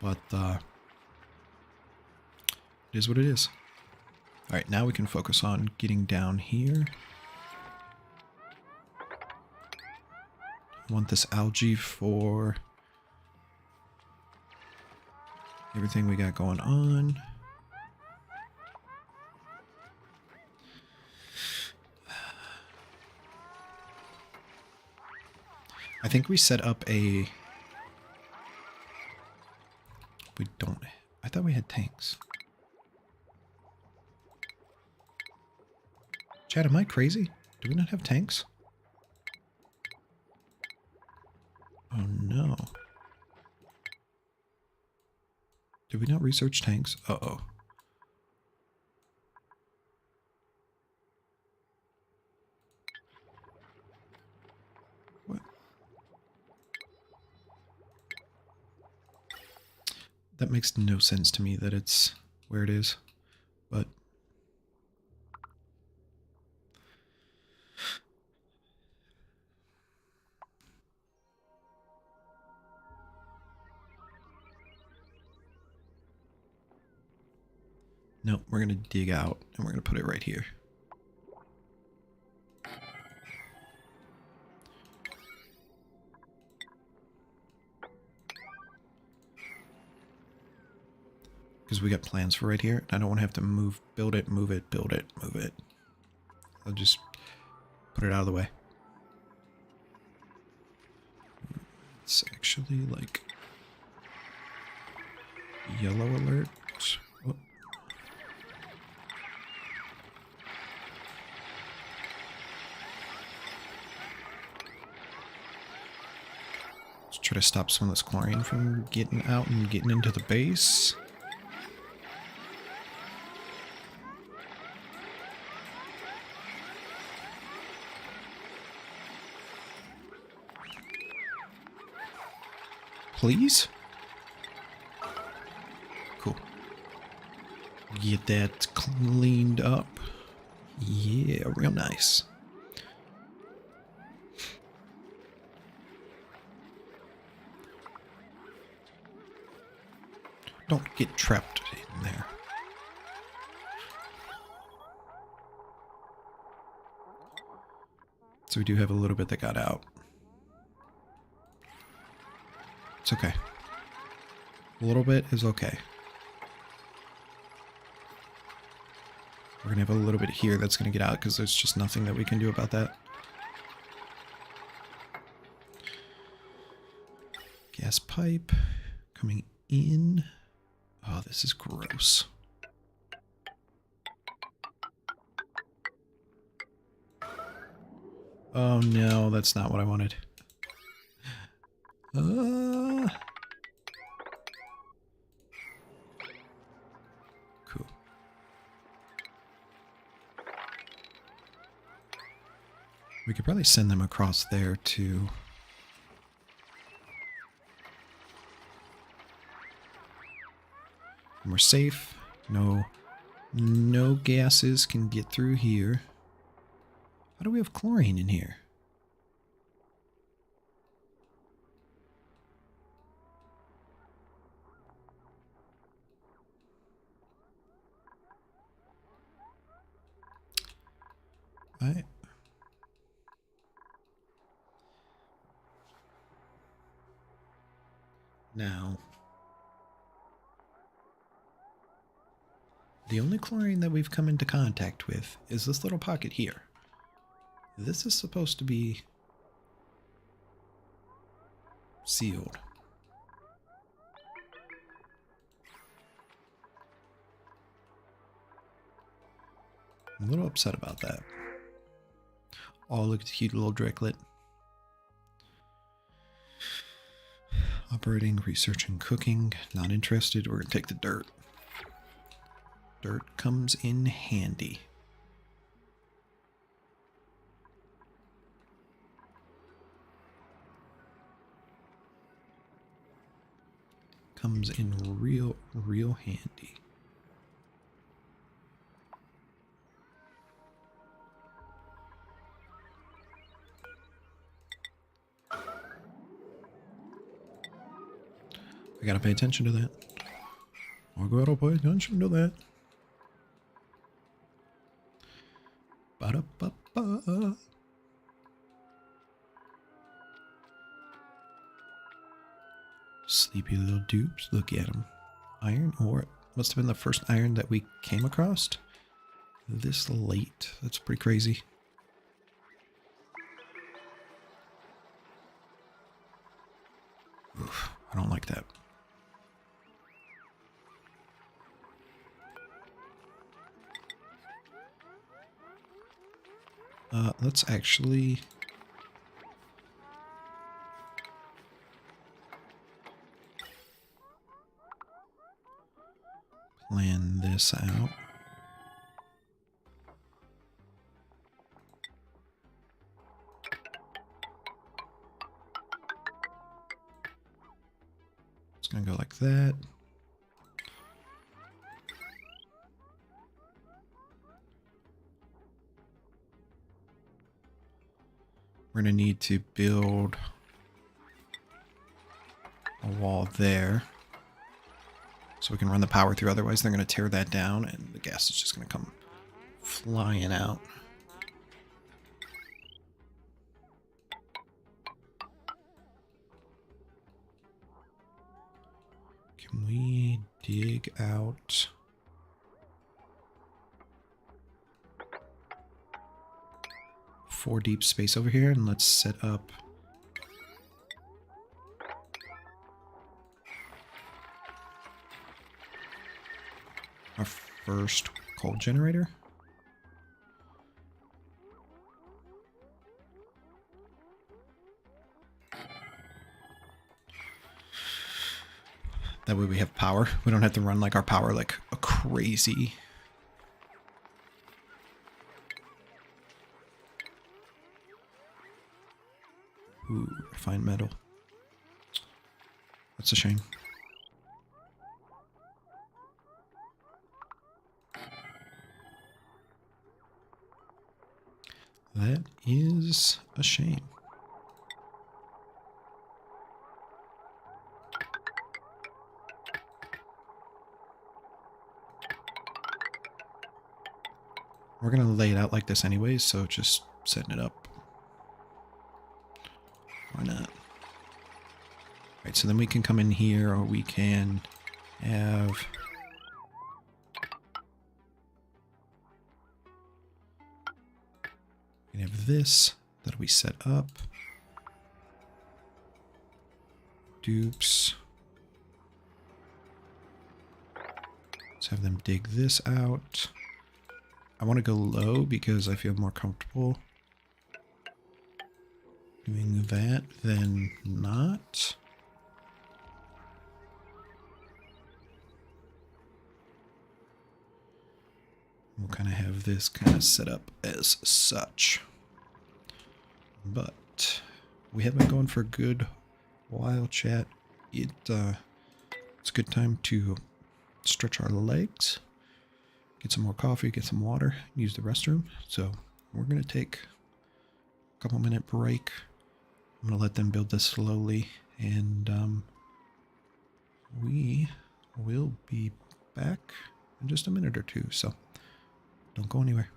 But it is what it is. Alright, now we can focus on getting down here. I want this algae for everything we got going on. I think we set up a... We don't... I thought we had tanks. Chad, am I crazy? Do we not have tanks? Oh no. Did we not research tanks? Uh-oh. What? That makes no sense to me that it's where it is, but... No, we're going to dig out, and we're going to put it right here. Because we got plans for right here, and I don't want to have to move, build it, move it, build it, move it. I'll just put it out of the way. It's actually like yellow alert. Oh. Let's try to stop some of this chlorine from getting out and getting into the base. Please? Cool. Get that cleaned up. Yeah, real nice. Don't get trapped in there. So we do have a little bit that got out. It's okay. A little bit is okay. We're gonna have a little bit here that's gonna get out because there's just nothing that we can do about that. Gas pipe coming in. Oh, this is gross. Oh no, that's not what I wanted. Cool. We could probably send them across there too. And we're safe. No gases can get through here. How do we have chlorine in here? The only chlorine that we've come into contact with is this little pocket here. This is supposed to be sealed. I'm a little upset about that. Oh, look at the cute little Dricklet. Operating, research, and cooking. Not interested. We're going to take the dirt. Dirt comes in handy. Comes in real handy. I gotta pay attention to that. I gotta pay attention to that. Ba-da-ba-ba. Sleepy little dupes. Look at them. Iron ore. Must have been the first iron that we came across. This late. That's pretty crazy. Oof, I don't like that. Let's actually... plan this out. It's gonna go like that. We're gonna need to build a wall there so we can run the power through. Otherwise they're gonna tear that down and the gas is just gonna come flying out. Can we dig out? Four deep space over here, and let's set up our first coal generator. That way we have power. We don't have to run like our power like a crazy. Ooh, refined metal. That's a shame. That is a shame. We're gonna lay it out like this anyways, so just setting it up. Why not? Alright, so then we can come in here, or we can have... we can have this, that'll be set up. Dupes. Let's have them dig this out. I want to go low because I feel more comfortable doing that than not. We'll kind of have this kind of set up as such. But we have been going for a good while, chat. It's a good time to stretch our legs. Get some more coffee, get some water, use the restroom. So we're going to take a couple minute break. I'm going to let them build this slowly, and we will be back in just a minute or two. So don't go anywhere.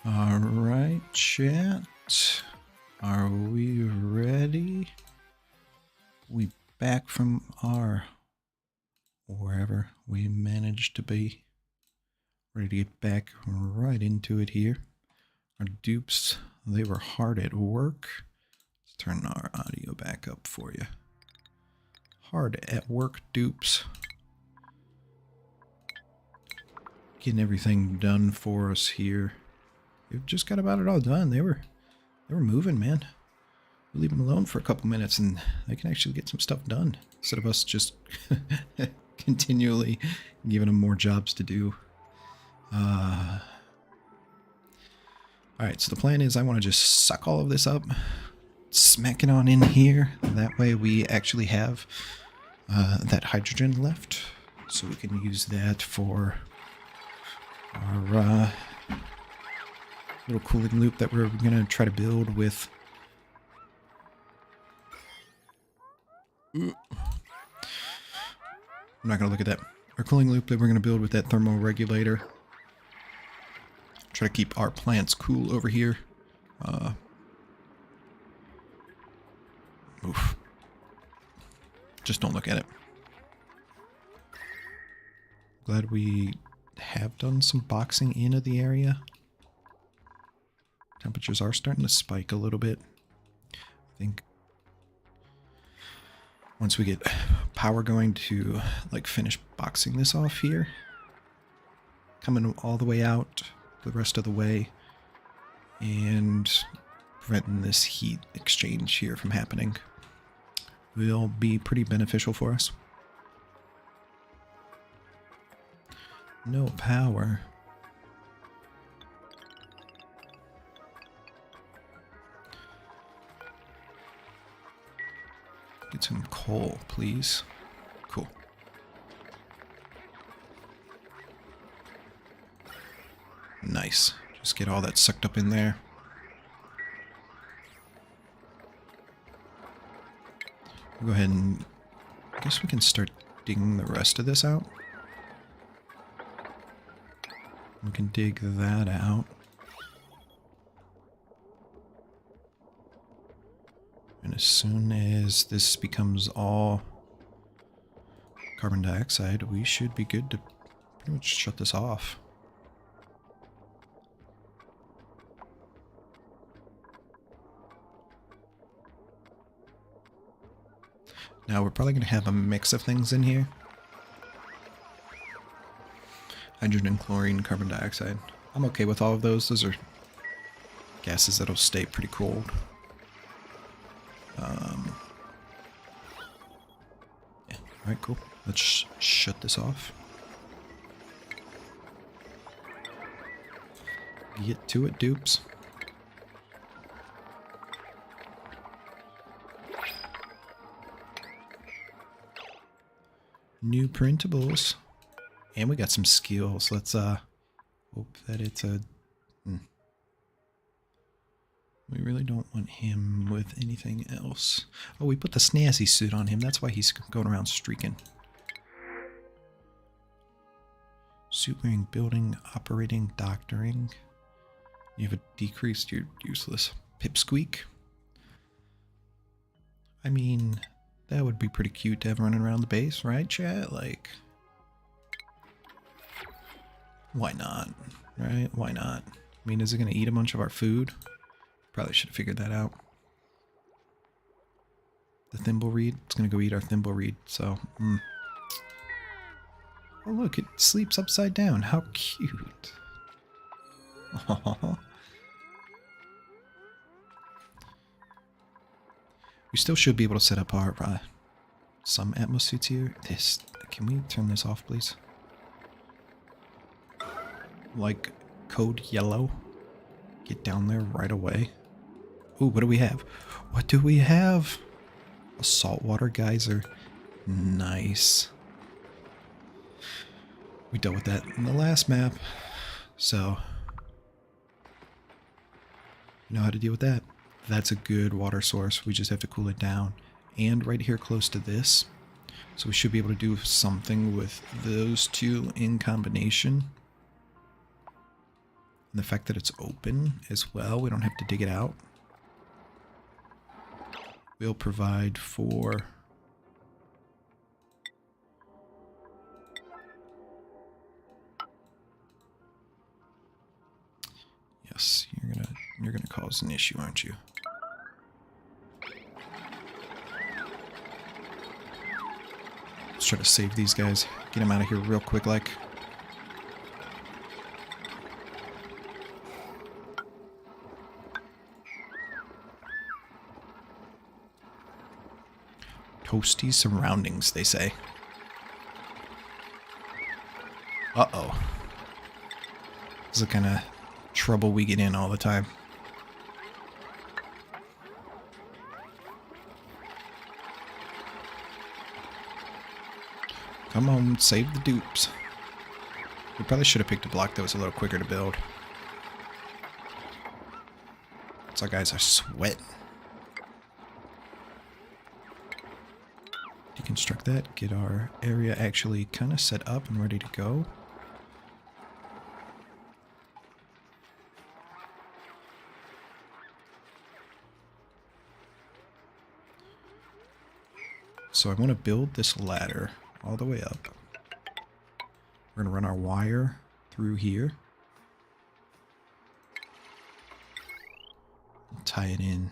Alright, chat. Are we ready? We back from our wherever we managed to be. Ready to get back right into it here. Our dupes, they were hard at work. Let's turn our audio back up for you. Hard at work, dupes. Getting everything done for us here. They've just got about it all done. They were moving, man. We leave them alone for a couple minutes and they can actually get some stuff done instead of us just continually giving them more jobs to do. Alright, so the plan is I want to just suck all of this up, smack it on in here. That way we actually have that hydrogen left, so we can use that for our little cooling loop that we're going to try to build with. Ooh. I'm not going to look at that. Our cooling loop that we're going to build with that thermoregulator. Try to keep our plants cool over here. Oof. Just don't look at it. Glad we have done some boxing into the area. Temperatures are starting to spike a little bit. I think once we get power going to like finish boxing this off here, coming all the way out the rest of the way and preventing this heat exchange here from happening will be pretty beneficial for us. No power. Get some coal, please. Cool. Nice. Just get all that sucked up in there. We'll go ahead and I guess we can start digging the rest of this out. We can dig that out. And as soon as this becomes all carbon dioxide, we should be good to pretty much shut this off. Now we're probably going to have a mix of things in here. Hydrogen, chlorine, carbon dioxide. I'm okay with all of those. Those are gases that'll stay pretty cold. Yeah, alright, cool. Let's shut this off. Get to it, dupes. New printables. And we got some skills. Let's hope that it's a... We really don't want him with anything else. Oh, we put the snazzy suit on him. That's why he's going around streaking. Suit wearing, building, operating, doctoring. You have a decreased, you're useless. Pipsqueak. I mean, that would be pretty cute to have running around the base, right, chat? Like, why not? Right? Why not? I mean, is it going to eat a bunch of our food? Probably should have figured that out. The thimbleweed, it's going to go eat our thimbleweed, so... Oh, look, it sleeps upside down. How cute. Aww. We still should be able to set up our some atmosuits here. This, can we turn this off, please? Like code yellow. Get down there right away. Ooh, what do we have? What do we have? A saltwater geyser. Nice. We dealt with that in the last map, so you know how to deal with that. That's a good water source. We just have to cool it down. And right here close to this. So we should be able to do something with those two in combination. And the fact that it's open as well, we don't have to dig it out, will provide for yes, you're gonna cause an issue, aren't you? Let's try to save these guys. Get them out of here real quick like. Toasty surroundings, they say. Uh-oh. This is the kind of trouble we get in all the time. Come on, save the dupes. We probably should have picked a block that was a little quicker to build. So our guys are sweating. Deconstruct that, get our area actually kind of set up and ready to go. So I want to build this ladder all the way up. We're going to run our wire through here. Tie it in.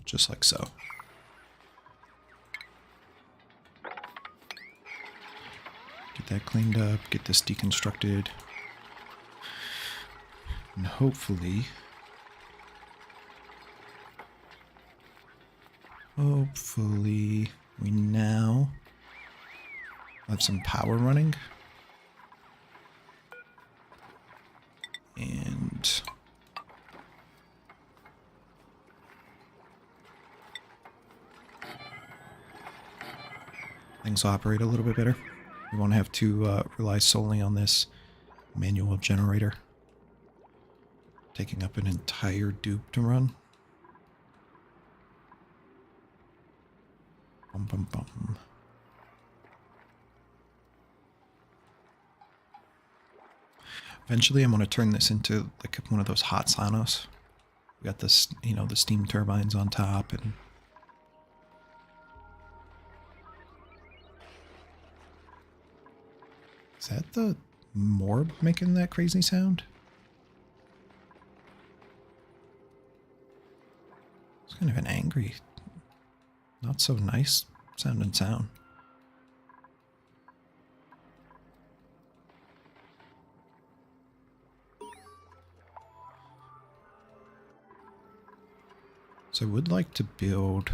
Just like so. Get that cleaned up, get this deconstructed. And hopefully we now have some power running. And things will operate a little bit better. We won't have to rely solely on this manual generator taking up an entire dupe to run. Bum, bum, bum. Eventually I'm going to turn this into like one of those hot saunas. We got this, you know, the steam turbines on top, and is that the morb making that crazy sound? It's kind of an angry, not so nice sounding sound. So I would like to build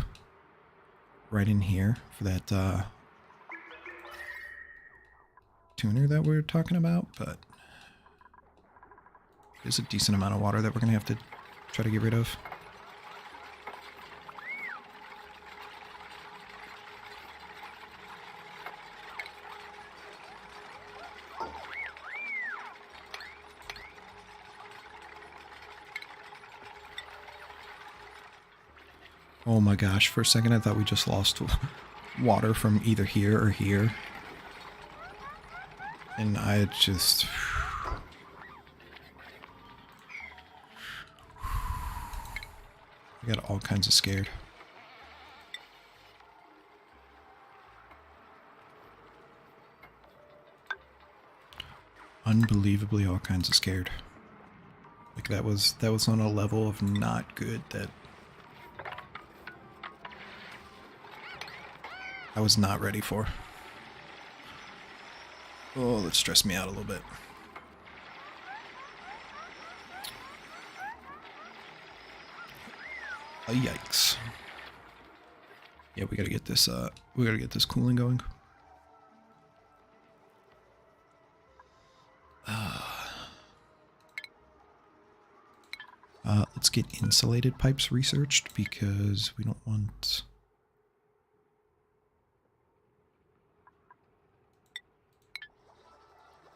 right in here for that tuner that we were talking about, but there's a decent amount of water that we're going to have to try to get rid of. Oh my gosh, for a second I thought we just lost water from either here or here. And I just... I got all kinds of scared. Unbelievably all kinds of scared. Like that was on a level of not good that I was not ready for. Oh, that stressed me out a little bit. Oh, yikes. Yeah, we gotta get this cooling going. Let's get insulated pipes researched because we don't want...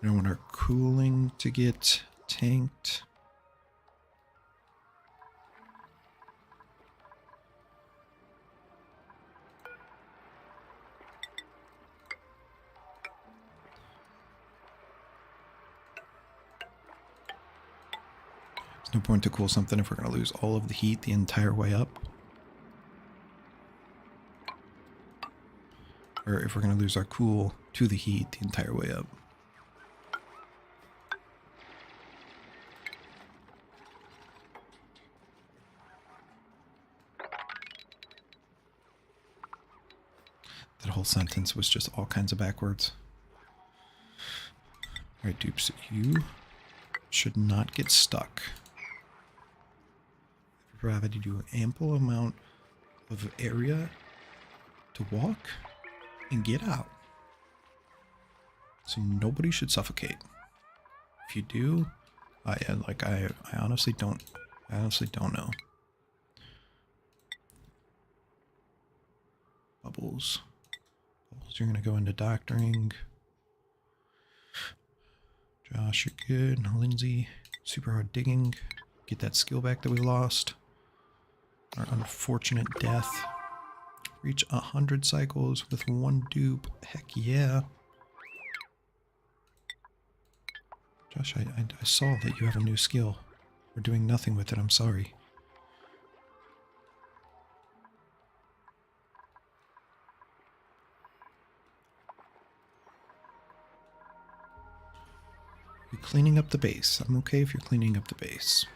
We don't want our cooling to get tanked. No point to cool something if we're going to lose all of the heat the entire way up. Or if we're going to lose our cool to the heat the entire way up. That whole sentence was just all kinds of backwards. Alright, dupes, you should not get stuck. Provided you an ample amount of area to walk and get out. So nobody should suffocate. If you do, I honestly don't know. Bubbles. Bubbles, you're gonna go into doctoring. Josh, you're good. Lindsay, super hard digging. Get that skill back that we lost. Our unfortunate death. Reach 100 cycles with 1 dupe. Heck yeah. Josh, I saw that you have a new skill. We're doing nothing with it, I'm sorry. You're cleaning up the base. I'm okay if you're cleaning up the base.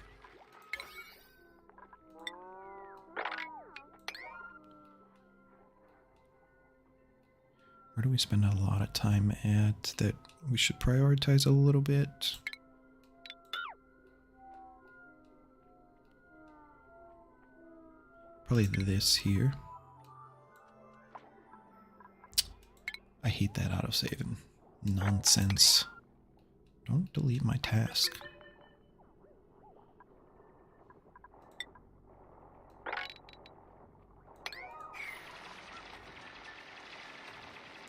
Where do we spend a lot of time at that we should prioritize a little bit? Probably this here. I hate that autosaving. Nonsense. Don't delete my task.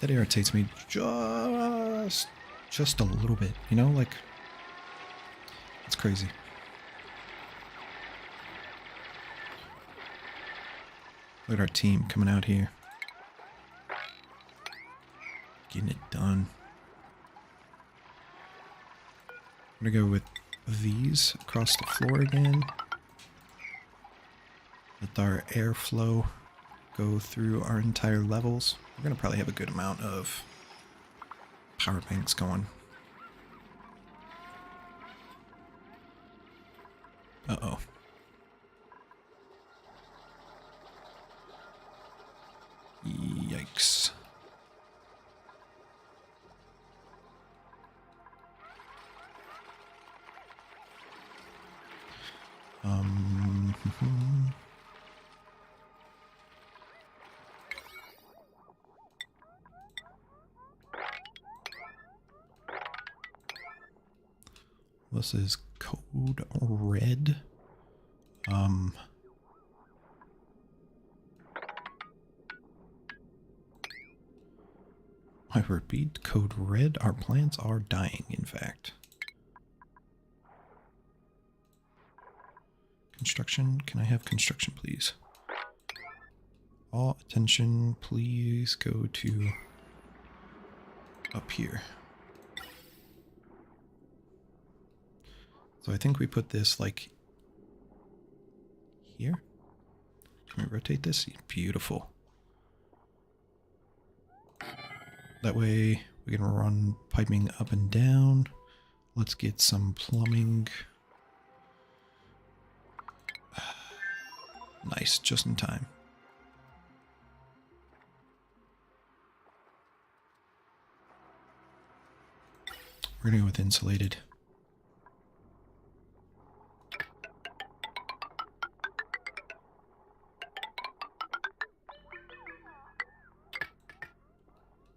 That irritates me just a little bit, you know, like, it's crazy. Look at our team coming out here. Getting it done. I'm gonna go with these across the floor again. Let our airflow go through our entire levels. We're gonna probably have a good amount of power banks going. Uh-oh. Yikes. This is code red. I repeat, code red. Our plants are dying, in fact. Construction. Can I have construction, please? All attention, please go to up here. So I think we put this like here. Can we rotate this? Beautiful. That way we can run piping up and down. Let's get some plumbing. Nice, just in time. We're gonna go with insulated.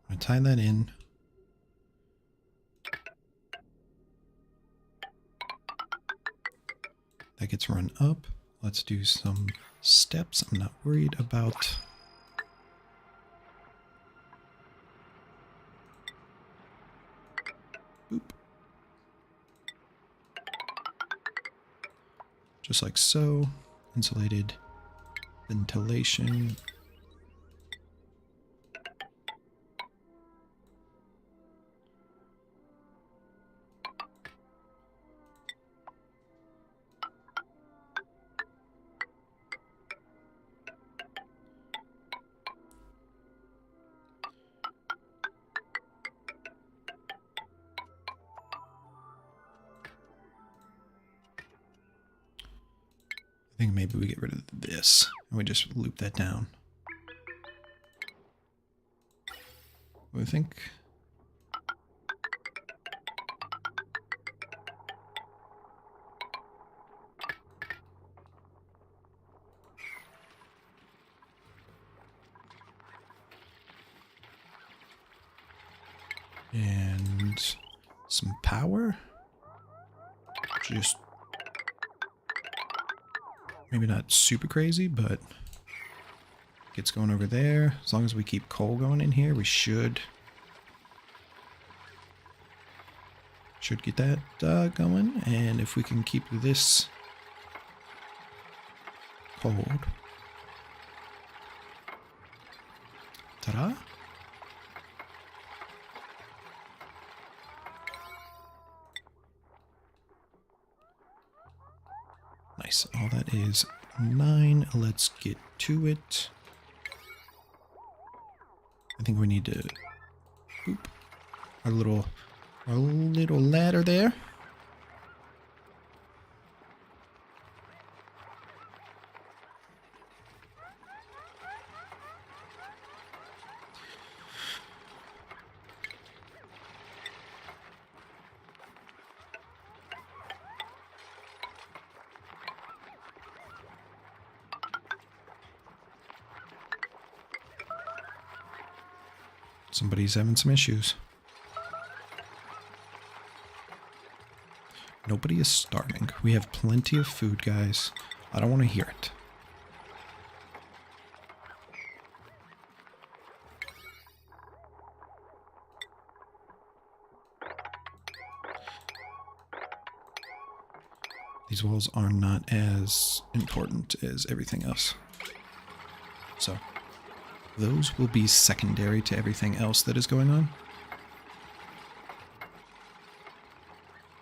I'm gonna tie that in. That gets run up. Let's do some steps. I'm not worried about. Boop. Just like so. Insulated ventilation. I think maybe we get rid of this and we just loop that down. What do you think? And some power. Just maybe not super crazy, but gets going over there. As long as we keep coal going in here, we should get that going. And if we can keep this cold, ta-da! Nice. All that is 9. Let's get to it. I think we need to boop our little ladder there. Somebody's having some issues. Nobody is starving. We have plenty of food, guys. I don't want to hear it. These walls are not as important as everything else. So, those will be secondary to everything else that is going on.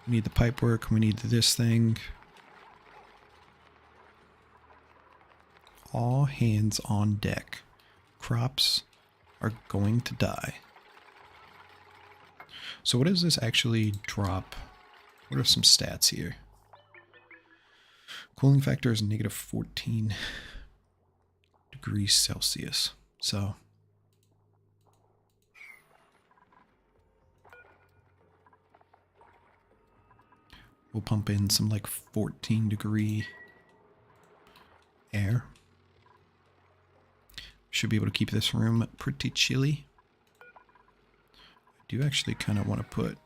We need the pipe work, we need this thing. All hands on deck. Crops are going to die. So what does this actually drop? What are some stats here? Cooling factor is negative 14 degrees Celsius. So we'll pump in some like 14-degree air. Should be able to keep this room pretty chilly. I do actually kind of want to put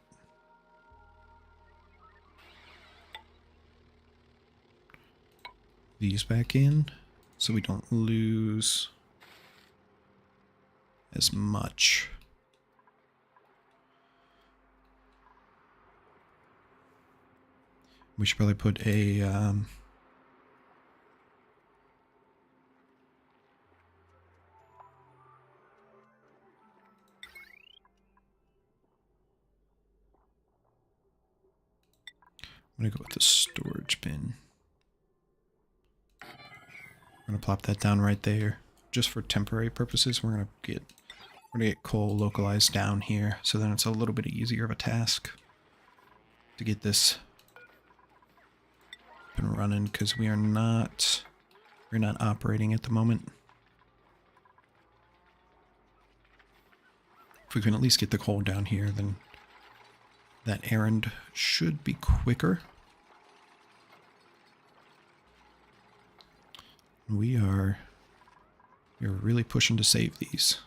these back in so we don't lose as much. We should probably put a I'm gonna go with the storage bin. I'm gonna plop that down right there just for temporary purposes. We're gonna get coal localized down here, so then it's a little bit easier of a task to get this up and running, because we're not operating at the moment. If we can at least get the coal down here, then that errand should be quicker. We're really pushing to save these.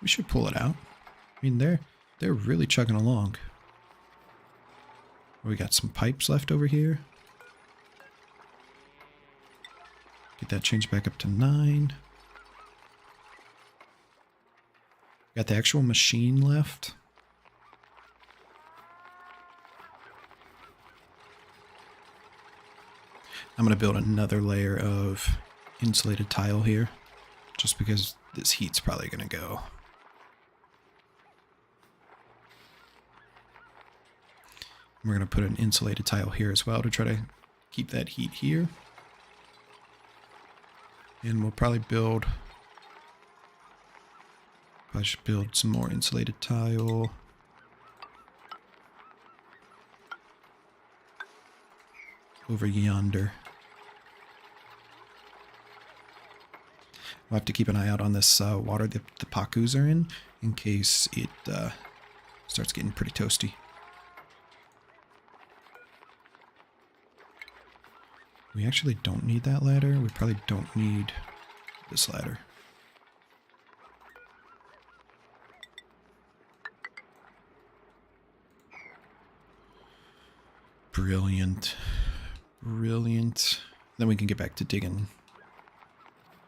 We should pull it out. I mean, they're really chugging along. We got some pipes left over here. Get that changed back up to 9. Got the actual machine left. I'm going to build another layer of insulated tile here, just because this heat's probably going to go. We're going to put an insulated tile here as well to try to keep that heat here. And we'll probably should build some more insulated tile. over yonder. We'll have to keep an eye out on this water that the pacus are in case it starts getting pretty toasty. We actually don't need that ladder. We probably don't need this ladder. Brilliant. Brilliant. Then we can get back to digging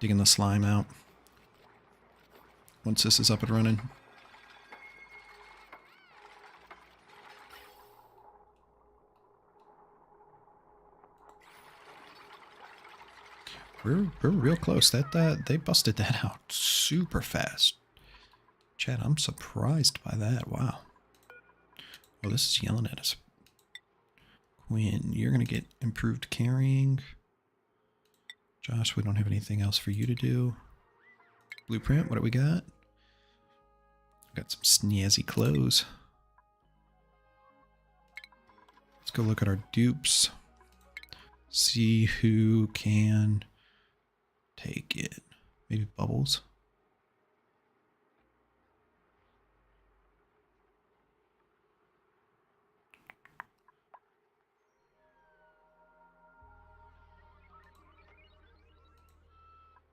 the slime out once this is up and running. We're real close. They busted that out super fast. Chad, I'm surprised by that. Wow. Oh, this is yelling at us. Quinn, you're gonna get improved carrying. Josh, we don't have anything else for you to do. Blueprint, what do we got? Got some snazzy clothes. Let's go look at our dupes. See who can take it. Maybe Bubbles.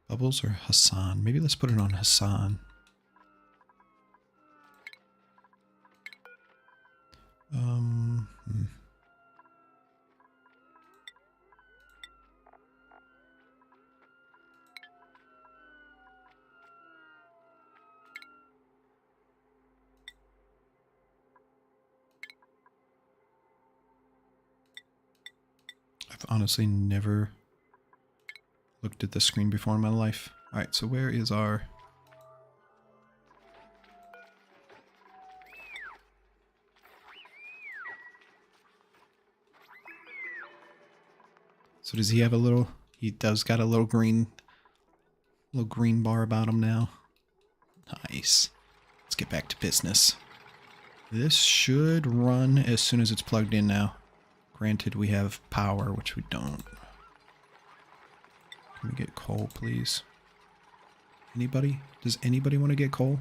Bubbles or Hassan? Maybe let's put it on Hassan. I've honestly never looked at the screen before in my life. Alright, so where is our... So does he have a little... He does got a little green bar about him now. Nice. Let's get back to business. This should run as soon as it's plugged in now. Granted, we have power, which we don't. Can we get coal, please? Anybody? Does anybody want to get coal?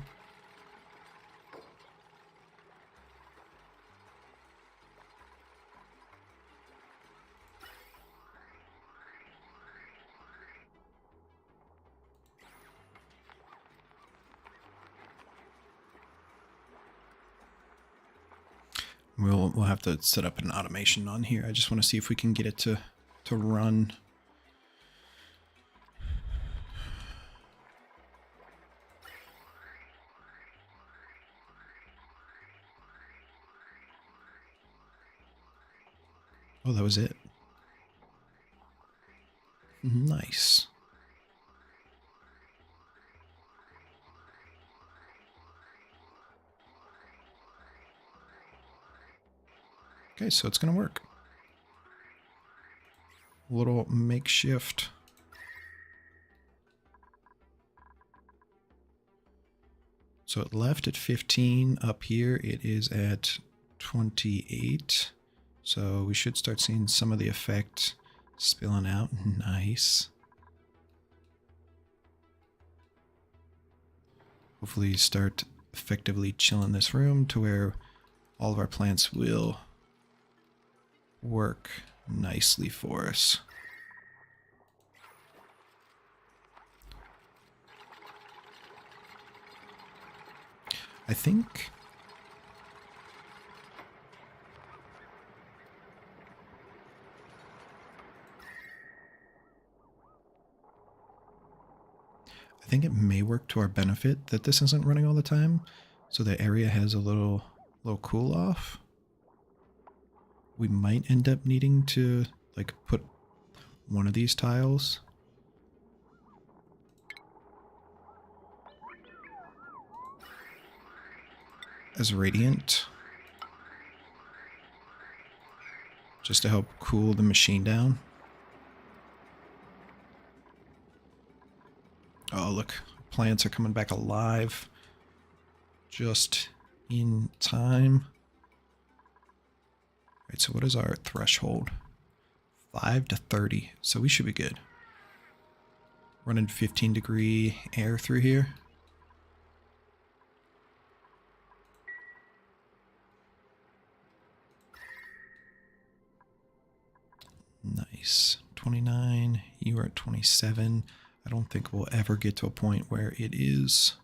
We'll have to set up an automation on here. I just want to see if we can get it to run. Oh, that was it. Nice. Okay, so it's going to work. A little makeshift. So it left at 15. Up here it is at 28. So we should start seeing some of the effect spilling out. Nice. Hopefully start effectively chilling this room to where all of our plants will work nicely for us. I think it may work to our benefit that this isn't running all the time, so the area has a little cool off. We might end up needing to like put one of these tiles as radiant, just to help cool the machine down. Oh, look, plants are coming back alive just in time. Right, so what is our threshold? 5 to 30, so we should be good. Running 15-degree air through here. Nice. 29, you are at 27. I don't think we'll ever get to a point where it's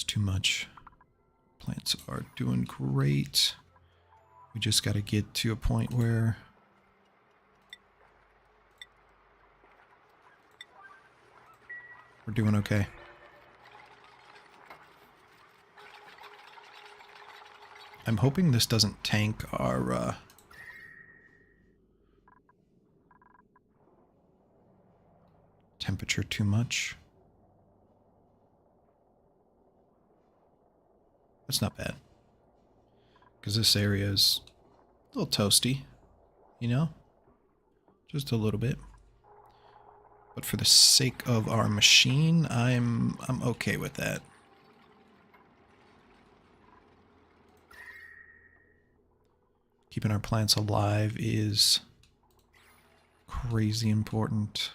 too much. Plants are doing great. We just got to get to a point where we're doing okay. I'm hoping this doesn't tank our temperature too much. That's not bad. Because this area is a little toasty, you know? Just a little bit. But for the sake of our machine, I'm okay with that. Keeping our plants alive is crazy important.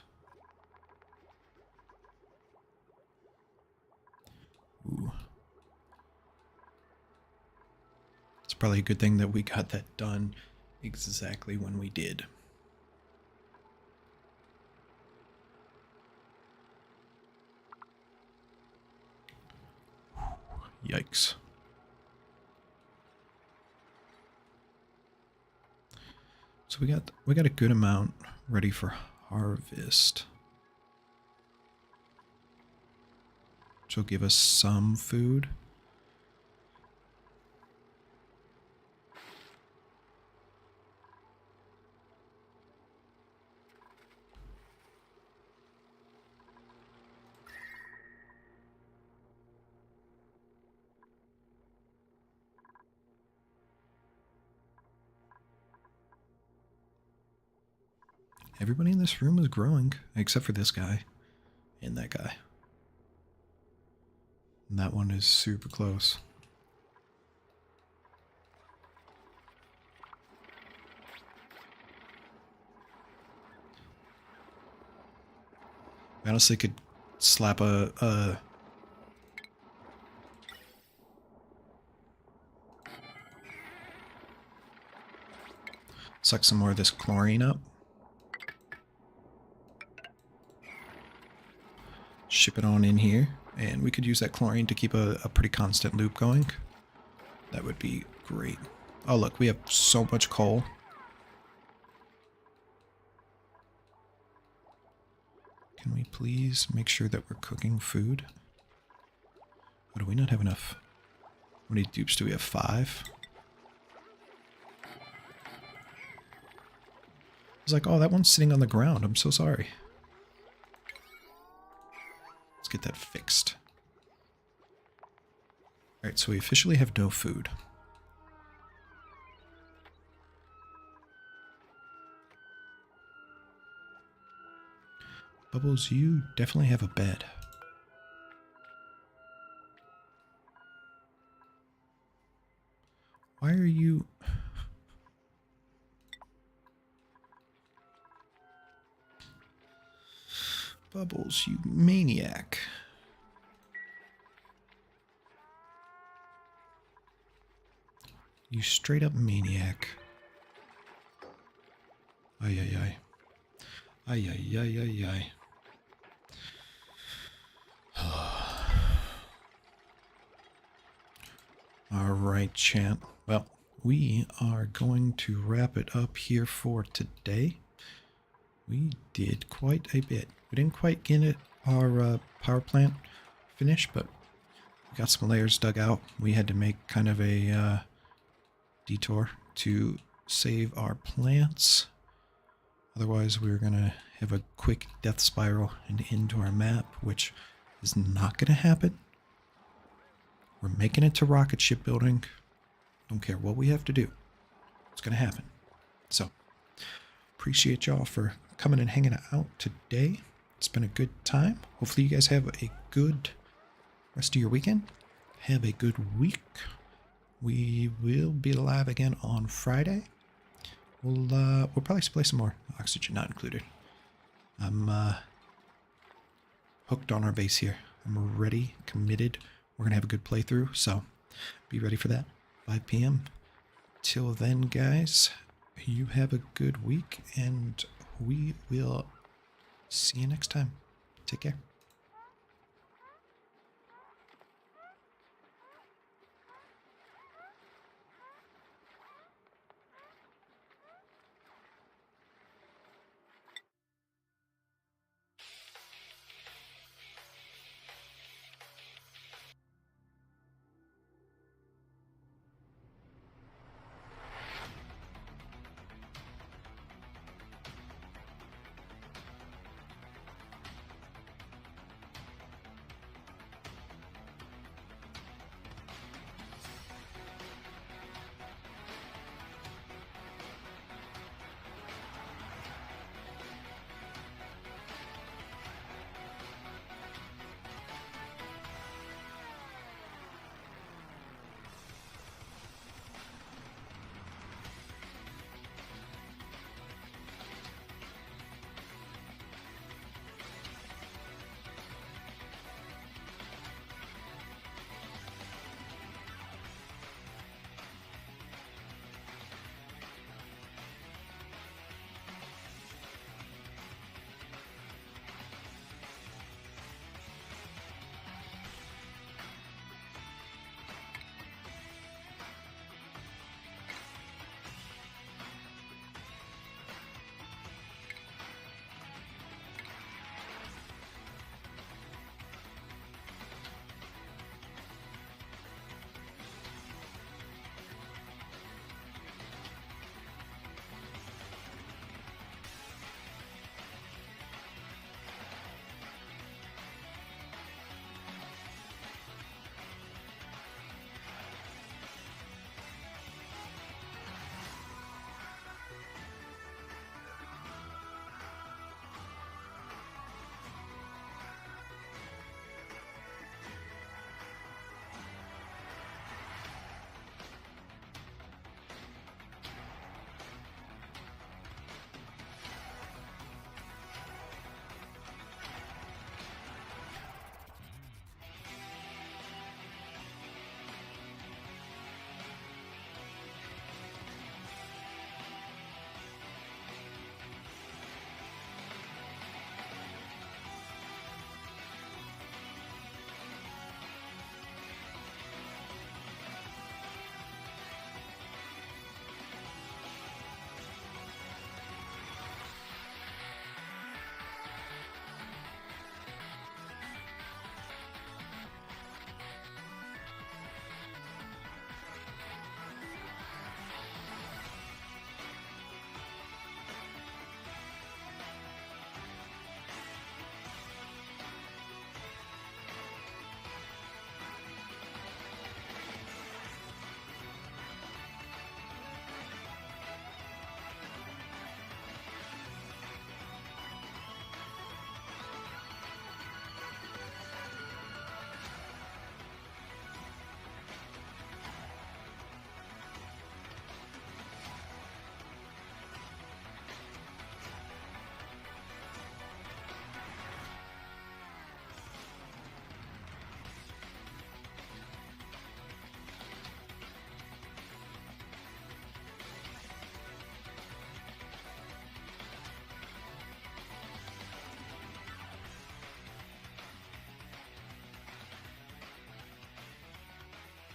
Ooh. It's probably a good thing that we got that done exactly when we did. Yikes. So we got a good amount ready for harvest. Which will give us some food. Everybody in this room is growing, except for this guy and that guy. And that one is super close. I honestly could slap suck some more of this chlorine up. Ship it on in here, and we could use that chlorine to keep a pretty constant loop going. That would be great. Oh look, we have so much coal. Can we please make sure that we're cooking food? Or do we not have enough? How many dupes do we have? 5? It's like, oh, that one's sitting on the ground. I'm so sorry. Let's get that fixed. Alright, so we officially have no food. Bubbles, you definitely have a bed. Why are you... Bubbles, you maniac. You straight up maniac. Ay, ay, ay. Ay, ay, ay, ay, ay. Alright, champ. Well, we are going to wrap it up here for today. We did quite a bit. We didn't quite get it, our power plant finished, but we got some layers dug out. We had to make kind of a detour to save our plants. Otherwise, we were going to have a quick death spiral and into our map, which is not going to happen. We're making it to rocket ship building. Don't care what we have to do. It's going to happen. So, appreciate y'all for coming and hanging out today. It's been a good time. Hopefully you guys have a good rest of your weekend. Have a good week. We will be live again on Friday. we'll probably play some more. Oxygen not included. I'm hooked on our base here. I'm ready, committed. We're gonna have a good playthrough, so be ready for that. 5 p.m. Till then, guys, you have a good week, and we will see you next time. Take care.